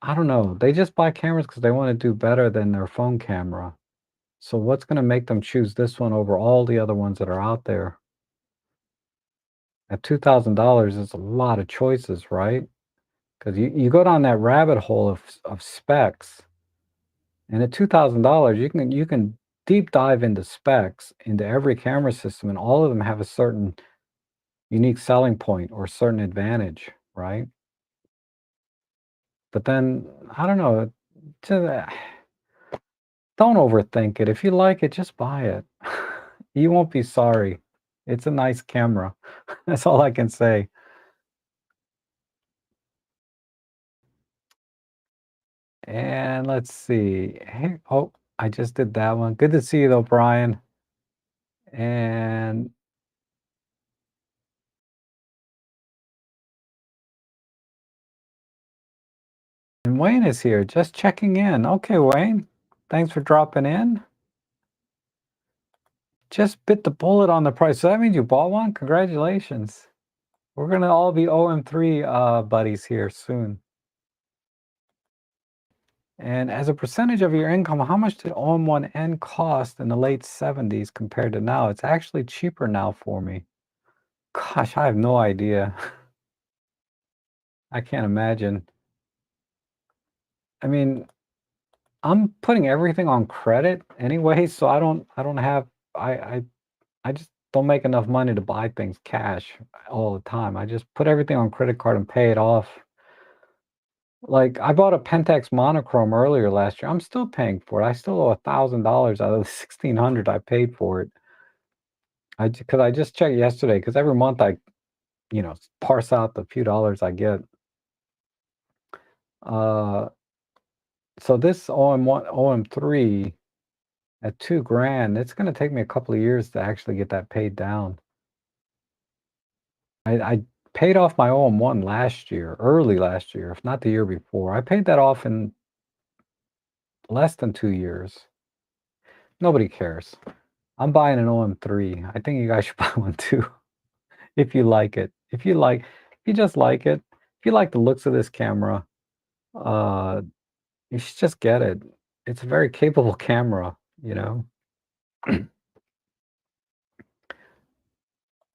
I don't know, they just buy cameras because they want to do better than their phone camera. So what's going to make them choose this one over all the other ones that are out there? At $2,000, it's a lot of choices, right? Because you go down that rabbit hole of specs, and at $2,000, you can deep dive into specs into every camera system, and all of them have a certain unique selling point or certain advantage, right? But then I don't know, to, don't overthink it. If you like it, just buy it. You won't be sorry. It's a nice camera. That's all I can say. And let's see. Hey, oh, I just did that one. Good to see you though, Brian. And Wayne is here, just checking in. Okay, Wayne. Thanks for dropping in. Just bit the bullet on the price. So that means you bought one? Congratulations. We're gonna all be OM3 buddies here soon. And as a percentage of your income, how much did OM1N cost in the late 70s compared to now? It's actually cheaper now for me. Gosh, I have no idea. I can't imagine. I mean, I'm putting everything on credit anyway, so I don't have I just don't make enough money to buy things cash all the time. I just put everything on credit card and pay it off. Like, I bought a Pentax monochrome earlier last year. I'm still paying for it. I still owe $1,000 out of the 1,600 I paid for it. Because I just checked yesterday. Because every month I, parse out the few dollars I get. So this OM3 at 2 grand, it's gonna take me a couple of years to actually get that paid down. I paid off my OM1 last year, early last year, if not the year before. I paid that off in less than 2 years. Nobody cares. I'm buying an OM3. I think you guys should buy one too, if you like it. If you just like it, if you like the looks of this camera, uh, you should just get it. It's a very capable camera, you know?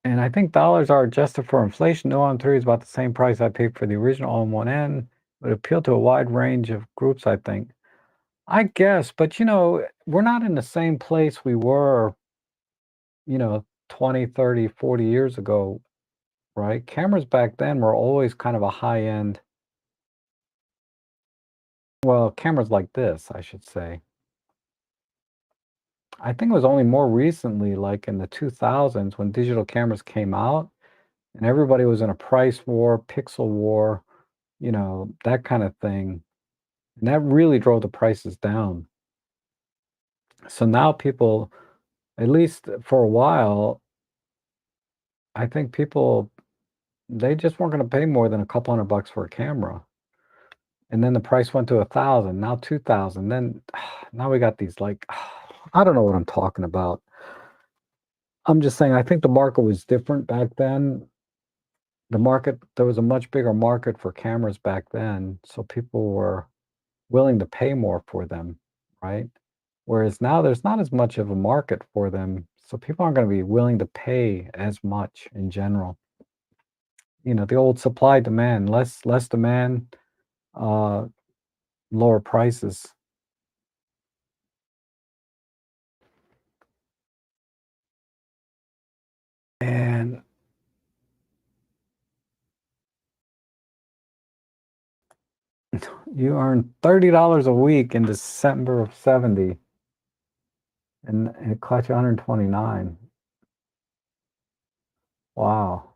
And I think dollars are adjusted for inflation. No OM3 is about the same price I paid for the original OM1N. Would appeal to a wide range of groups, I think. I guess, but we're not in the same place we were, 20, 30, 40 years ago, right? Cameras back then were always kind of a high end. Well, cameras like this, I should say. I think it was only more recently, like in the 2000s, when digital cameras came out and everybody was in a price war, pixel war, that kind of thing. And that really drove the prices down. So now people, at least for a while, I think people, they just weren't going to pay more than a couple $100 for a camera. And then the price went to 1,000, now 2,000. Then now we got these like, I don't know what I'm talking about. I'm just saying, I think the market was different back then. There was a much bigger market for cameras back then. So people were willing to pay more for them, right? Whereas now there's not as much of a market for them. So people aren't going to be willing to pay as much in general. The old supply demand, less demand, uh, lower prices. And you earn $30 a week in December of 70, and it cost you 129. Wow.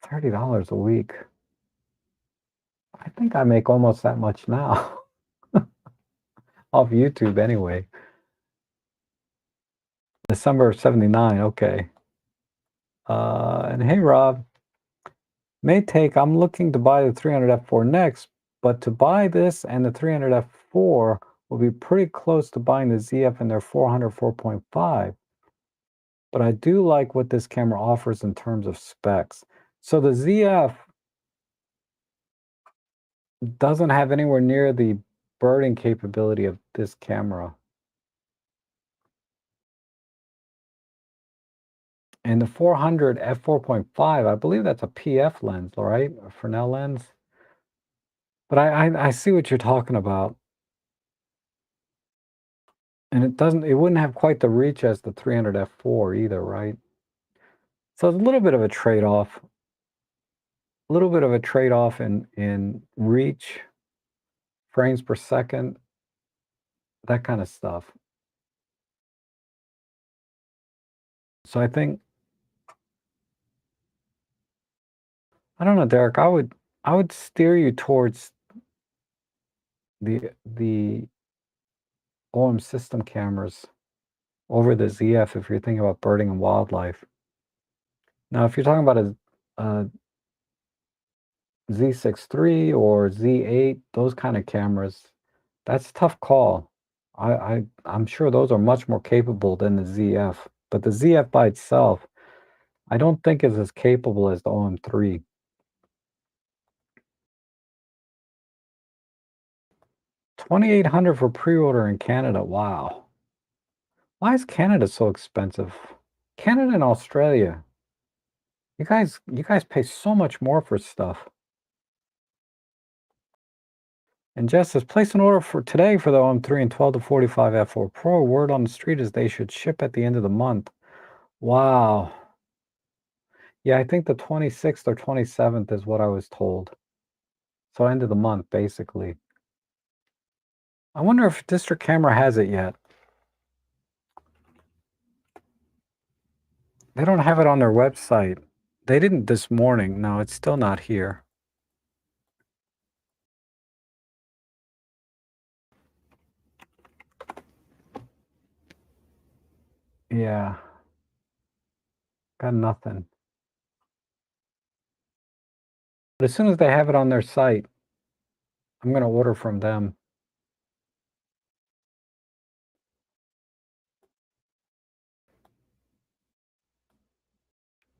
$30 a week. I think I make almost that much now. Off YouTube anyway. December of 79, okay. And hey Rob, I'm looking to buy the 300 F4 next, But to buy this and the 300 f4 will be pretty close to buying the ZF and their 400 4.5. But I do like what this camera offers in terms of specs. So the ZF doesn't have anywhere near the birding capability of this camera. And the 400 f4.5, I believe that's a PF lens, right? A Fresnel lens. But I see what you're talking about. And it wouldn't have quite the reach as the 300 f4 either, right? So it's a little bit of a trade-off. A little bit of a trade-off in reach, frames per second, that kind of stuff. So I think, I don't know, Derek, I would steer you towards the OM system cameras over the ZF if you're thinking about birding and wildlife. Now, if you're talking about a Z6 III or Z8, those kind of cameras, that's a tough call. I'm sure those are much more capable than the ZF, but the ZF by itself, I don't think is as capable as the OM3. $2,800 for pre-order in Canada. Wow. Why is Canada so expensive? Canada and Australia. You guys pay so much more for stuff. And Jess says, place an order for today for the OM3 and 12 to 45 F4 Pro. Word on the street is they should ship at the end of the month. Wow. Yeah, I think the 26th or 27th is what I was told. So end of the month, basically. I wonder if District Camera has it yet. They don't have it on their website. They didn't this morning. No, it's still not here. Yeah. Got nothing. But as soon as they have it on their site, I'm going to order from them.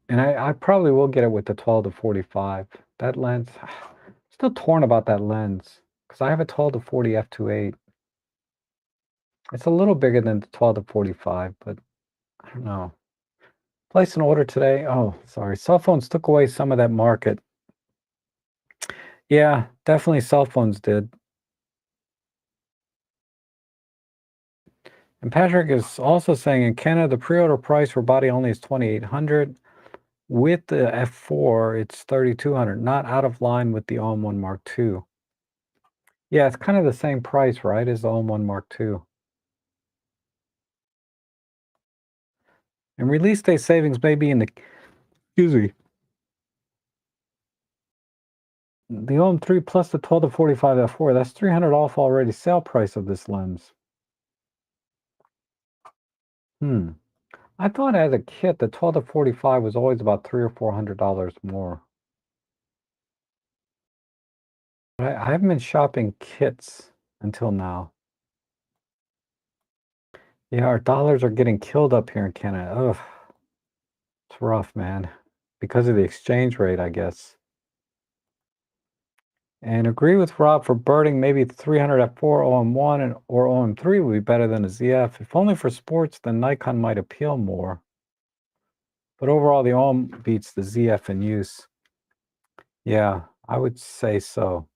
And I probably will get it with the 12 to 45. That lens, still torn about that lens because I have a 12 to 40 f2.8. It's a little bigger than the 12 to 45, but I don't know. Place an order today. Oh, sorry. Cell phones took away some of that market. Yeah, definitely cell phones did. And Patrick is also saying in Canada, the pre-order price for body only is 2,800. With the F4, it's 3,200, not out of line with the OM1 Mark II. Yeah, it's kind of the same price, right, as the OM1 Mark II. And release day savings may be in the, excuse me, the OM3 plus the 12 to 45 F4, that's 300 off already sale price of this lens. I thought as a kit, the 12 to 45 was always about $300 or $400 more. I haven't been shopping kits until now. Yeah, our dollars are getting killed up here in Canada. Ugh, it's rough, man. Because of the exchange rate, I guess. And agree with Rob for birding, maybe 300 f4 OM1 and or OM3 would be better than a ZF. If only for sports, then Nikon might appeal more. But overall, the OM beats the ZF in use. Yeah, I would say so.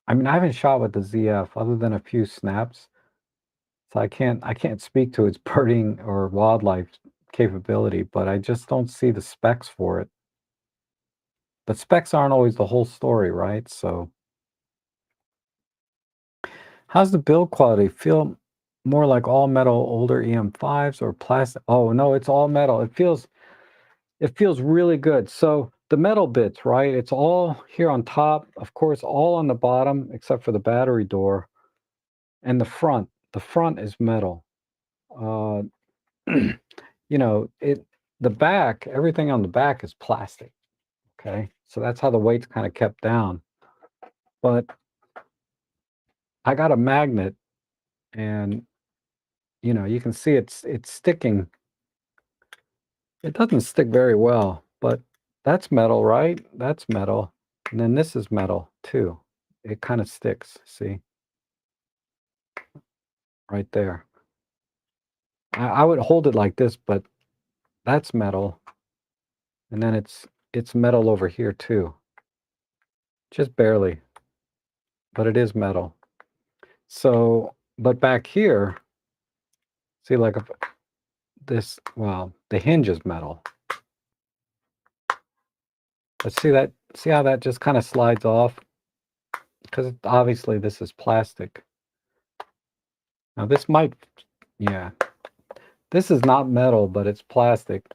I mean, I haven't shot with the ZF other than a few snaps, so I can't speak to its birding or wildlife capability, but I just don't see the specs for it. But specs aren't always the whole story, right? So how's the build quality? Feel more like all metal older EM5s or plastic? Oh no, it's all metal. It feels really good. So the metal bits, right? It's all here on top, of course, all on the bottom except for the battery door and the front. The front is metal. Uh, you know, the back, everything on the back is plastic. Okay, so that's how the weight's kind of kept down. but I got a magnet and, you can see it's sticking. It doesn't stick very well, but that's metal, right? That's metal. And then this is metal too. It kind of sticks, see? Right there. I would hold it like this, but that's metal. And then it's metal over here too. Just barely, but it is metal. So, but back here, see like if this, well, the hinge is metal. But see how that just kind of slides off? Because obviously this is plastic. Now this might, yeah, this is not metal, but it's plastic,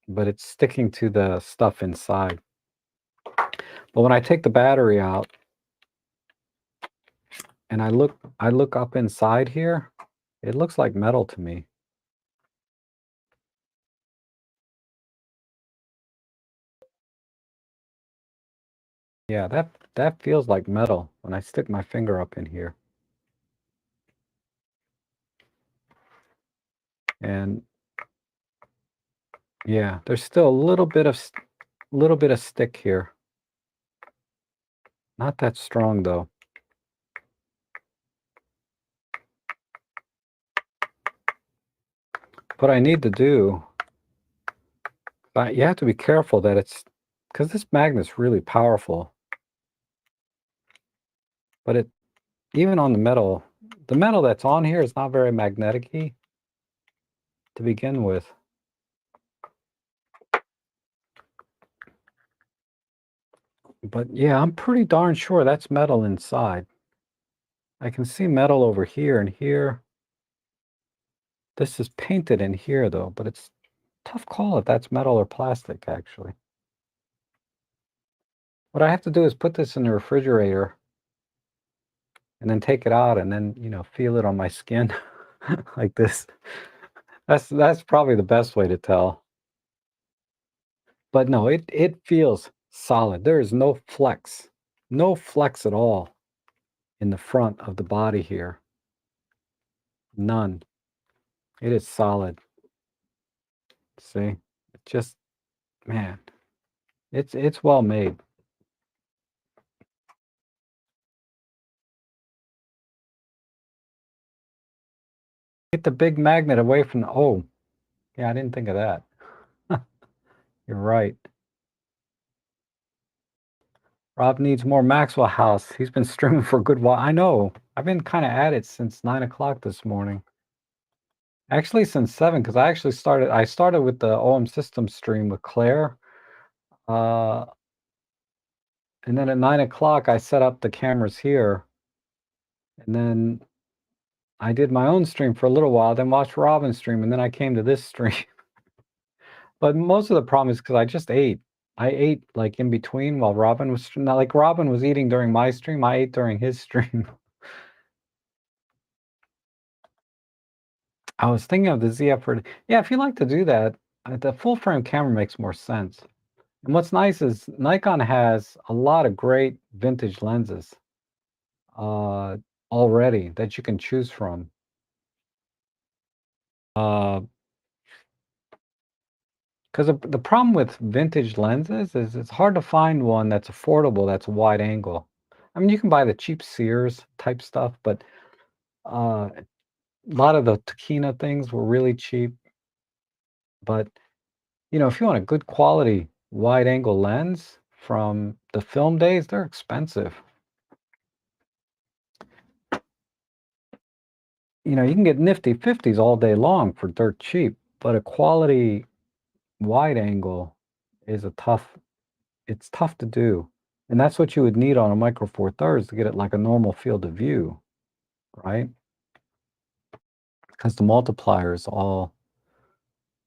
but it's sticking to the stuff inside. But when I take the battery out and I look up inside here, it looks like metal to me. Yeah, that feels like metal when I stick my finger up in here. And yeah, there's still a little bit of stick here. Not that strong though. What I need to do, you have to be careful that it's, because this magnet's really powerful. But even on the metal that's on here is not very magnetic-y to begin with. But yeah, I'm pretty darn sure that's metal inside. I can see metal over here and here. This is painted in here though, but it's tough call if that's metal or plastic actually. What I have to do is put this in the refrigerator and then take it out and then, feel it on my skin like this. That's probably the best way to tell. But no, it feels solid. There is no flex. No flex at all in the front of the body here. None. It is solid. See? It just, man, it's well made. Get the big magnet away from the, oh, yeah, I didn't think of that. You're right. Rob needs more Maxwell House. He's been streaming for a good while. I know. I've been kind of at it since 9 o'clock this morning. Actually, since 7, because I started with the OM System stream with Claire. And then at 9 o'clock, I set up the cameras here. And then I did my own stream for a little while, then watched Robin's stream, and then I came to this stream. But most of the problem is because I just ate. I ate like in between while Robin was not like Robin was eating during my stream. I ate during his stream. I was thinking of the ZF for, yeah, if you like to do that, the full frame camera makes more sense. And what's nice is Nikon has a lot of great vintage lenses already that you can choose from. Because the problem with vintage lenses is it's hard to find one that's affordable, that's wide angle. I mean, you can buy the cheap Sears type stuff, but a lot of the Takina things were really cheap. But, if you want a good quality wide angle lens from the film days, they're expensive. You can get nifty 50s all day long for dirt cheap, but a quality wide angle is it's tough to do. And that's what you would need on a Micro Four Thirds to get it like a normal field of view, right? Because the multiplier is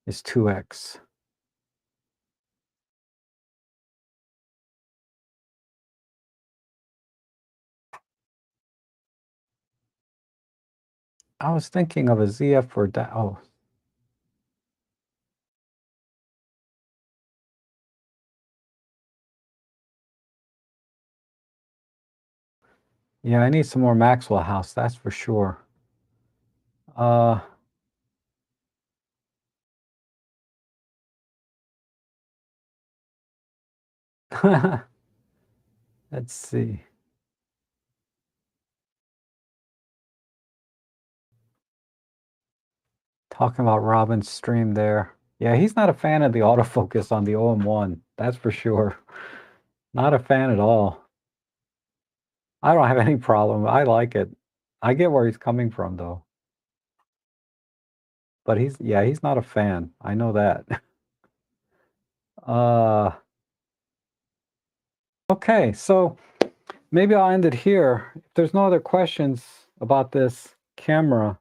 2x. I was thinking of a ZF for that. Oh, Yeah, I need some more Maxwell House, that's for sure. Uh, let's see. Talking about Robin's stream there. Yeah, he's not a fan of the autofocus on the OM1, that's for sure. Not a fan at all. I don't have any problem. I like it. I get where he's coming from though. But he's not a fan. I know that. Uh, okay, so maybe I'll end it here. If there's no other questions about this camera,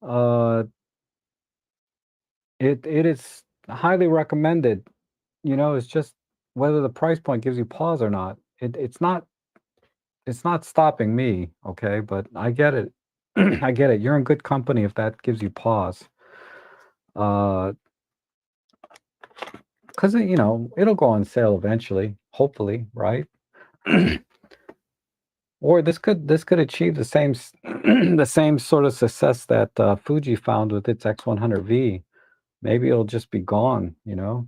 uh, it is highly recommended. You know, it's just whether the price point gives you pause or not. It's not stopping me, okay? But I get it. I get it. You're in good company if that gives you pause. Because you know, it'll go on sale eventually, hopefully, right? Or this could achieve the same the same sort of success that Fuji found with its X100V. Maybe it'll just be gone, you know?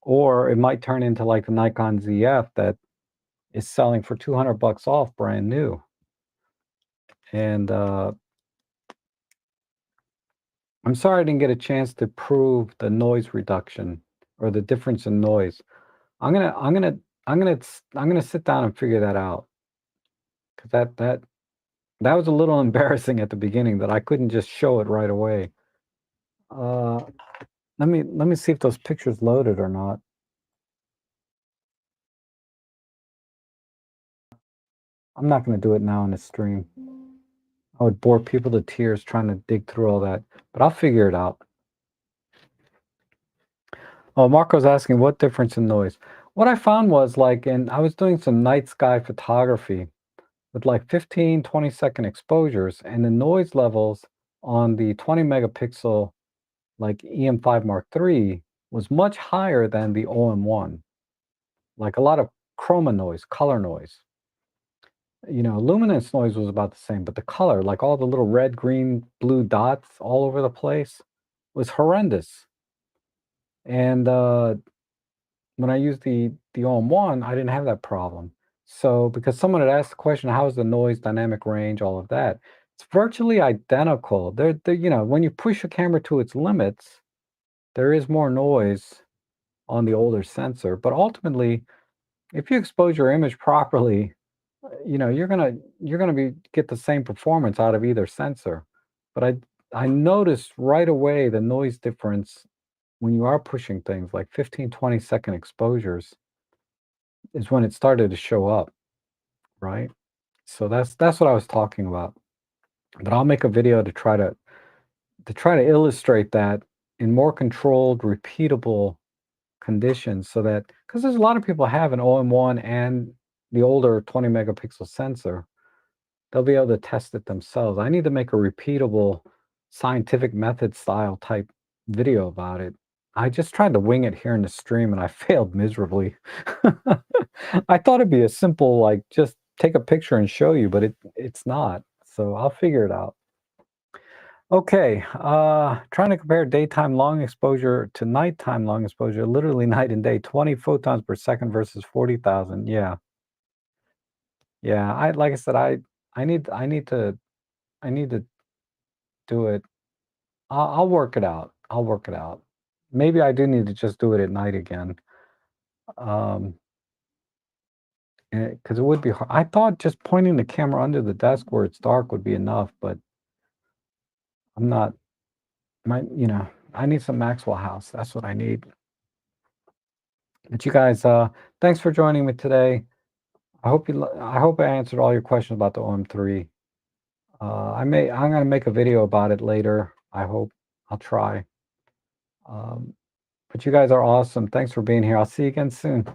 Or it might turn into like the Nikon ZF that is selling for 200 bucks off brand new. And I'm sorry I didn't get a chance to prove the noise reduction or the difference in noise. I'm gonna sit down and figure that out because that was a little embarrassing at the beginning that I couldn't just show it right away. Uh, let me see if those pictures loaded or not. I'm not gonna do it now in the stream. I would bore people to tears trying to dig through all that, but I'll figure it out. Oh, Marco's asking what difference in noise. What I found was like, and I was doing some night sky photography with like 15, 20-second exposures, and the noise levels on the 20 megapixel like EM5 Mark III was much higher than the OM1. Like a lot of chroma noise, color noise. You know, luminance noise was about the same, but the color, like all the little red, green, blue dots all over the place, was horrendous. And when I used the OM1, I didn't have that problem. So because someone had asked the question, how is the noise, dynamic range, all of that? It's virtually identical. They're you know, when you push a camera to its limits, there is more noise on the older sensor. But ultimately, if you expose your image properly, you know, you're gonna be get the same performance out of either sensor. But I noticed right away the noise difference when you are pushing things like 15, 20-second exposures is when it started to show up, right? So that's what I was talking about. But I'll make a video to try to illustrate that in more controlled, repeatable conditions so that because there's a lot of people have an OM1 and the older 20 megapixel sensor, they'll be able to test it themselves. I need to make a repeatable scientific method style type video about it. I just tried to wing it here in the stream and I failed miserably. I thought it'd be a simple, like, just take a picture and show you, but it's not. So I'll figure it out. Okay, trying to compare daytime long exposure to nighttime long exposure, literally night and day, 20 photons per second versus 40,000. Yeah. Yeah, I like I said, I need to do it. I'll work it out. I'll work it out. Maybe I do need to just do it at night again. Um, because it would be hard. I thought just pointing the camera under the desk where it's dark would be enough, but I'm not. You know, I need some Maxwell House. That's what I need. But you guys, thanks for joining me today. I hope I answered all your questions about the OM3. I'm gonna make a video about it later. I hope. I'll try. But you guys are awesome. Thanks for being here. I'll see you again soon.